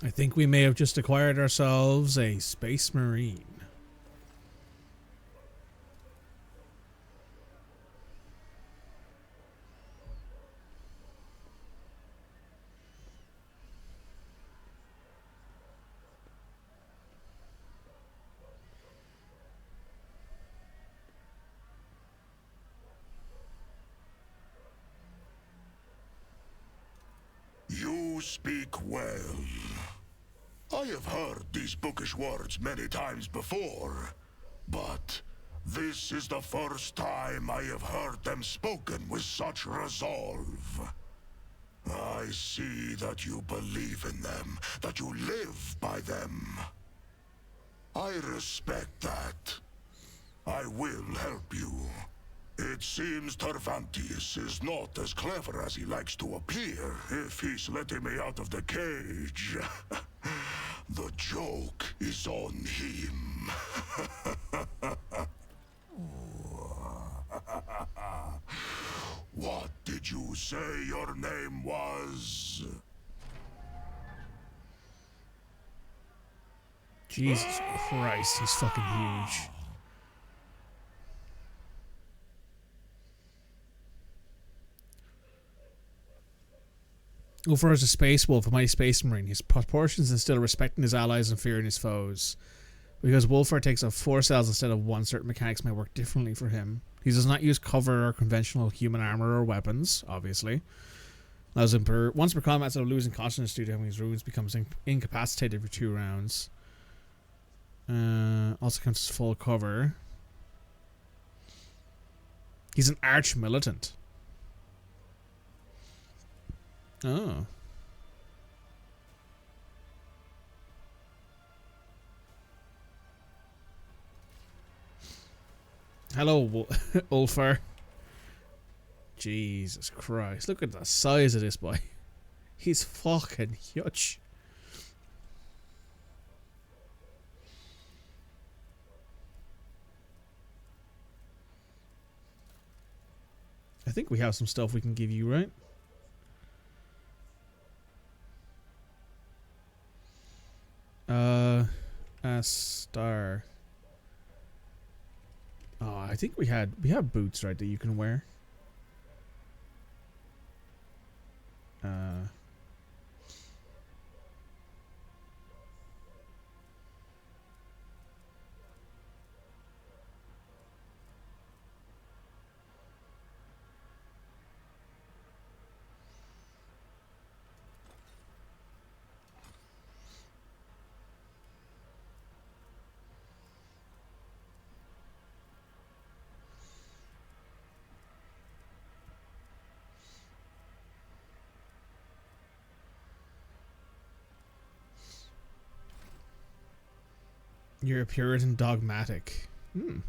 I think we may have just acquired ourselves a Space Marine. You speak well. I have heard these bookish words many times before, but this is the first time I have heard them spoken with such resolve. I see that you believe in them, that you live by them. I respect that. I will help you. It seems Tervantius is not as clever as he likes to appear if he's letting me out of the cage. The joke is on him. What did you say your name was? Jesus Christ, he's fucking huge. Ulfar is a space wolf, a mighty space marine. His proportions instill respect in his allies and fear in his foes. Because Wolfar takes up 4 cells instead of 1, certain mechanics may work differently for him. He does not use cover or conventional human armor or weapons, obviously. Allows him once per combat, instead of losing consciousness due to having his runes, becomes incapacitated for 2 rounds. Also counts as full cover. He's an arch militant. Oh. Hello, Ulfar. Jesus Christ. Look at the size of this boy. He's fucking huge. I think we have some stuff we can give you, right? A star. Oh, I think we have boots, right, that you can wear. You're a Puritan dogmatic. Hmm.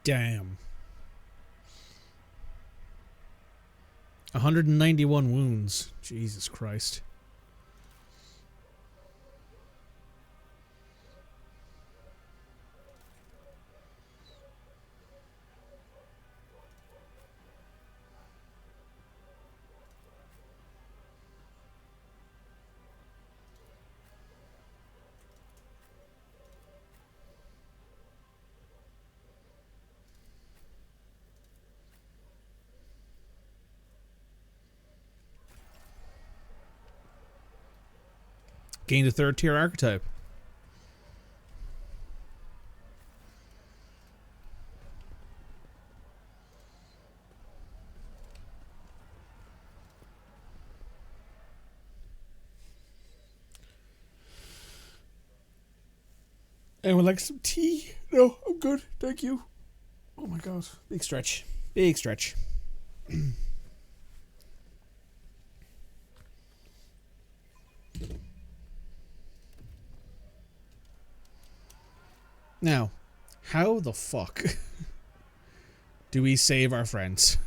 Damn. 191 wounds. Jesus Christ. Gained a 3rd tier archetype. Anyone like some tea? No, I'm good. Thank you. Oh my god. Big stretch. Big stretch. Now, how the fuck do we save our friends?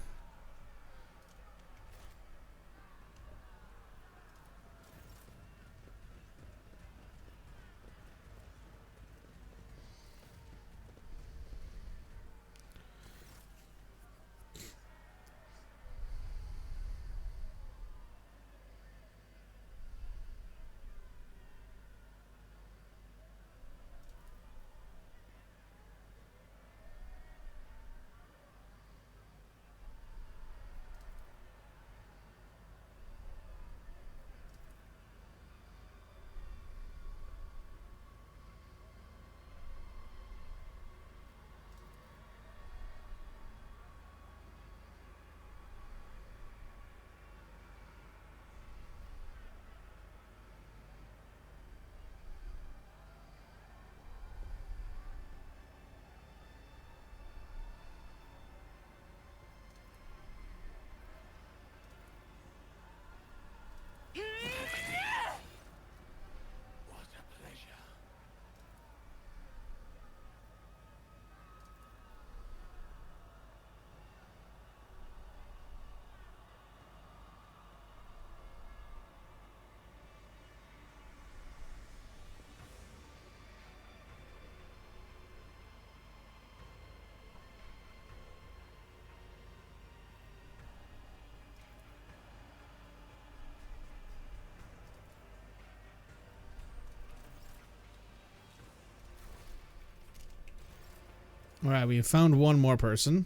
Alright, we have found one more person.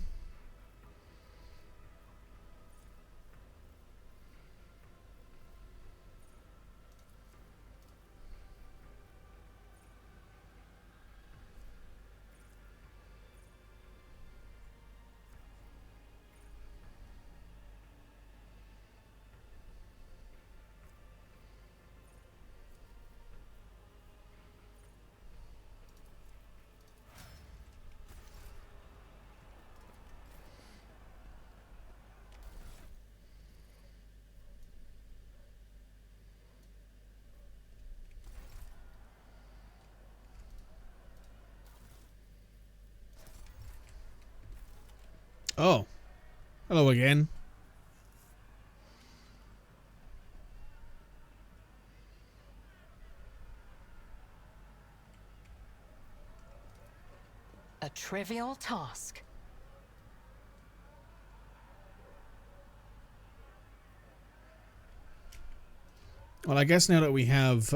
Oh. Hello again. A trivial task. Well, I guess now that we have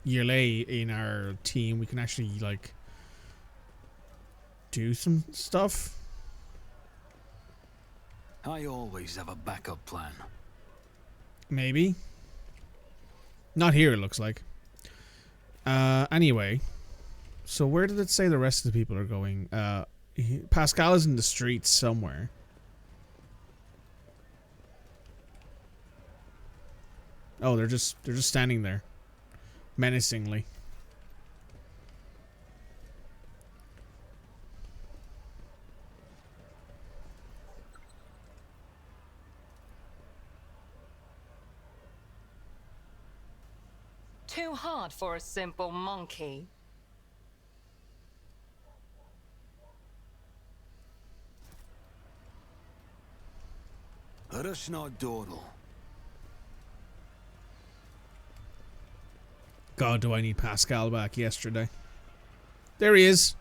Yirley in our team, we can actually, like, do some stuff. I always have a backup plan. Maybe. Not here, it looks like. Anyway. So where did it say the rest of the people are going? Pascal is in the streets somewhere. Oh, they're just standing there. Menacingly. Too hard for a simple monkey. Let us not dawdle. God, do I need Pascal back yesterday. There he is.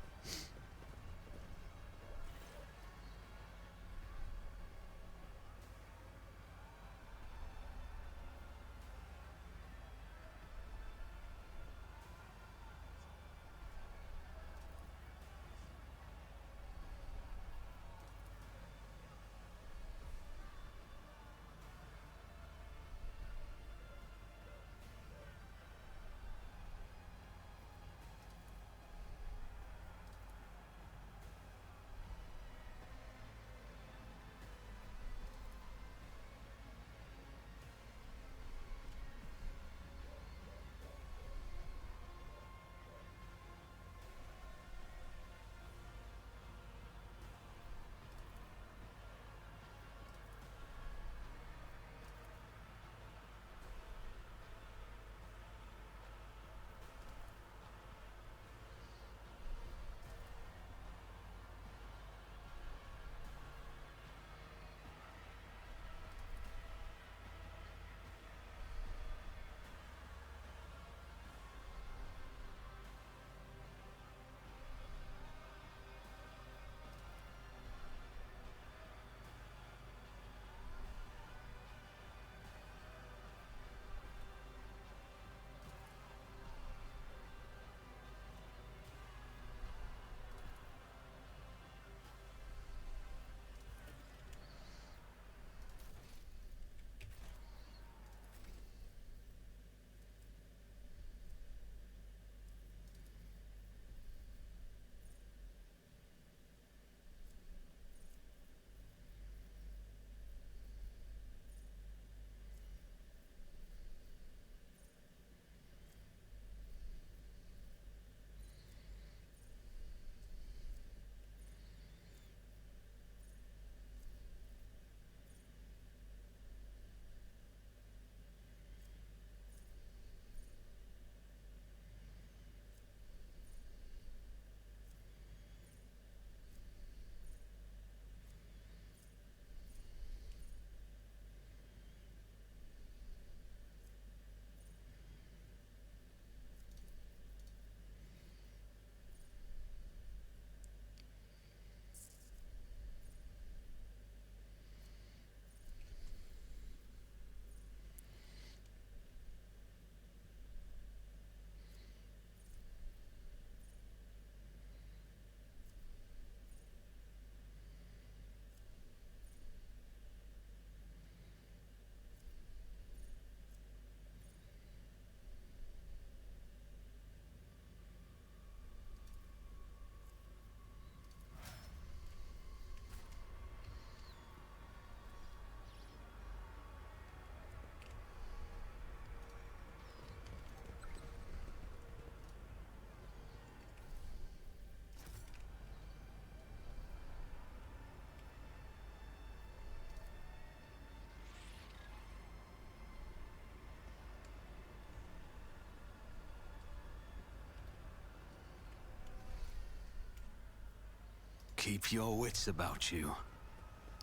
Keep your wits about you.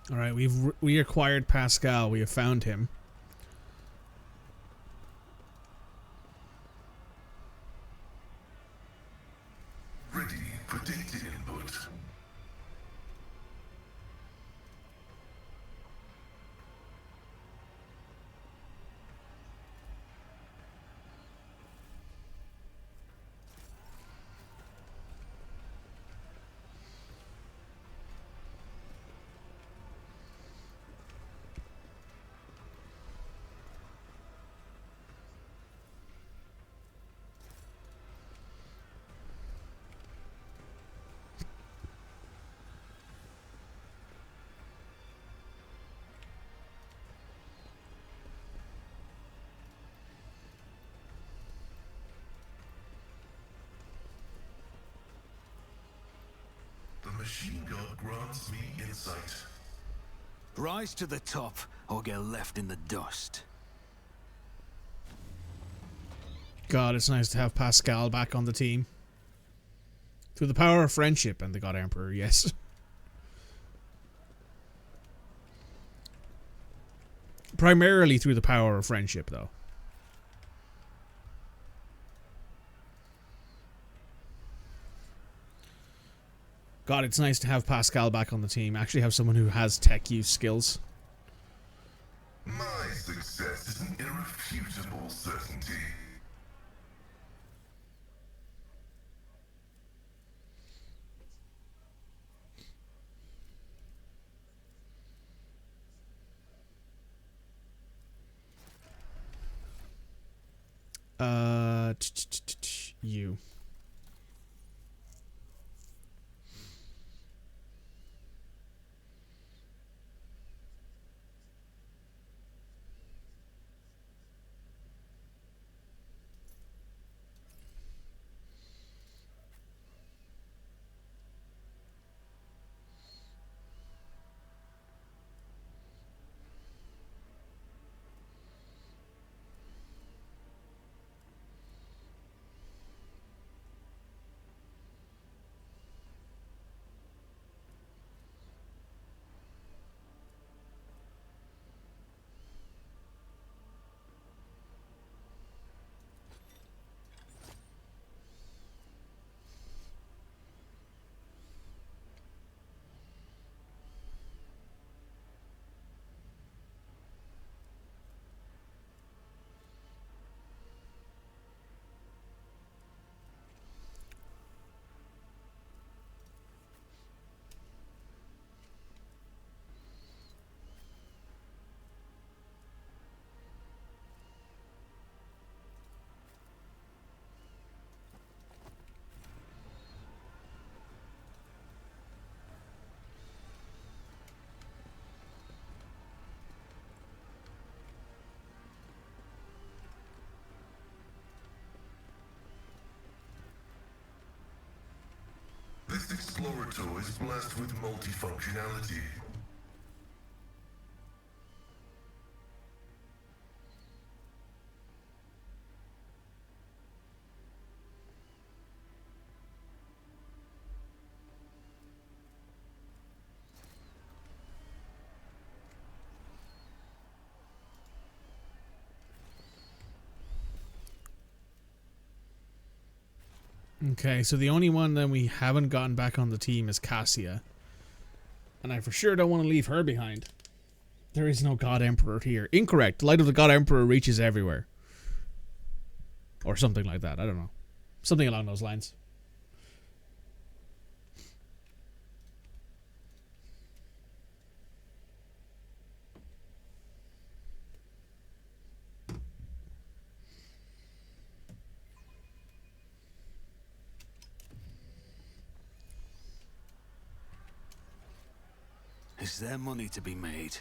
All right, we acquired Pascal. We have found him. Ready for data input. The machine god grants me insight. Rise to the top, or get left in the dust. God, it's nice to have Pascal back on the team. Through the power of friendship and the God Emperor, yes. Primarily through the power of friendship, though. God, it's nice to have Pascal back on the team. Actually have someone who has tech use skills. My success is an irrefutable certainty. You. This Explorator is blessed with multifunctionality. Okay, so the only one that we haven't gotten back on the team is Cassia. And I for sure don't want to leave her behind. There is no God Emperor here. Incorrect. The light of the God Emperor reaches everywhere. Or something like that. I don't know. Something along those lines. Is there money to be made?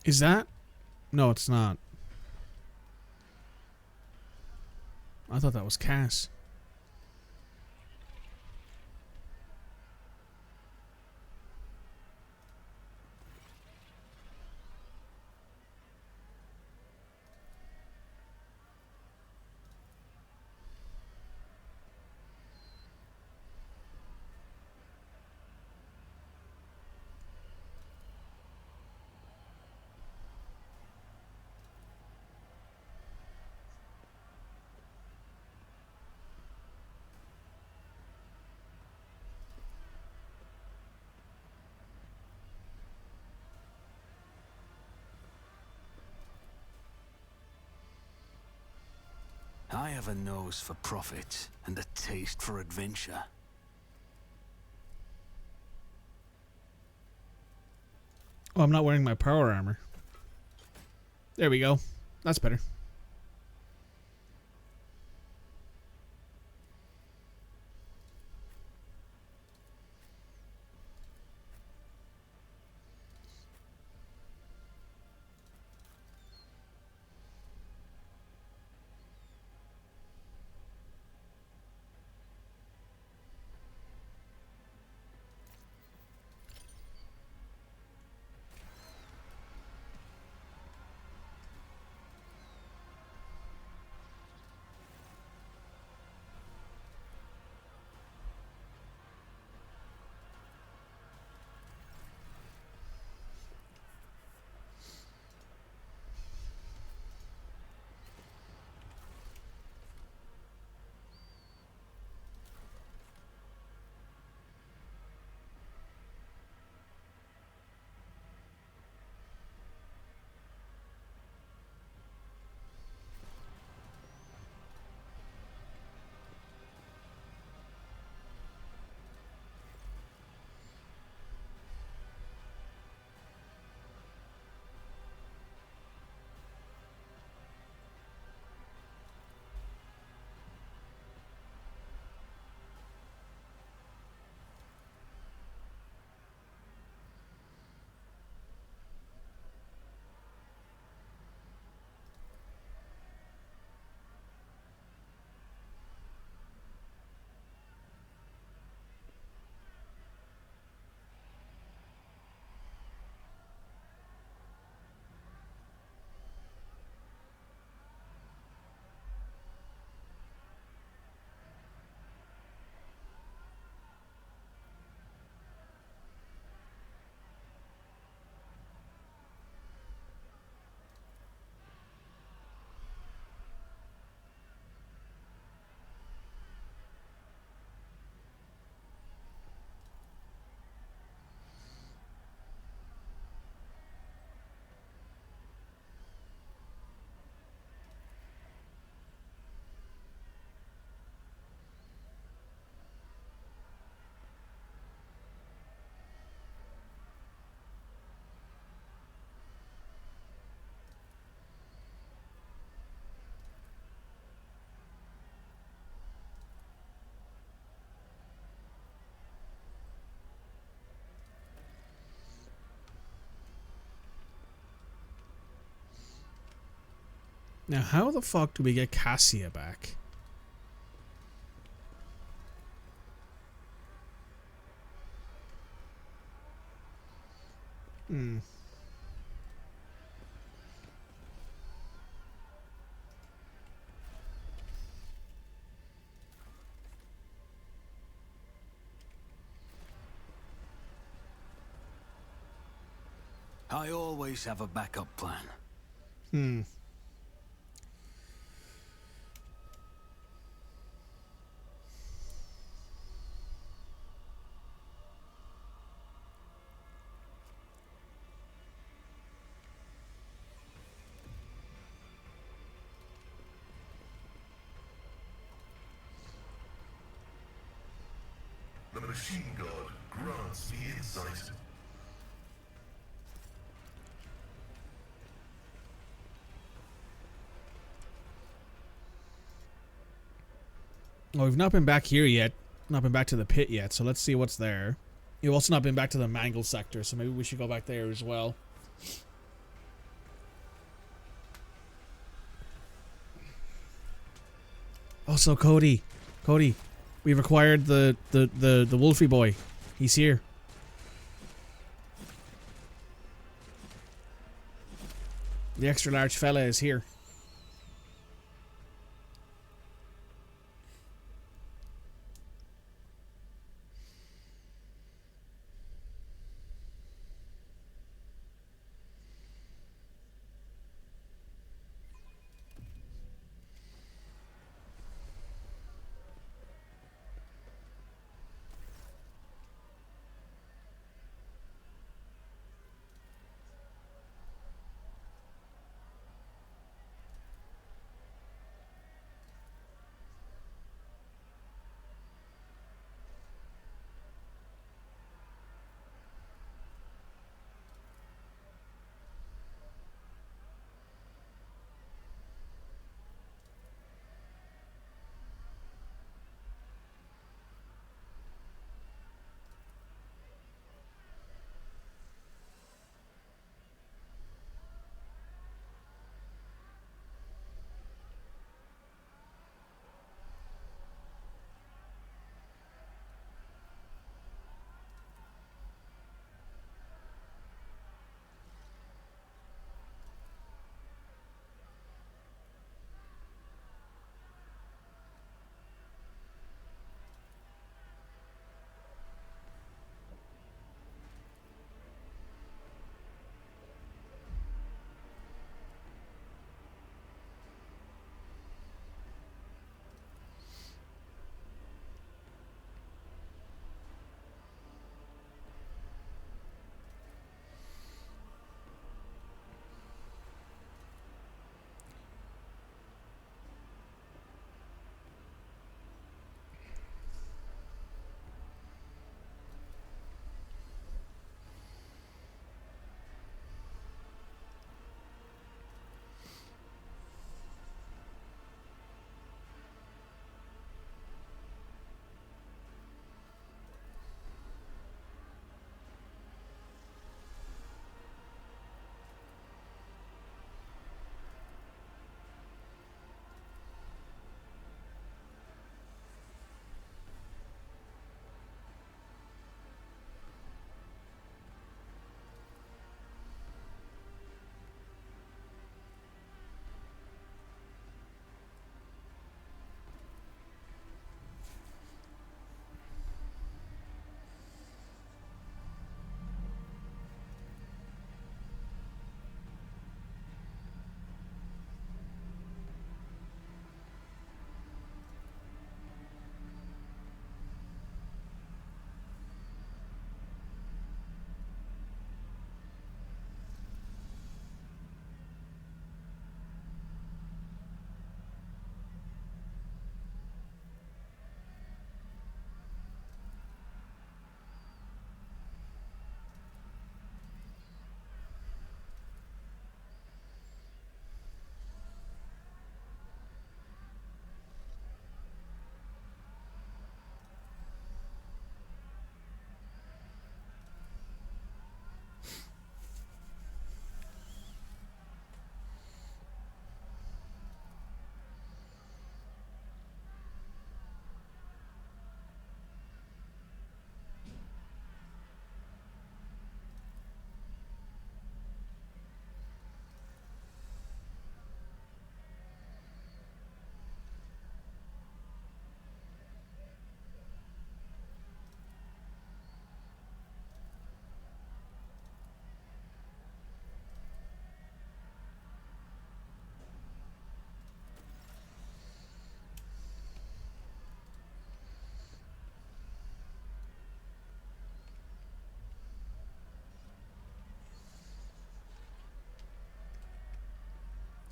Is that? No, it's not. I thought that was Cass. I have a nose for profit and a taste for adventure. Oh, I'm not wearing my power armor. There we go. That's better. Now, how the fuck do we get Cassia back? I always have a backup plan. The machine god grants me insight. Oh, we've not been back here yet. Not been back to the pit yet, so let's see what's there. You've also not been back to the Mangle sector, so maybe we should go back there as well. Also, Cody, we've acquired the Wolfie boy. He's here. The extra large fella is here.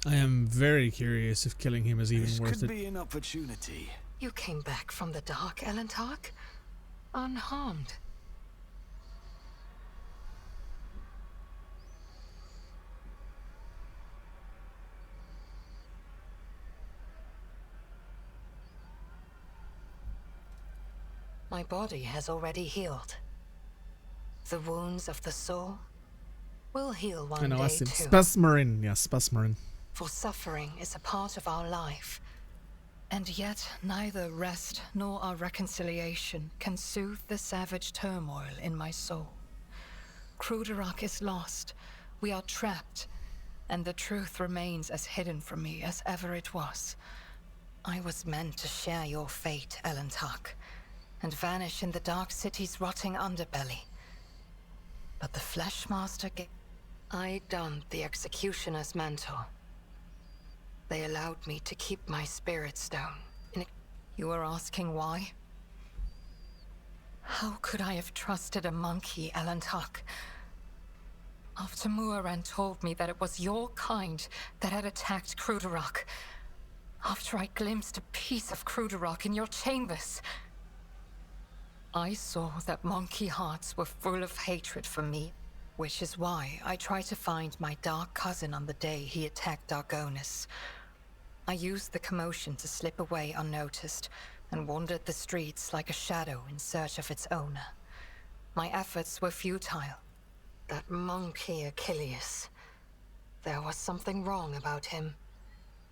I am very curious if killing him is even This worth could it. be an opportunity. You came back from the dark, Elentark? Unharmed. My body has already healed. The wounds of the soul will heal I one know, I day see. too. Spasmarin. Yeah, Spasmarin. For suffering is a part of our life. And yet, neither rest nor our reconciliation can soothe the savage turmoil in my soul. Kruderak is lost. We are trapped. And the truth remains as hidden from me as ever it was. I was meant to share your fate, Elentark, and vanish in the Dark City's rotting underbelly. But the Fleshmaster I donned the Executioner's mantle. They allowed me to keep my spirit stone. You are asking why? How could I have trusted a monkey, Elentark? After Muaran told me that it was your kind that had attacked Kruderak. After I glimpsed a piece of Kruderak in your chambers. I saw that monkey hearts were full of hatred for me. Which is why I tried to find my dark cousin on the day he attacked Argonis. I used the commotion to slip away unnoticed, and wandered the streets like a shadow in search of its owner. My efforts were futile. That monkey Achilles. There was something wrong about him.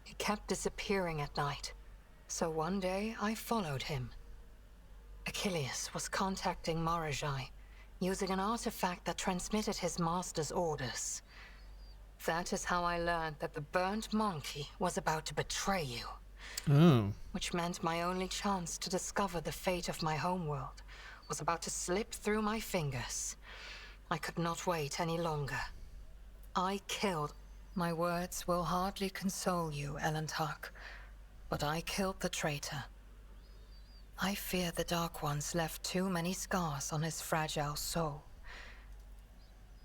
He kept disappearing at night, so one day I followed him. Achilles was contacting Marajai, using an artifact that transmitted his master's orders. That is how I learned that the burnt monkey was about to betray you. Oh. Which meant my only chance to discover the fate of my homeworld was about to slip through my fingers. I could not wait any longer. I killed. My words will hardly console you, Elentark, but I killed the traitor. I fear the Dark Ones left too many scars on his fragile soul.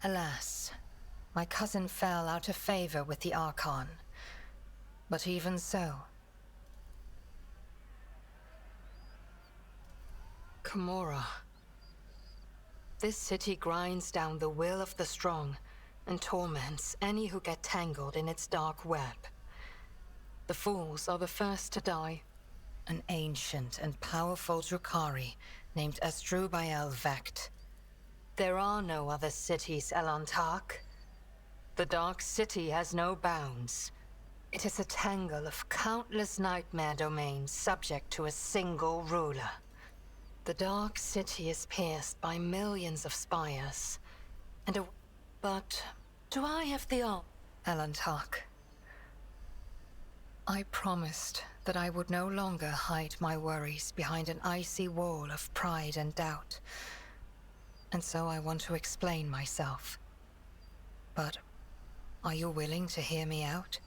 Alas, my cousin fell out of favor with the Archon. But even so... Cammorah. This city grinds down the will of the strong and torments any who get tangled in its dark web. The fools are the first to die. An ancient and powerful Drukhari named Asdrubael Vecht. There are no other cities, Elentark. The Dark City has no bounds. It is a tangle of countless nightmare domains subject to a single ruler. The Dark City is pierced by millions of spires, but do I have the Elentark? I promised that I would no longer hide my worries behind an icy wall of pride and doubt. And so I want to explain myself. But are you willing to hear me out?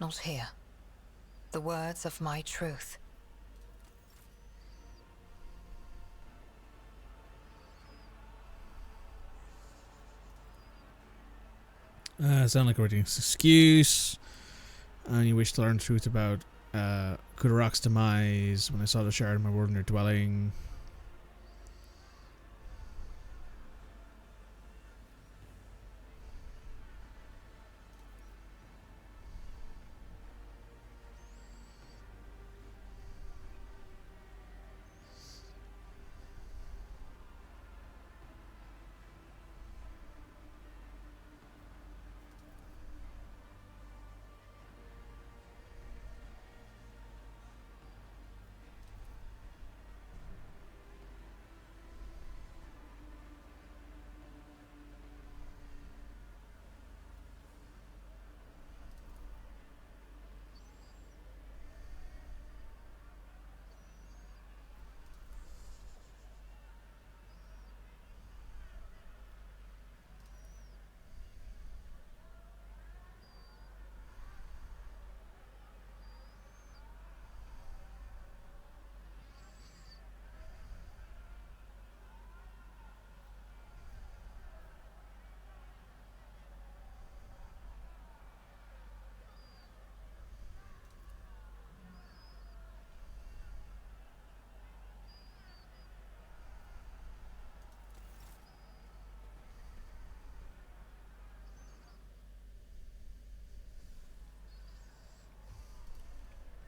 Not here. The words of my truth. Sound like a ridiculous excuse. And you wish to learn the truth about Kudarak's demise when I saw the shard of my word in their dwelling.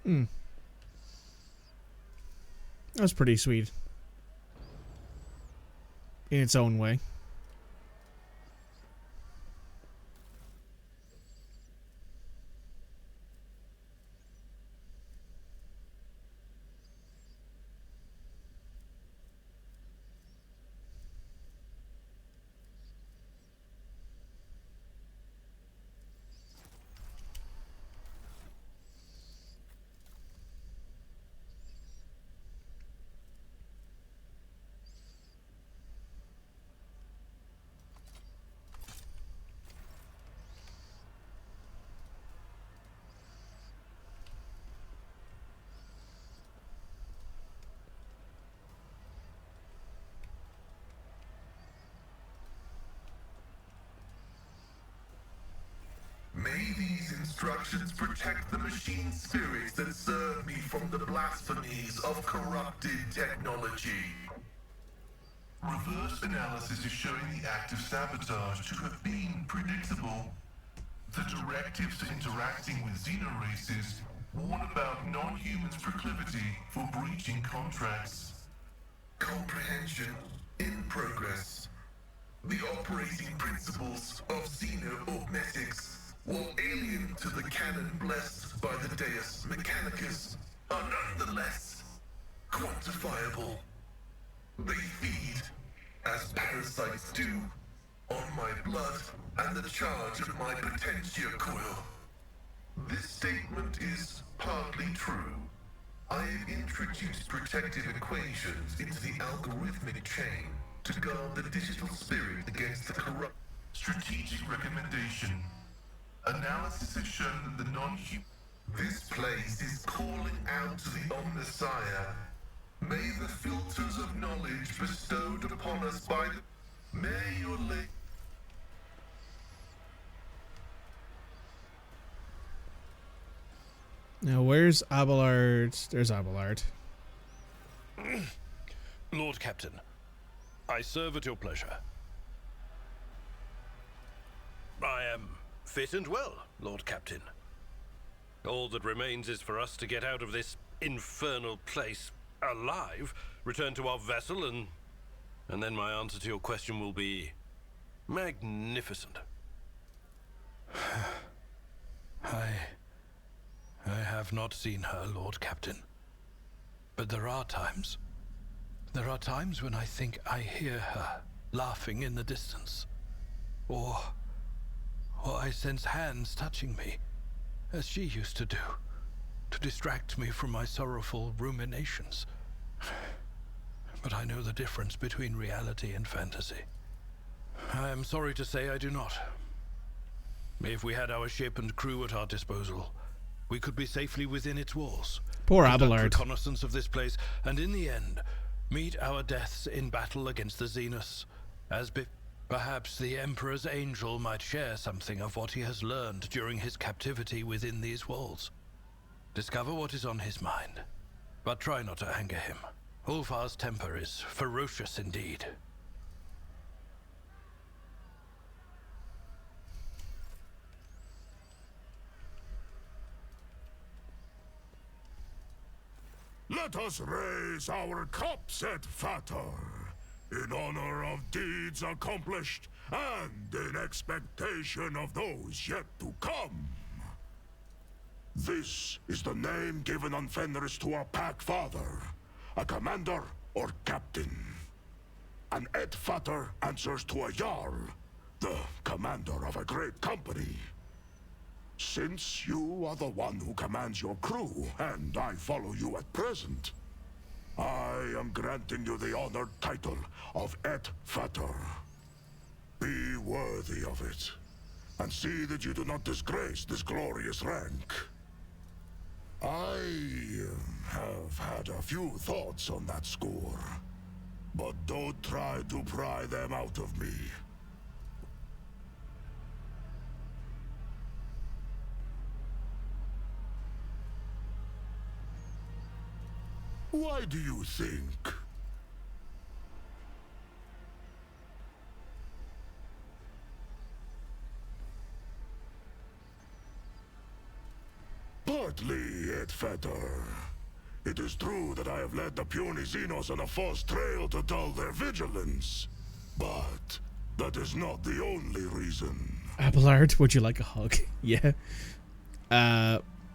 That was pretty sweet. In its own way. May these instructions protect the machine spirits that serve me from the blasphemies of corrupted technology. Reverse analysis is showing the act of sabotage to have been predictable. The directives interacting with xenoraces warn about non-humans' proclivity for breaching contracts. Comprehension in progress. The operating principles of xeno-augmetics, while alien to the canon blessed by the Deus Mechanicus, are nonetheless quantifiable. They feed, as parasites do, on my blood and the charge of my potiential coil. This statement is partly true. I have introduced protective equations into the algorithmic chain to guard the digital spirit against the corrupt. Strategic recommendation. Analysis has shown that the non-human... This place is calling out to the Omnissiah. May the filters of knowledge bestowed upon us by the... May your late... Now, where's Abelard? There's Abelard. Lord Captain, I serve at your pleasure. I am fit and well, Lord Captain. All that remains is for us to get out of this infernal place alive, return to our vessel, and then my answer to your question will be magnificent. I have not seen her, Lord Captain. But there are times when I think I hear her laughing in the distance. Or I sense hands touching me, as she used to do, to distract me from my sorrowful ruminations. But I know the difference between reality and fantasy. I am sorry to say I do not. If we had our ship and crew at our disposal, we could be safely within its walls. Poor conduct Abelard. Reconnaissance of this place, and in the end, meet our deaths in battle against the Xenos, as perhaps the Emperor's angel might share something of what he has learned during his captivity within these walls. Discover what is on his mind, but try not to anger him. Ulfar's temper is ferocious indeed. Let us raise our cups at Fator, in honor of deeds accomplished and in expectation of those yet to come. This is the name given on Fenris to a pack father, a commander or captain. An Et Fator answers to a Jarl, the commander of a great company. Since you are the one who commands your crew, and I follow you at present, I am granting you the honored title of Et Fator. Be worthy of it, and see that you do not disgrace this glorious rank. I have had a few thoughts on that score, but don't try to pry them out of me. Why do you think? Partly it, Fetter. It is true that I have led the puny Xenos on a false trail to dull their vigilance. But that is not the only reason. Abelard, would you like a hug? Yeah.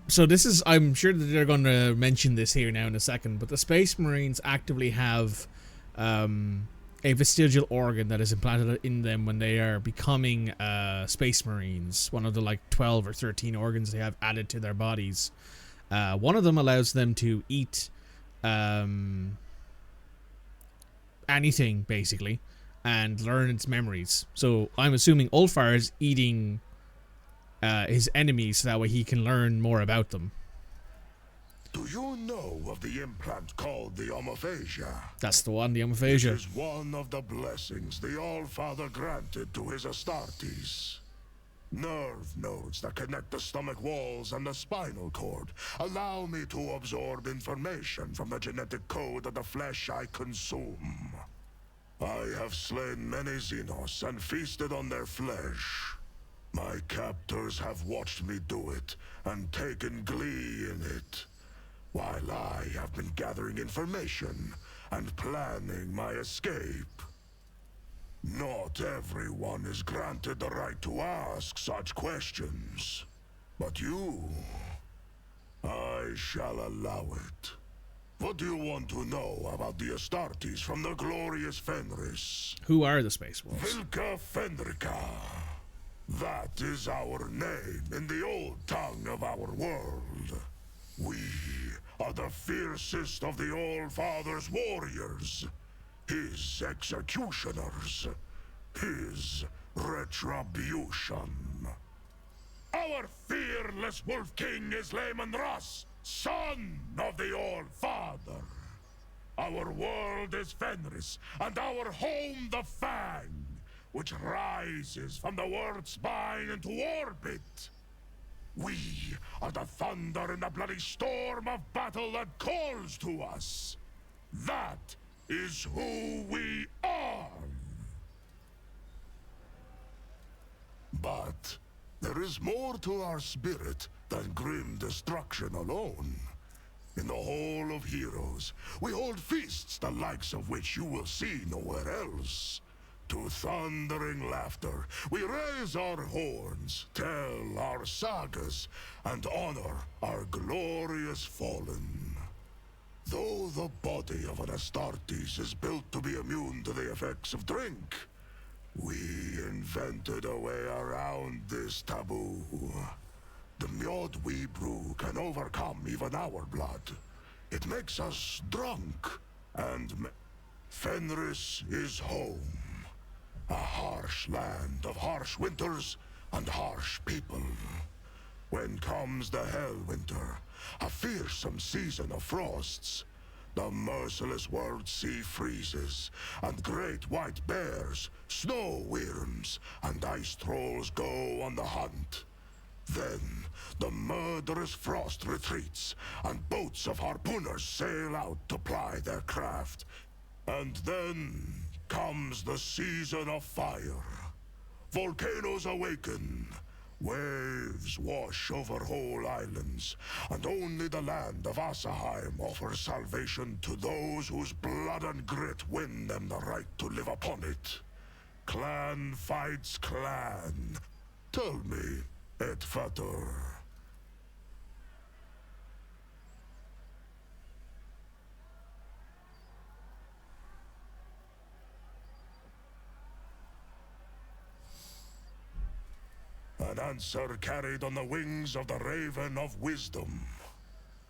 So this is, I'm sure that they're going to mention this here now in a second, but the Space Marines actively have a vestigial organ that is implanted in them when they are becoming Space Marines. One of the like 12 or 13 organs they have added to their bodies. One of them allows them to eat anything, basically, and learn its memories. So I'm assuming Ulfar is eating his enemies so that way he can learn more about them. Do you know of the implant called the Omophagia? That's the one, the Omophagia. It is one of the blessings the All-Father granted to his Astartes. Nerve nodes that connect the stomach walls and the spinal cord allow me to absorb information from the genetic code of the flesh I consume. I have slain many Xenos and feasted on their flesh. My captors have watched me do it and taken glee in it, while I have been gathering information and planning my escape. Not everyone is granted the right to ask such questions, but you, I shall allow it. What do you want to know about the Astartes from the glorious Fenris? Who are the Space Wolves? Vilka Fenrica. That is our name in the old tongue of our world. We are the fiercest of the All-Father's warriors, his executioners, his retribution. Our fearless Wolf King is Lehman Russ, son of the All-Father. Our world is Fenris, and our home the Fang, which rises from the world's spine into orbit. We are the thunder in the bloody storm of battle that calls to us. That is who we are. But there is more to our spirit than grim destruction alone. In the Hall of Heroes, we hold feasts the likes of which you will see nowhere else. To thundering laughter, we raise our horns, tell our sagas, and honor our glorious fallen. Though the body of an Astartes is built to be immune to the effects of drink, we invented a way around this taboo. The mjod we brew can overcome even our blood. It makes us drunk, and Fenris is home. A harsh land of harsh winters and harsh people. When comes the Hellwinter, a fearsome season of frosts, the merciless world sea freezes, and great white bears, snow wyrms, and ice trolls go on the hunt. Then the murderous frost retreats, and boats of harpooners sail out to ply their craft. And then comes the season of fire. Volcanoes awaken. Waves wash over whole islands, and only the land of Asaheim offers salvation to those whose blood and grit win them the right to live upon it. Clan fights clan. Tell me, Edfater. An answer carried on the wings of the Raven of Wisdom.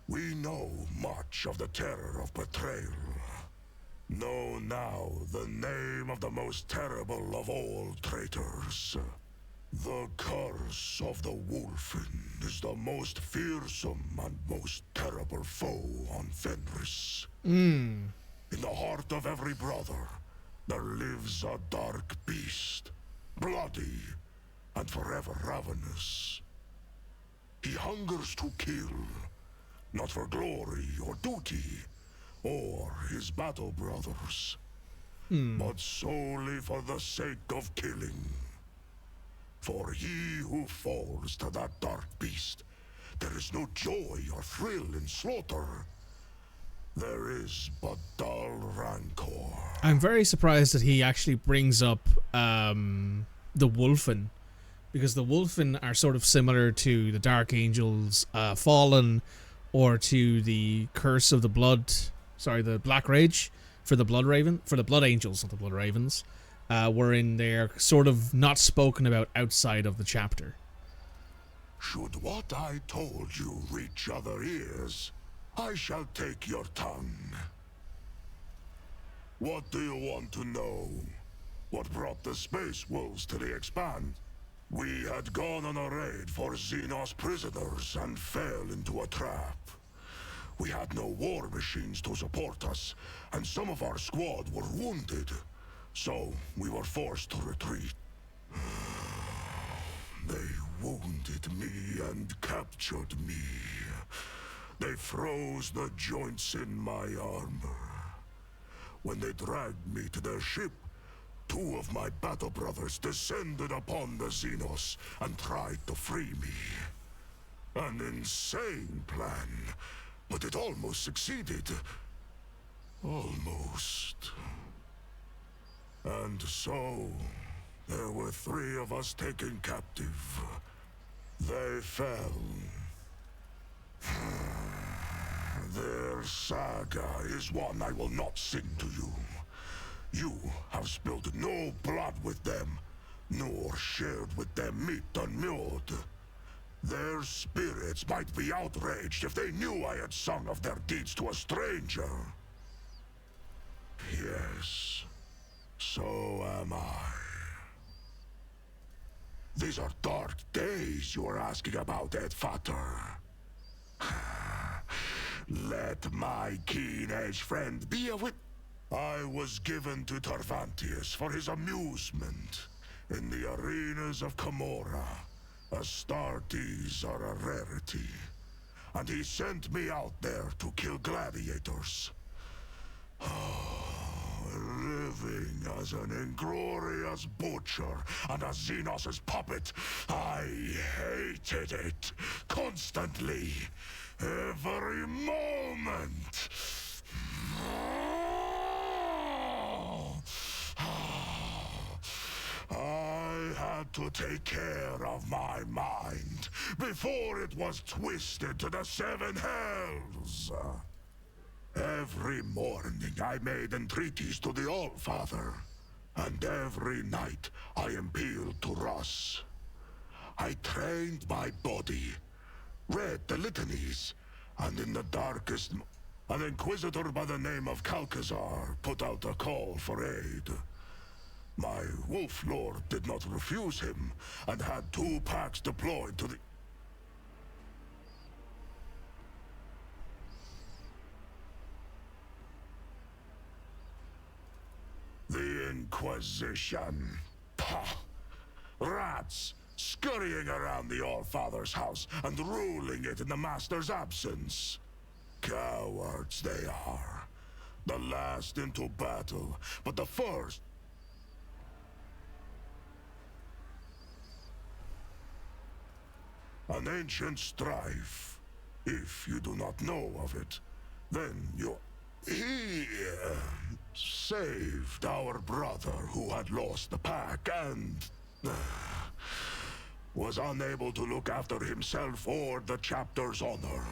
We know much of the terror of betrayal. Know now the name of the most terrible of all traitors. The curse of the Wolfen is the most fearsome and most terrible foe on Fenris. In the heart of every brother, there lives a dark beast, bloody, and forever ravenous. He hungers to kill, not for glory or duty, or his battle brothers, but solely for the sake of killing. For he who falls to that dark beast There is no joy or thrill in slaughter. There is but dull rancor. I'm very surprised that he actually brings up the Wolfen, because the Wolfen are sort of similar to the Dark Angels Fallen, or to the Curse of the Blood, sorry, the Black Rage for the Blood Angels, not the Blood Ravens, wherein they're sort of not spoken about outside of the chapter. Should what I told you reach other ears, I shall take your tongue. What do you want to know? What brought the Space Wolves to the Expanse? We had gone on a raid for Xenos prisoners and fell into a trap. We had no war machines to support us, and some of our squad were wounded. So we were forced to retreat. They wounded me and captured me. They froze the joints in my armor. When they dragged me to their ship, 2 of my battle brothers descended upon the Xenos and tried to free me. An insane plan, but it almost succeeded. Almost. And so, there were 3 of us taken captive. They fell. Their saga is one I will not sing to you. You have spilled no blood with them, nor shared with them meat unmewed. Their spirits might be outraged if they knew I had sung of their deeds to a stranger. Yes, so am I. These are dark days you are asking about, Ed Fatter. Let my keen-edged friend be a wit. I was given to Tarvantius for his amusement. In the arenas of Cammorah, Astartes are a rarity. And he sent me out there to kill gladiators. Living as an inglorious butcher and a Xenos' puppet, I hated it. Constantly. Every moment. I had to take care of my mind before it was twisted to the 7 hells. Every morning I made entreaties to the Allfather, and every night I appealed to Russ. I trained my body, read the litanies, and in the darkest an inquisitor by the name of Calcazar put out a call for aid. My wolf lord did not refuse him, and had 2 packs deployed to the... The Inquisition. Pah! Rats! Scurrying around the Allfather's house and ruling it in the Master's absence. Cowards they are. The last into battle, but the first... An ancient strife. If you do not know of it, then you... He saved our brother who had lost the pack and... was unable to look after himself or the chapter's honor.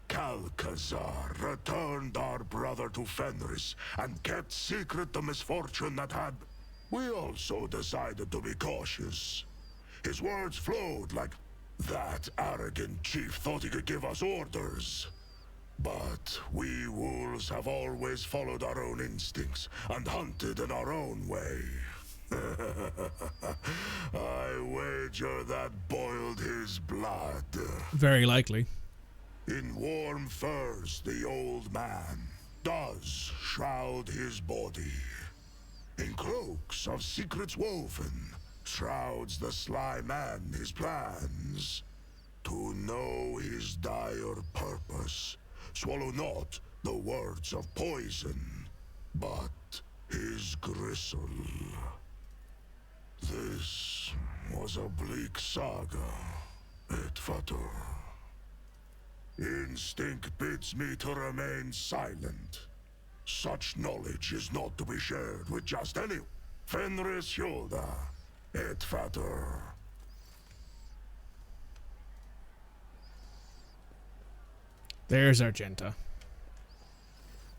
Calcazar returned our brother to Fenris and kept secret the misfortune that had... We also decided to be cautious. His words flowed like... That arrogant chief thought he could give us orders. But we wolves have always followed our own instincts and hunted in our own way. I wager that boiled his blood. Very likely. In warm furs, the old man does shroud his body. In cloaks of secrets woven, shrouds the sly man his plans. To know his dire purpose, swallow not the words of poison, but his gristle. This was a bleak saga, Et fator. Instinct bids me to remain silent. Such knowledge is not to be shared with just anyone. Fenris Hyoda, et fator. There's Argenta.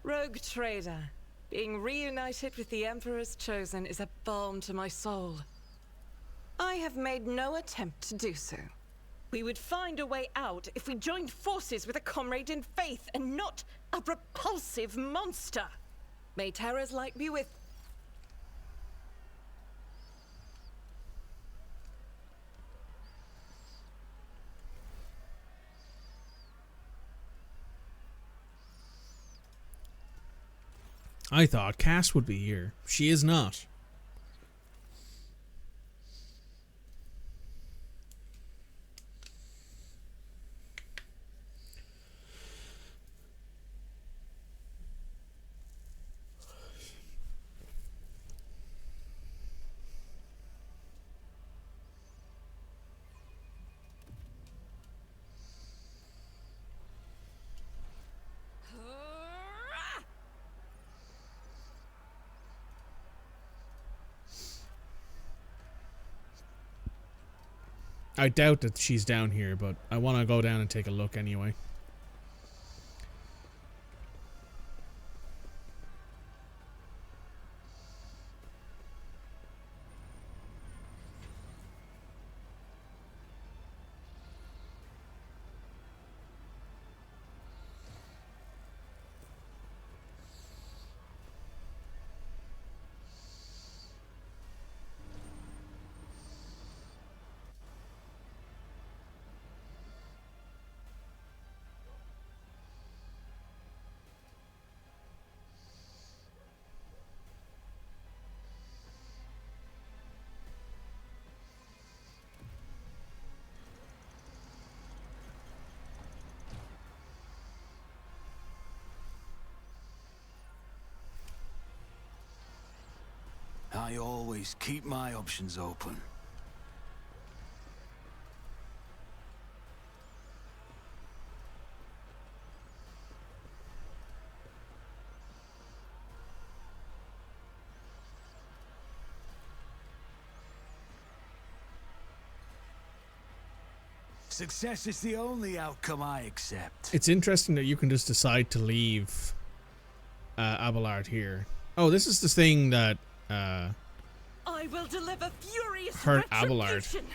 Rogue trader. Being reunited with the Emperor's Chosen is a balm to my soul. I have made no attempt to do so. We would find a way out if we joined forces with a comrade in faith and not a repulsive monster. May Terra's light be with... I thought Cass would be here. She is not. I doubt that she's down here, but I want to go down and take a look anyway. I always keep my options open. Success is the only outcome I accept. It's interesting that you can just decide to leave Abelard here. Oh, this is the thing that I will deliver furious hurt Abelard. retribution.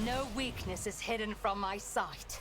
No weakness is hidden from my sight.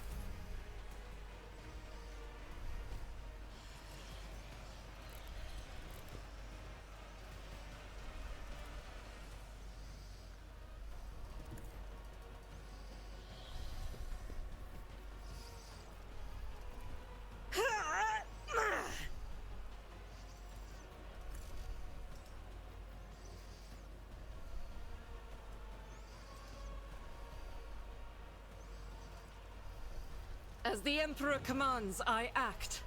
As the Emperor commands, I act.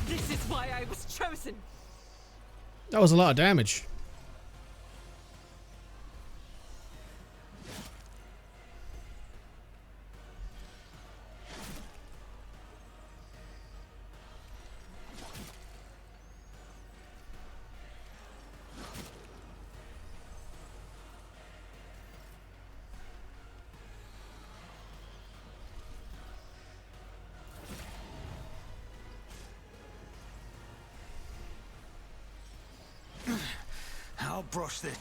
This is why I was chosen. That was a lot of damage. I'll brush this.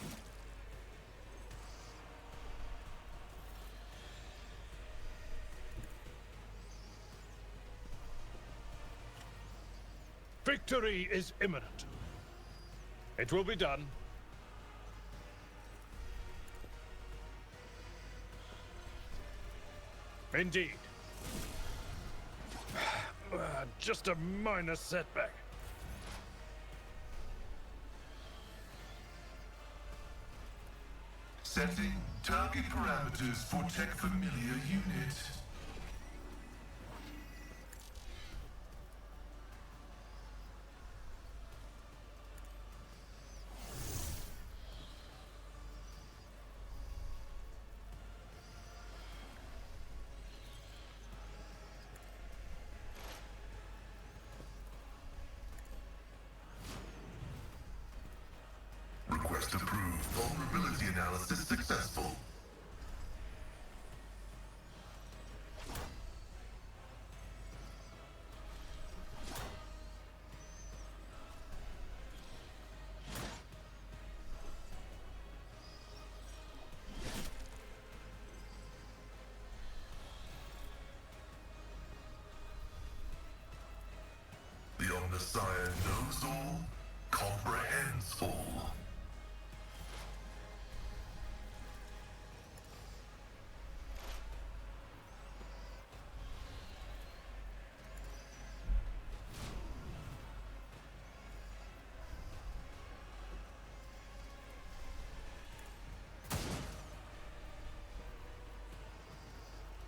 Victory is imminent. It will be done. Indeed. Just a minor setback. Setting target parameters for tech familiar unit. Request approved. Vulnerability analysis successful. The Omnissiah knows all, comprehends all.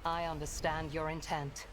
I understand your intent.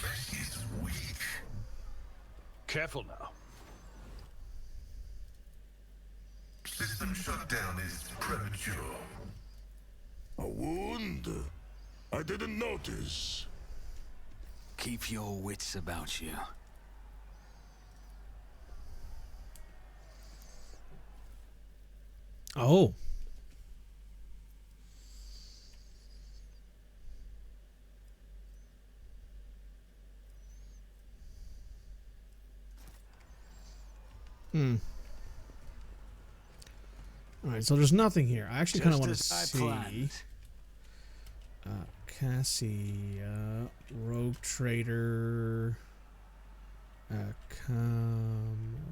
Flesh is weak. Careful now. System shutdown is premature. A wound? I didn't notice. Keep your wits about you. Oh. Alright, so there's nothing here. I actually kind of want to see. Cassia, Rogue Trader, Cammorah.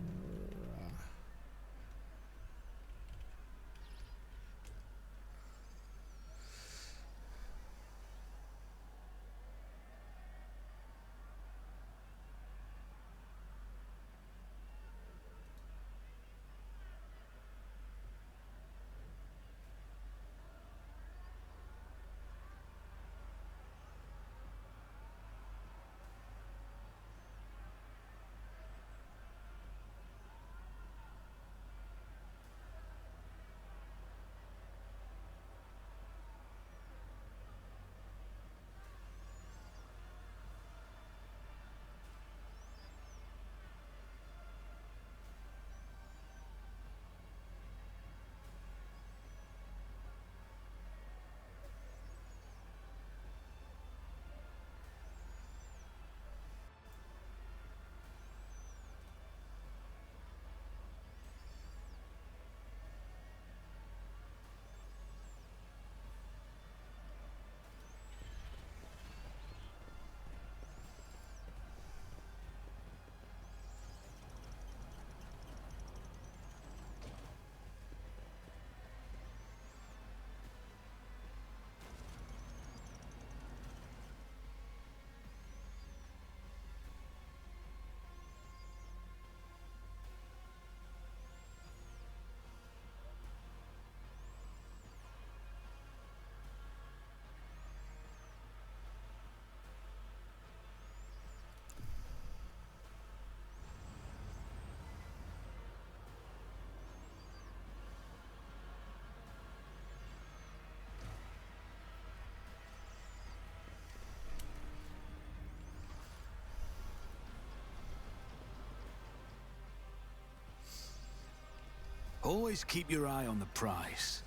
Always keep your eye on the prize.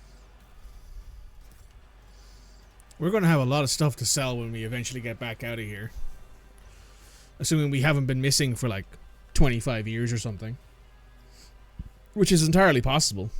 We're going to have a lot of stuff to sell when we eventually get back out of here. Assuming we haven't been missing for like 25 years or something. Which is entirely possible.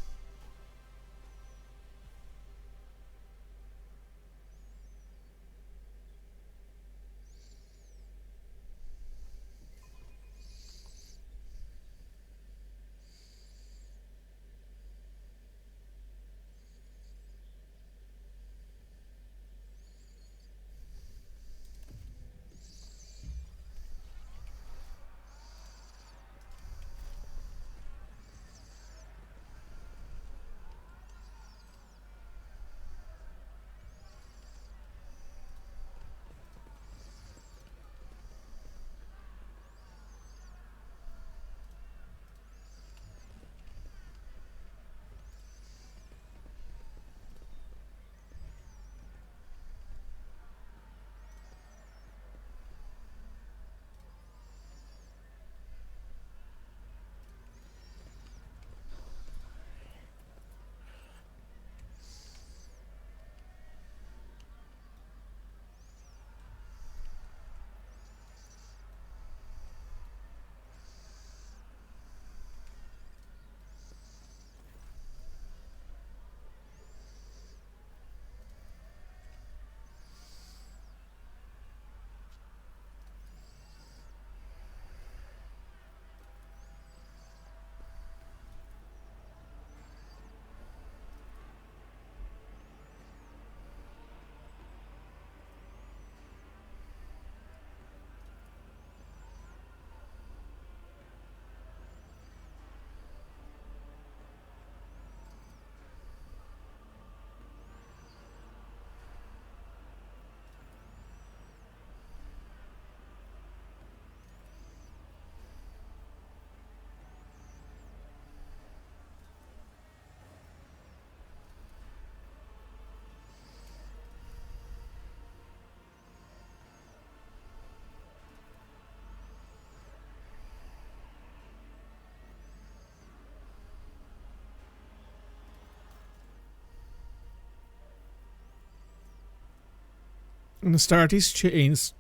And Astartes chains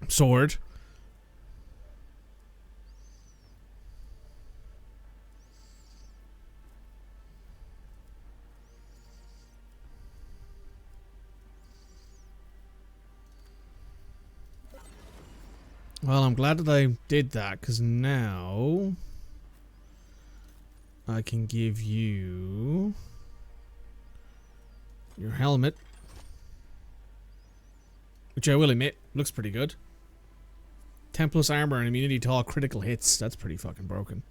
sword. Well, I'm glad that I did that, because now I can give you your helmet, which I will admit looks pretty good. 10 plus armor and immunity to all critical hits. That's pretty fucking broken.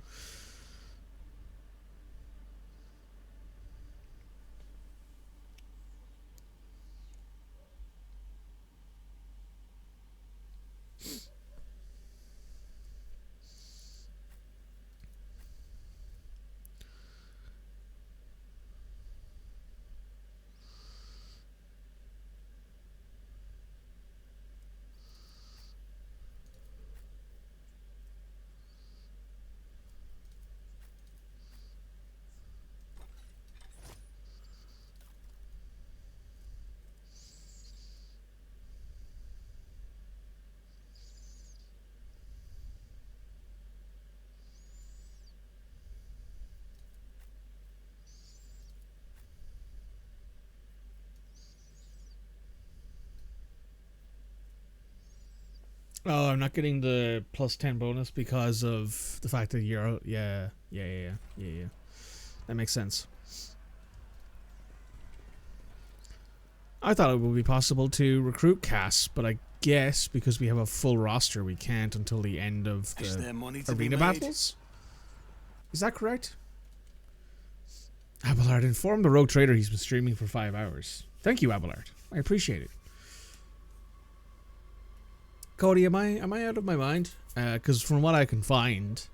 Oh, I'm not getting the plus 10 bonus because of the fact that you're out. Yeah. That makes sense. I thought it would be possible to recruit Cass, but I guess because we have a full roster, we can't until the end of the arena battles. Is that correct? Abelard informed the Rogue Trader he's been streaming for 5 hours. Thank you, Abelard. I appreciate it. Cody, am I out of my mind? Because from what I can find,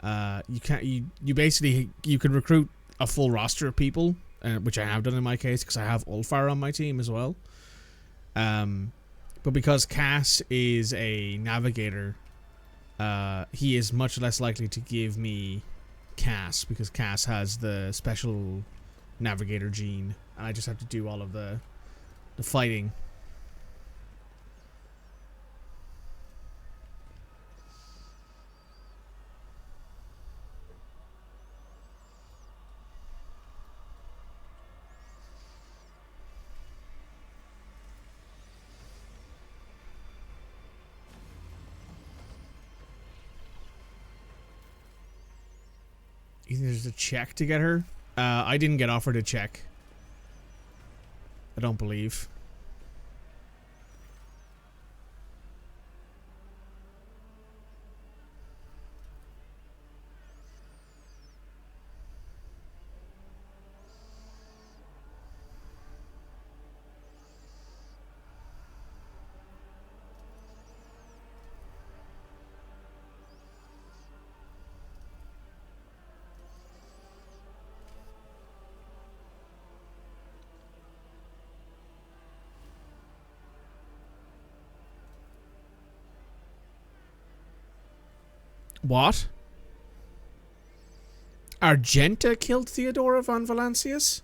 you basically can recruit a full roster of people, which I have done in my case because I have Ulfar on my team as well. But because Cass is a navigator, he is much less likely to give me Cass because Cass has the special navigator gene, and I just have to do all of the fighting. You think there's a check to get her? I didn't get offered a check. I don't believe. What? Argenta killed Theodora von Valancius?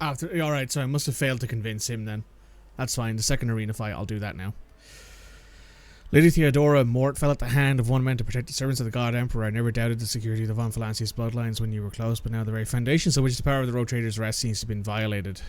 Alright, so I must have failed to convince him then. That's fine. The second arena fight, I'll do that now. Lady Theodora, Mort fell at the hand of one man to protect the servants of the God Emperor. I never doubted the security of the Von Valancius bloodlines when you were close, but now the very foundations on which the power of the Rogue Traders rests seems to have been violated.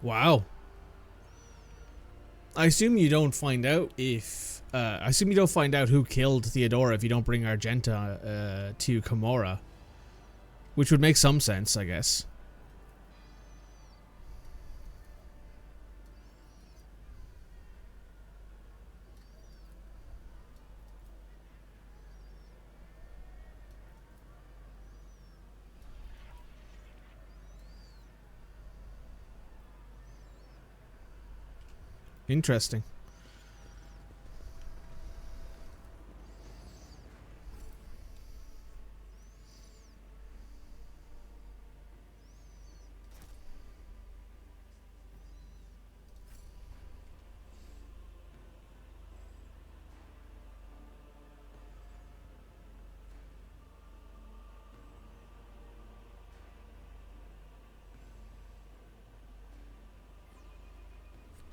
Wow. I assume you don't find out if... I assume you don't find out who killed Theodora if you don't bring Argenta to Cammorah. Which would make some sense, I guess. Interesting.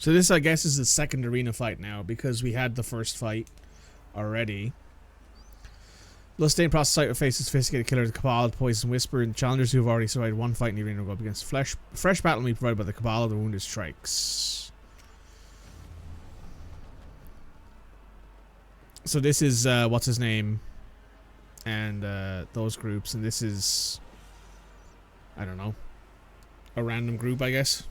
So this, I guess, is the second arena fight now, because we had the first fight already. Bloodstained Prostitute will face a sophisticated killer, the Cabal, the Poison Whisper, and challengers who have already survived one fight in the arena will go up against fresh battle will be provided by the Cabal of the Wounded Strikes. So this is, what's his name? And those groups, and this is, I don't know, a random group, I guess.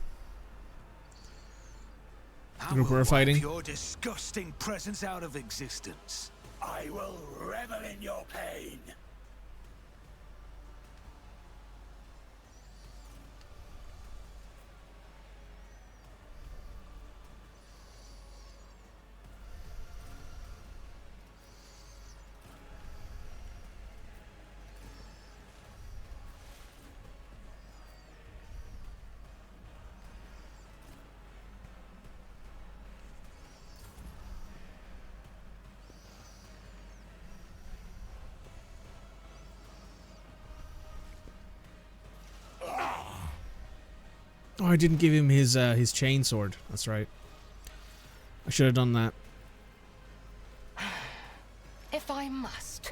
The group we're fighting. Your disgusting presence out of existence. I will revel in your pain. Oh, I didn't give him his chain sword. That's right. I should have done that. If I must.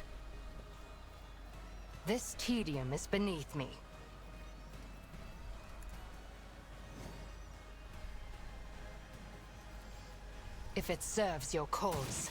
This tedium is beneath me. If it serves your cause.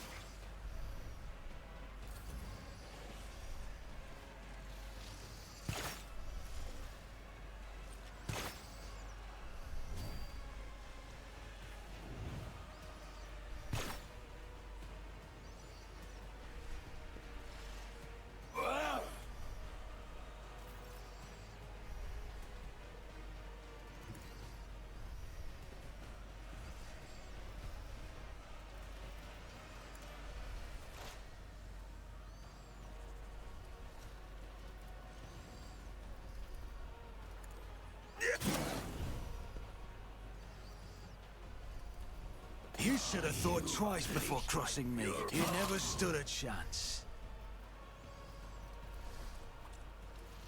You should have thought twice before crossing me. You never stood a chance.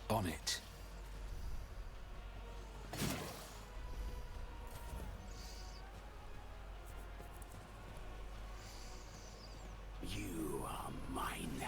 On it. You are mine now.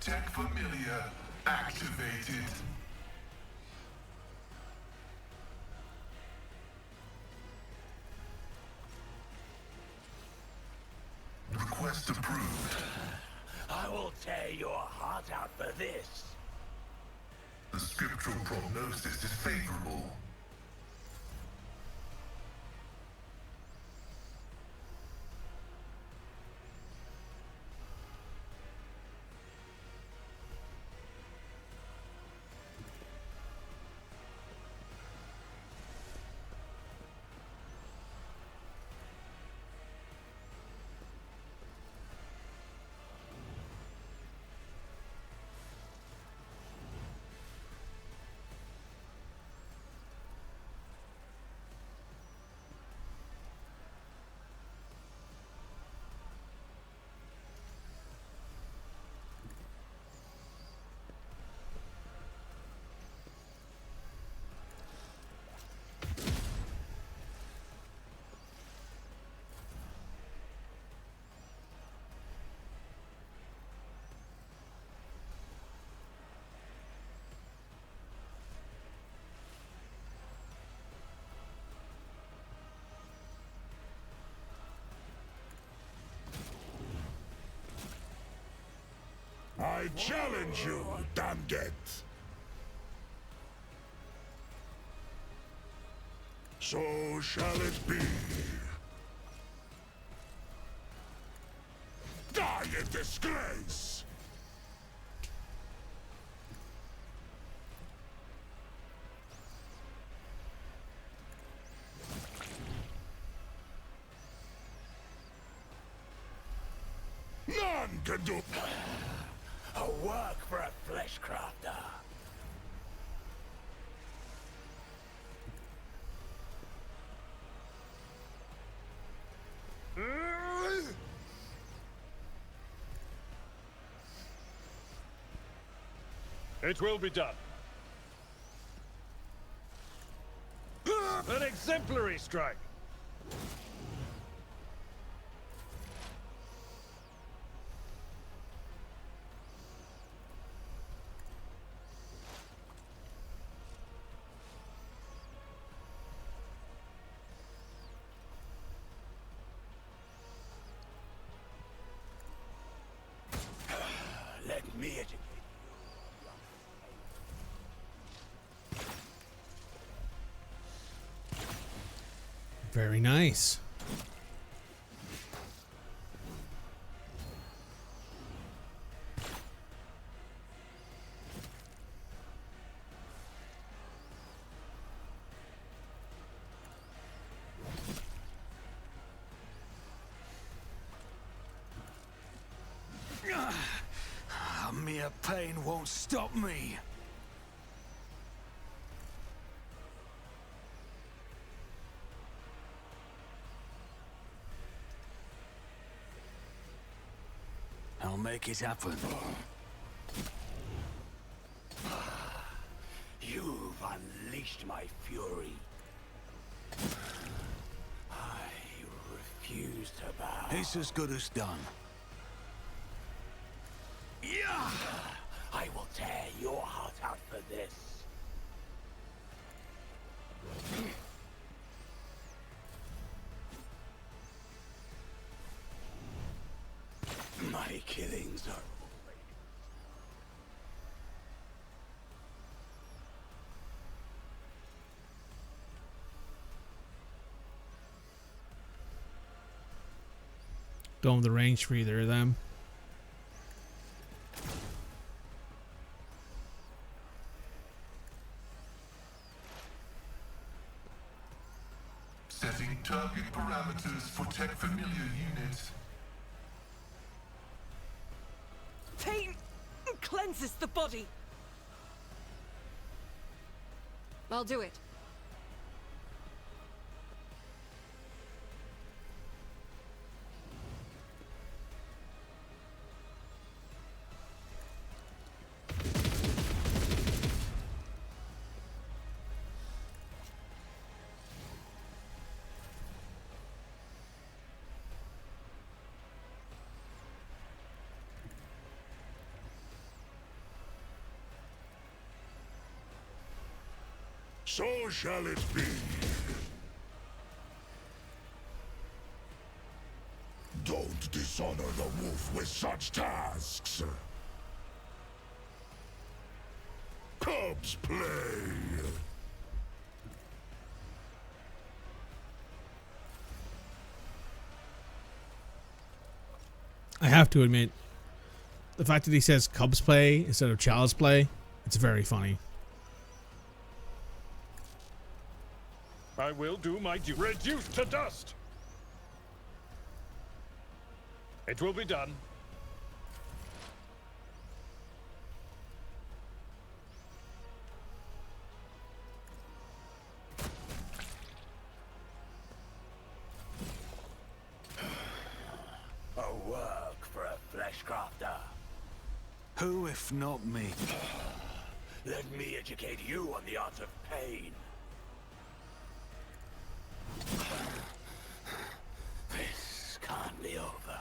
Tech Familiar activated. Request approved. I will tear your heart out for this. the scriptural prognosis is favorable. I challenge you, damned it! So shall it be. Die in disgrace! None can do... A work for a flesh crafter. It will be done. An exemplary strike. Let me educate you. Very nice. Mere pain won't stop me. I'll make it happen. You've unleashed my fury. I refuse to bow. It's as good as done. Yeah! I will tear your heart out for this. My killings are... Don't have the range for either of them. Setting target parameters for tech familiar units. Pain cleanses the body. I'll do it. So shall it be. Don't dishonor the wolf with such tasks. Come! cubs play. I have to admit, the fact that he says Cubs play instead of Child's play, it's very funny. I will do my duty. Reduced to dust! It will be done. A work for a flesh crafter. Who if not me? Let me educate you on the art of pain. This can't be over.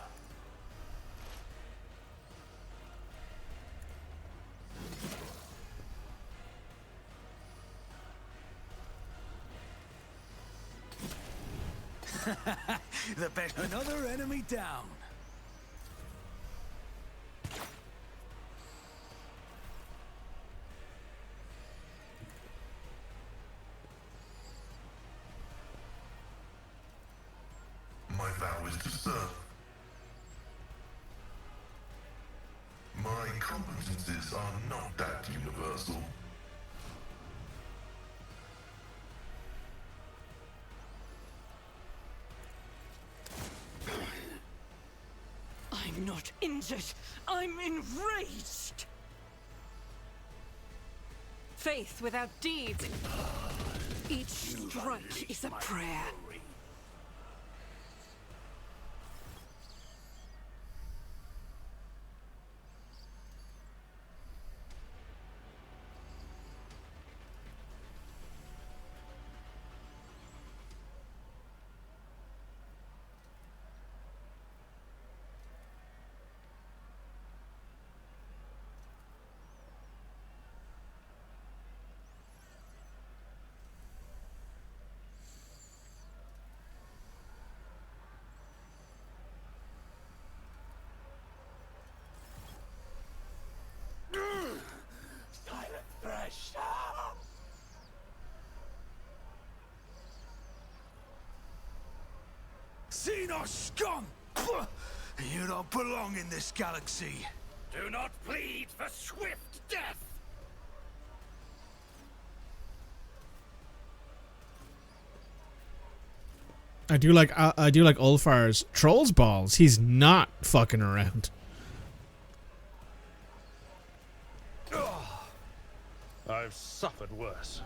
The best. Another enemy down. My vow is to serve. My competences are not that universal. I'm not injured. I'm enraged. Faith without deeds. Each strike is a prayer. Xenos scum! You don't belong in this galaxy. Do not plead for swift death! I do like Ulfar's trolls balls. He's not fucking around. I've suffered worse.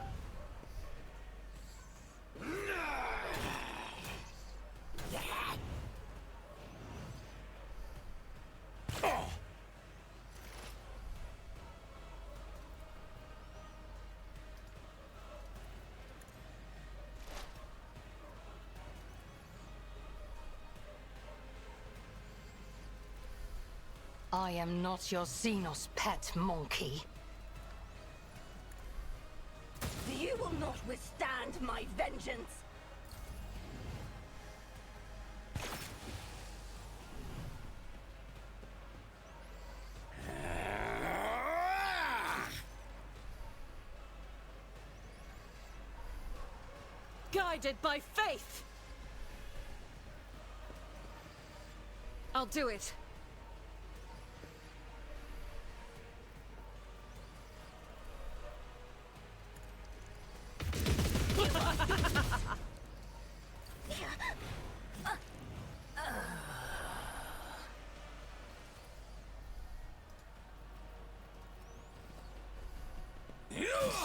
I am not your Xenos pet, monkey. You will not withstand my vengeance. Guided by faith. I'll do it.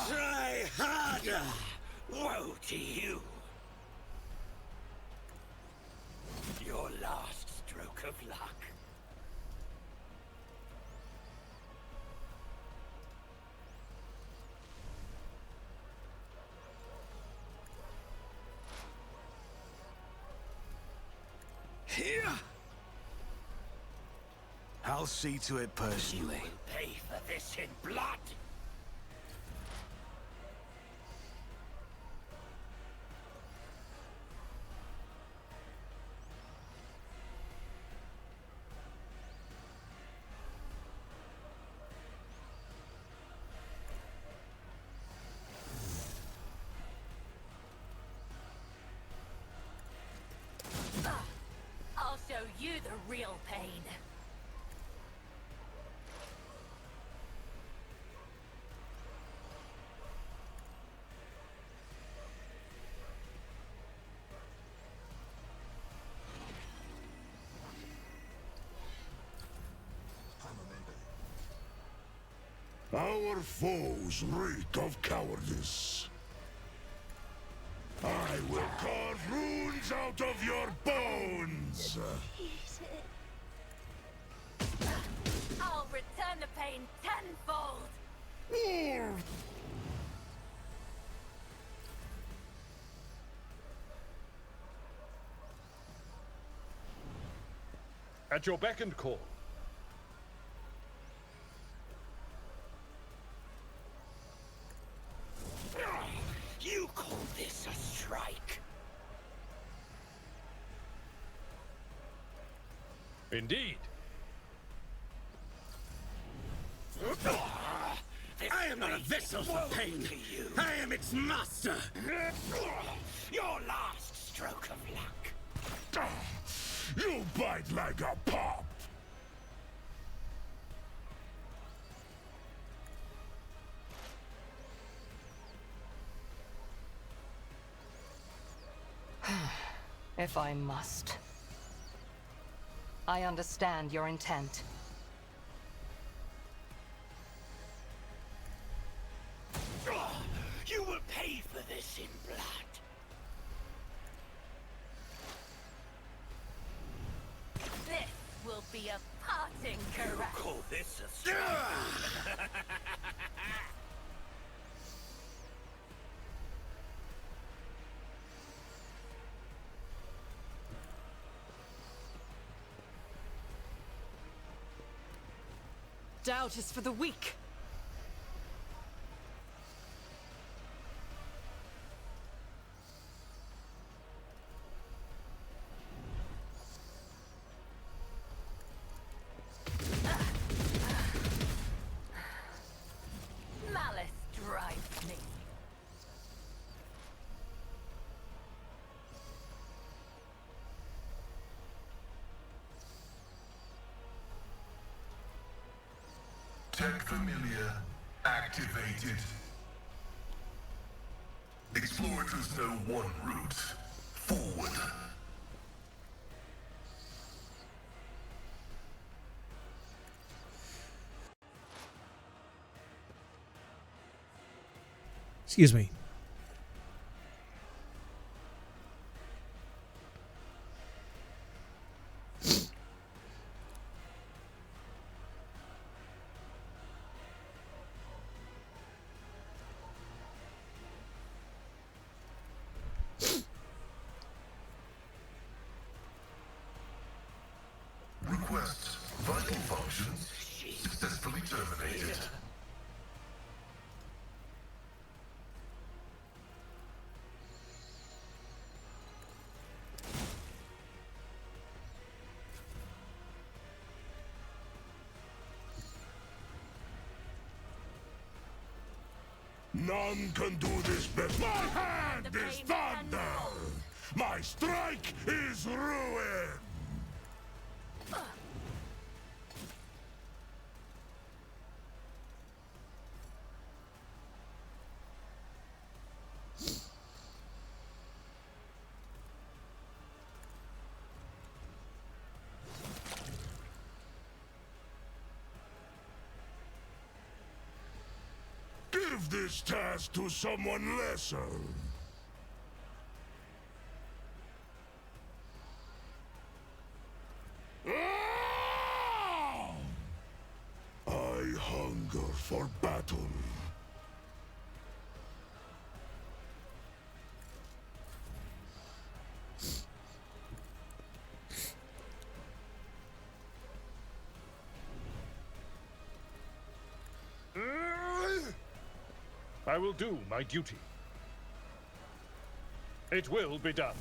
Try harder! Woe to you! Your last stroke of luck. Here! I'll see to it personally. You will pay for this in blood! Our foes reek of cowardice. I will carve runes out of your bones! I'll return the pain tenfold! At your beck and call. You call this a strike? Indeed. I am not a vessel for pain. I am its master. Your last stroke of luck. You bite like a pop! If I must. I understand your intent. You will pay for this in blood. This will be a parting caress. Call this a strike? Doubt is for the weak. Malice drives me. Tech familiar activated. Explorators know one route. Forward. Excuse me. Request vital functions successfully terminated. None can do this better. My hand is thunder! My strike is ruin! Give this task to someone lesser. I hunger for battle. I will do my duty. It will be done.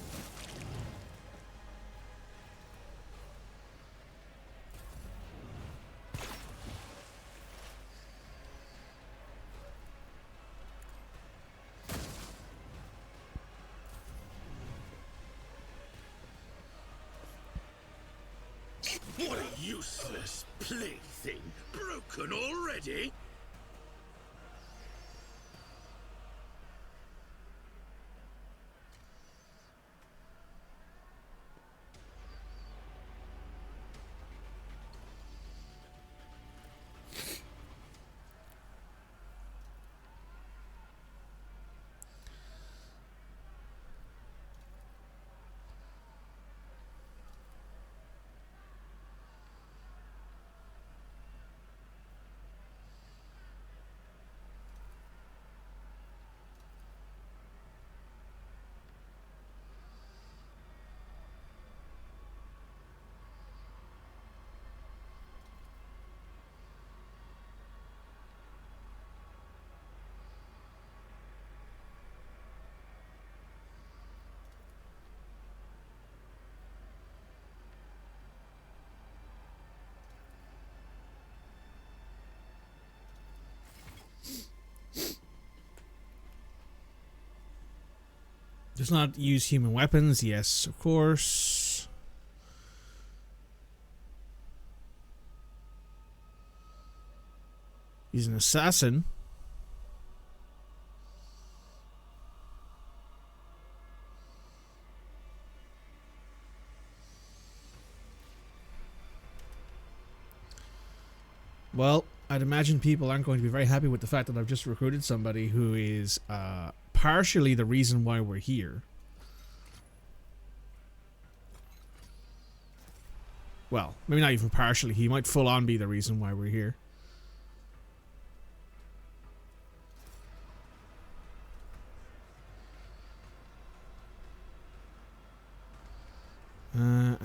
What a useless plaything! Broken already? Does not use human weapons. Yes, of course. He's an assassin. Well, I'd imagine people aren't going to be very happy with the fact that I've just recruited somebody who is partially the reason why we're here. Well, maybe not even partially. He might full on be the reason why we're here.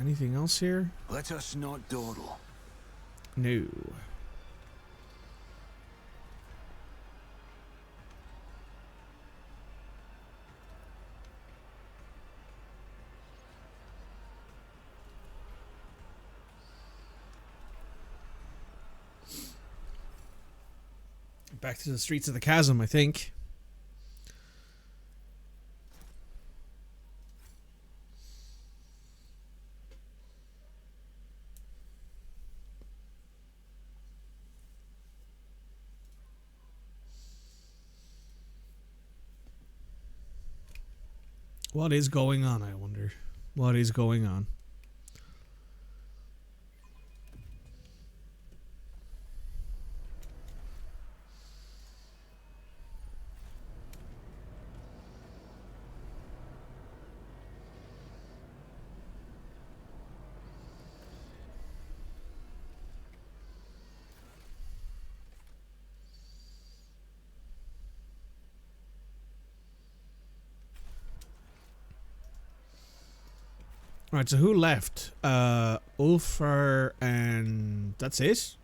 Anything else here? Let us not dawdle. No. Back to the streets of the chasm, I think. What is going on, I wonder? What is going on? Right, so who left? Ulfar and that's it?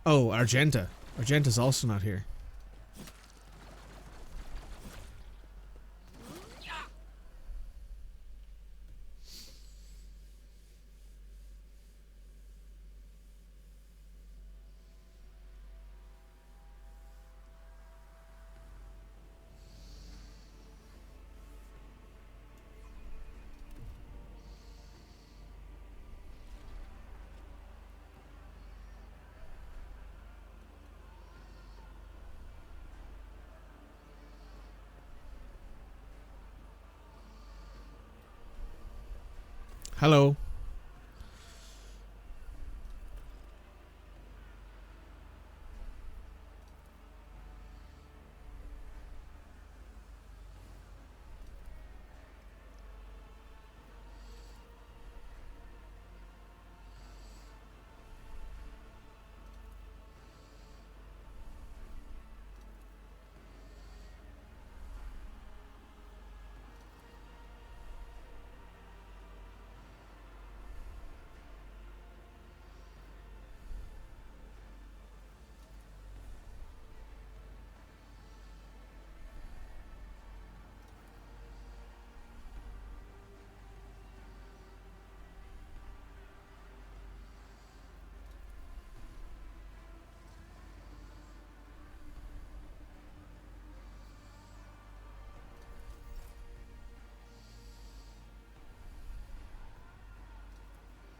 Oh, Argenta. Argenta's also not here. Hello.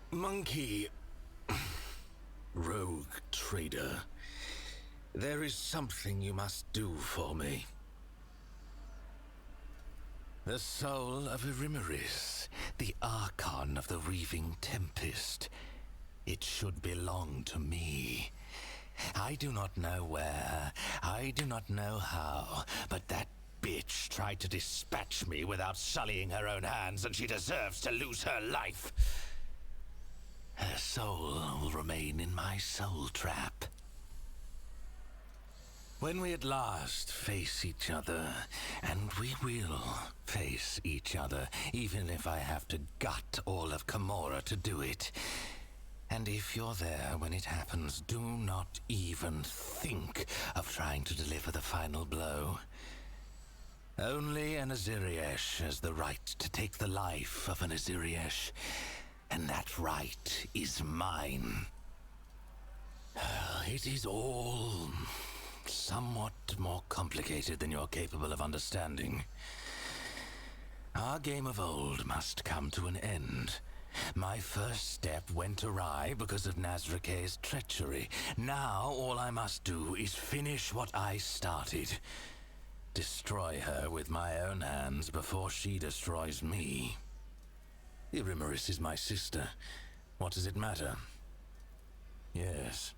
Monkey, rogue trader, there is something you must do for me. The soul of Erimeris, the Archon of the Reaving Tempest. It should belong to me. I do not know where, I do not know how, but that bitch tried to dispatch me without sullying her own hands, and she deserves to lose her life. Her soul will remain in my soul trap. When we at last face each other, and we will face each other, even if I have to gut all of Cammorah to do it. And if you're there when it happens, do not even think of trying to deliver the final blow. Only an Aziriesh has the right to take the life of an Aziriesh. And that right is mine. It is all somewhat more complicated than you're capable of understanding. Our game of old must come to an end. My first step went awry because of Nazrake's treachery. Now all I must do is finish what I started. Destroy her with my own hands before she destroys me. Irimaris is my sister. What does it matter? Yes.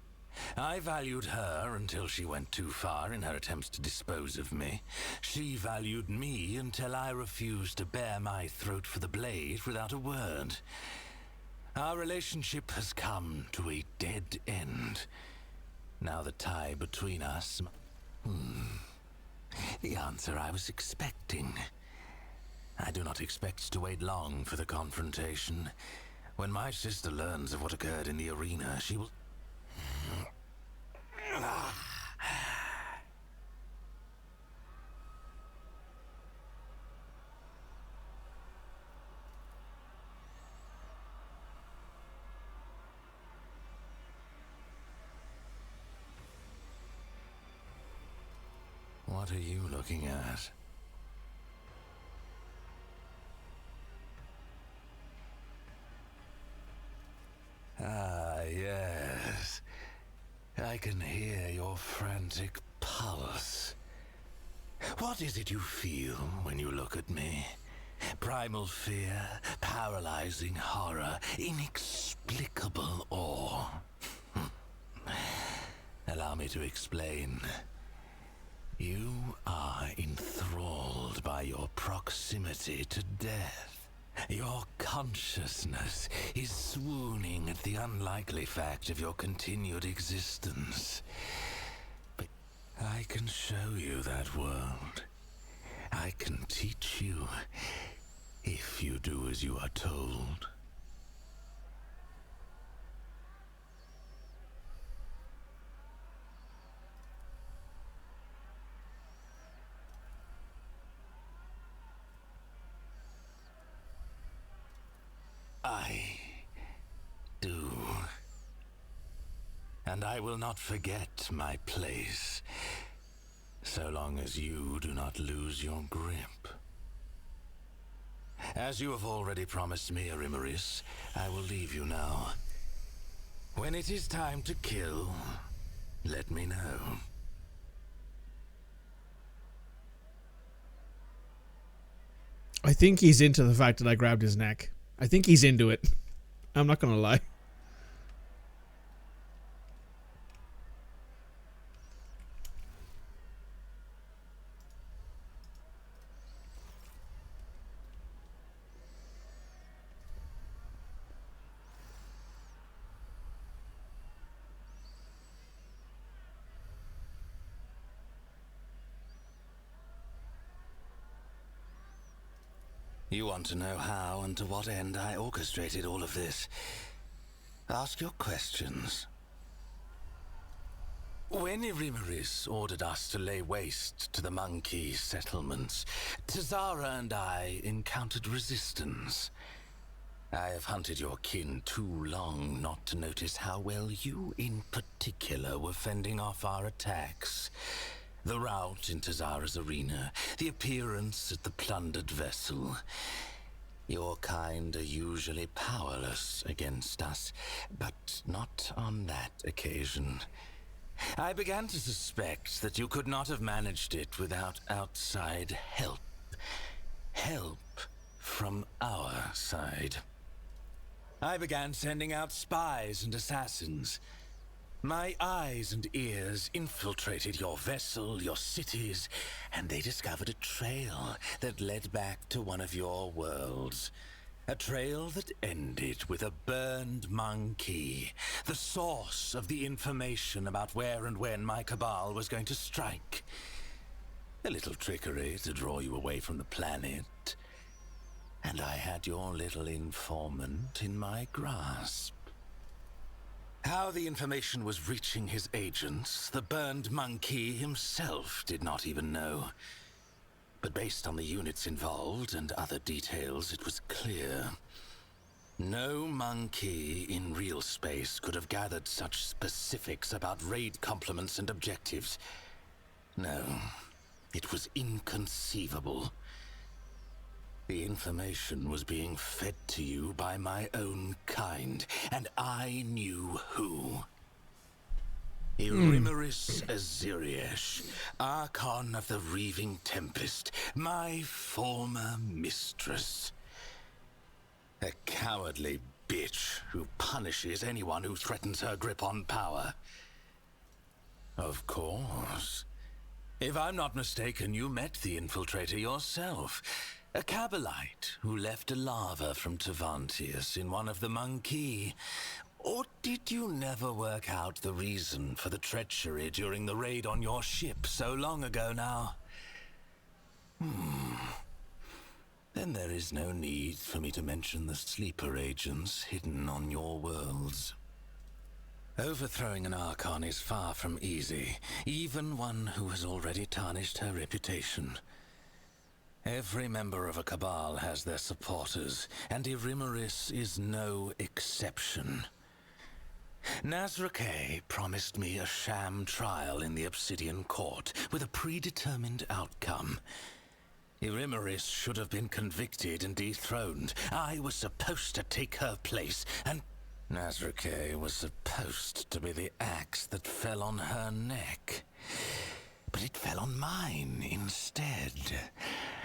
I valued her until she went too far in her attempts to dispose of me. She valued me until I refused to bare my throat for the blade without a word. Our relationship has come to a dead end. Now the tie between us... The answer I was expecting. I do not expect to wait long for the confrontation. When my sister learns of what occurred in the arena, she will... What are you looking at? Ah, yes. I can hear your frantic pulse. What is it you feel when you look at me? Primal fear, paralyzing horror, inexplicable awe. Allow me to explain. You are enthralled by your proximity to death. Your consciousness is swooning at the unlikely fact of your continued existence. But I can show you that world. I can teach you, if you do as you are told. I do. And I will not forget my place, so long as you do not lose your grip. As you have already promised me, Irimaris, I will leave you now. When it is time to kill, let me know. I think he's into the fact that I grabbed his neck. I think he's into it. I'm not gonna lie. You want to know how and to what end I orchestrated all of this? Ask your questions. When Irimaris ordered us to lay waste to the monkey settlements, Tazara and I encountered resistance. I have hunted your kin too long not to notice how well you in particular were fending off our attacks. The rout into Zara's arena, the appearance at the plundered vessel. Your kind are usually powerless against us, but not on that occasion. I began to suspect that you could not have managed it without outside help. Help from our side. I began sending out spies and assassins. My eyes and ears infiltrated your vessel, your cities, and they discovered a trail that led back to one of your worlds. A trail that ended with a burned monkey, the source of the information about where and when my cabal was going to strike. A little trickery to draw you away from the planet. And I had your little informant in my grasp. How the information was reaching his agents, the burned monkey himself did not even know. But based on the units involved and other details, it was clear. No monkey in real space could have gathered such specifics about raid complements and objectives. No, it was inconceivable. The information was being fed to you by my own kind, and I knew who. Irimaris Aziriesh, Archon of the Reaving Tempest, my former mistress. A cowardly bitch who punishes anyone who threatens her grip on power. Of course. If I'm not mistaken, you met the infiltrator yourself. A Cabalite who left a lava from Tavantius in one of the Monkey. Or did you never work out the reason for the treachery during the raid on your ship so long ago now? Then there is no need for me to mention the sleeper agents hidden on your worlds. Overthrowing an Archon is far from easy, even one who has already tarnished her reputation. Every member of a Cabal has their supporters, and Irimaris is no exception. Nazrake promised me a sham trial in the Obsidian Court with a predetermined outcome. Irimaris should have been convicted and dethroned. I was supposed to take her place, and Nazrake was supposed to be the axe that fell on her neck. But it fell on mine instead.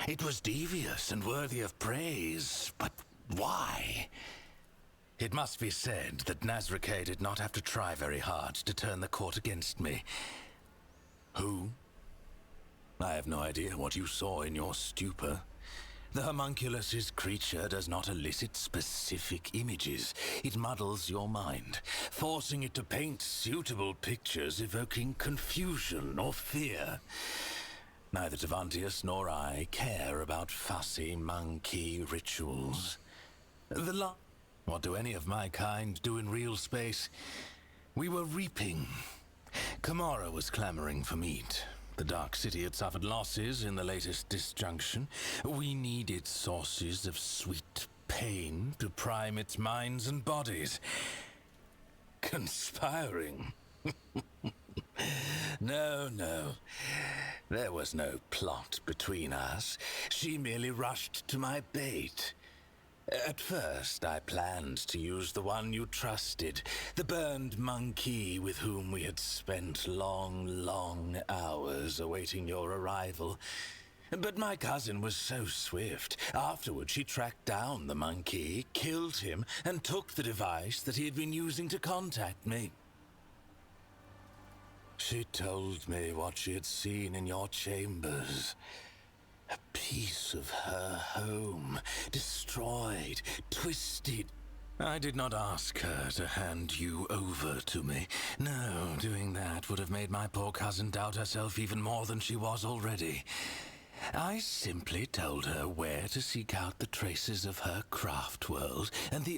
It was devious and worthy of praise, but why? It must be said that Nazrake did not have to try very hard to turn the court against me. Who? I have no idea what you saw in your stupor. The homunculus's creature does not elicit specific images. It muddles your mind, forcing it to paint suitable pictures evoking confusion or fear. Neither Tavantius nor I care about fussy monkey rituals. What do any of my kind do in real space? We were reaping. Cammorah was clamoring for meat. The Dark City had suffered losses in the latest disjunction. We needed sources of sweet pain to prime its minds and bodies. Conspiring? No. There was no plot between us. She merely rushed to my bait. At first, I planned to use the one you trusted, the burned monkey with whom we had spent long hours awaiting your arrival. But my cousin was so swift. Afterward, she tracked down the monkey, killed him, and took the device that he had been using to contact me. She told me what she had seen in your chambers. A piece of her home, destroyed, twisted. I did not ask her to hand you over to me. No, doing that would have made my poor cousin doubt herself even more than she was already. I simply told her where to seek out the traces of her craft world, and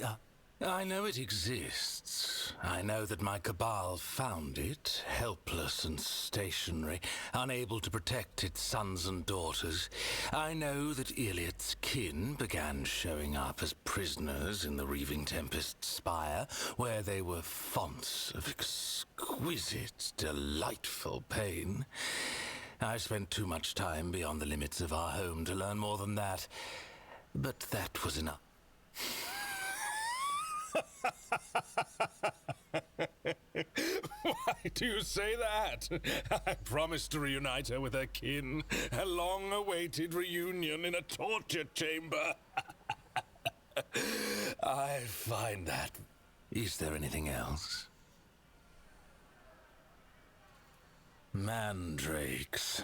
I know it exists. I know that my Cabal found it, helpless and stationary, unable to protect its sons and daughters. I know that Iliad's kin began showing up as prisoners in the Reaving Tempest Spire, where they were fonts of exquisite, delightful pain. I spent too much time beyond the limits of our home to learn more than that, but that was enough. Why do you say that? I promised to reunite her with her kin. A long-awaited reunion in a torture chamber. I find that. Is there anything else? Mandrakes.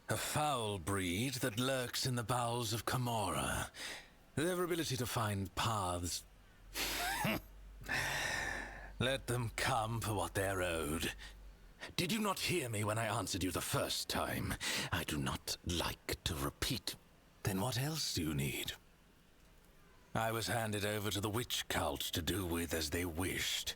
A foul breed that lurks in the bowels of Cammorah. Their ability to find paths. Let them come for what they're owed. Did you not hear me when I answered you the first time? I do not like to repeat. Then what else do you need? I was handed over to the witch cult to do with as they wished.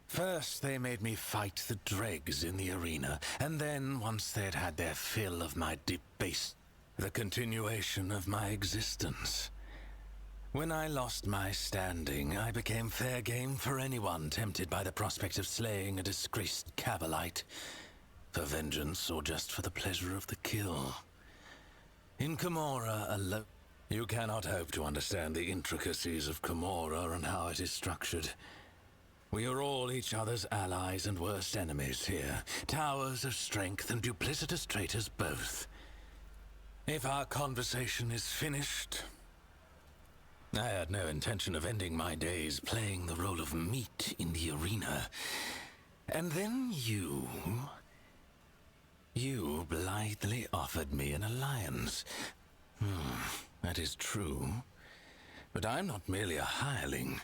First, they made me fight the dregs in the arena, and then, once they'd had their fill of my debased, the continuation of my existence. When I lost my standing, I became fair game for anyone tempted by the prospect of slaying a disgraced Cabalite. for vengeance or just for the pleasure of the kill. In Cammorah alone, you cannot hope to understand the intricacies of Cammorah and how it is structured. We are all each other's allies and worst enemies here. Towers of strength and duplicitous traitors both. If our conversation is finished... I had no intention of ending my days playing the role of meat in the arena. And then you blithely offered me an alliance. That is true. But I'm not merely a hireling.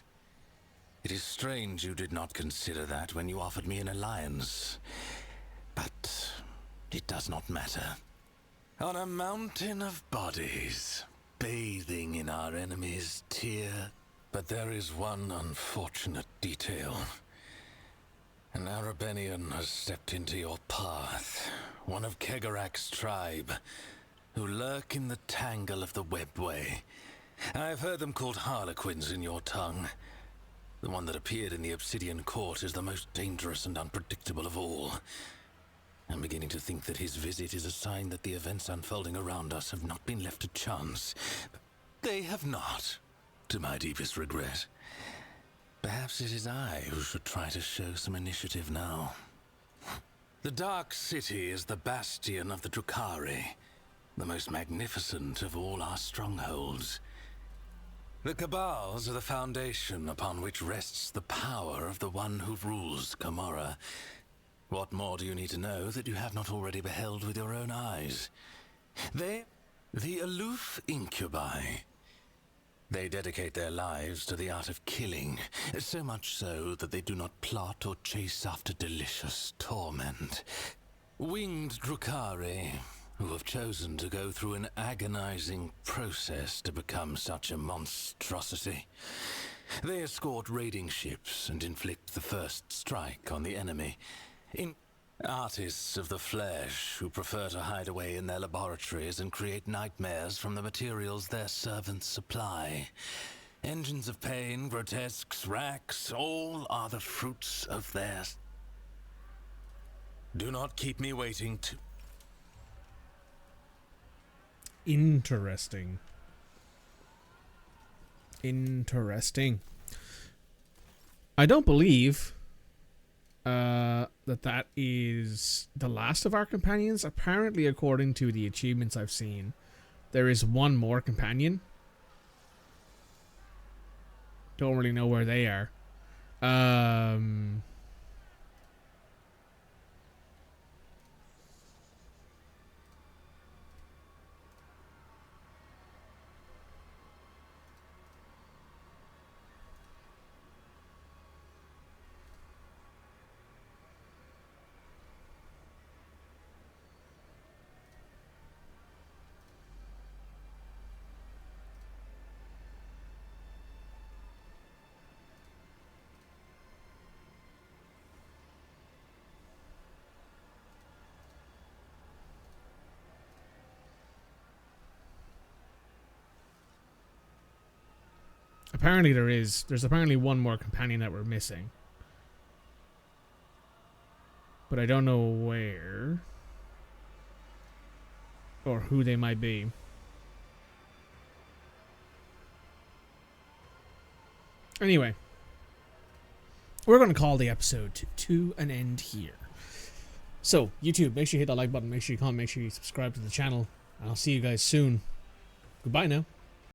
It is strange you did not consider that when you offered me an alliance. But it does not matter. On a mountain of bodies, bathing in our enemy's tear. But there is one unfortunate detail. An Arabenian has stepped into your path, one of Kegarak's tribe, who lurk in the tangle of the webway. I've heard them called harlequins in your tongue. The one that appeared in the Obsidian Court is the most dangerous and unpredictable of all. I'm beginning to think that his visit is a sign that the events unfolding around us have not been left to chance. But they have not, to my deepest regret. Perhaps it is I who should try to show some initiative now. The Dark City is the bastion of the Drukhari, the most magnificent of all our strongholds. The Cabals are the foundation upon which rests the power of the one who rules Cammorah. What more do you need to know that you have not already beheld with your own eyes? The aloof incubi. They dedicate their lives to the art of killing, so much so that they do not plot or chase after delicious torment. Winged Drukhari, who have chosen to go through an agonizing process to become such a monstrosity. They escort raiding ships and inflict the first strike on the enemy. Artists of the flesh who prefer to hide away in their laboratories and create nightmares from the materials their servants supply. Engines of pain, grotesques, racks, all are the fruits of their... Do not keep me waiting to... Interesting. Interesting. I don't believe that is the last of our companions. Apparently, according to the achievements I've seen, there is one more companion. Don't really know where they are. Apparently there's apparently one more companion that we're missing. But I don't know where. Or who they might be. Anyway. We're going to call the episode to an end here. So, YouTube, make sure you hit that like button, make sure you comment, make sure you subscribe to the channel. And I'll see you guys soon. Goodbye now.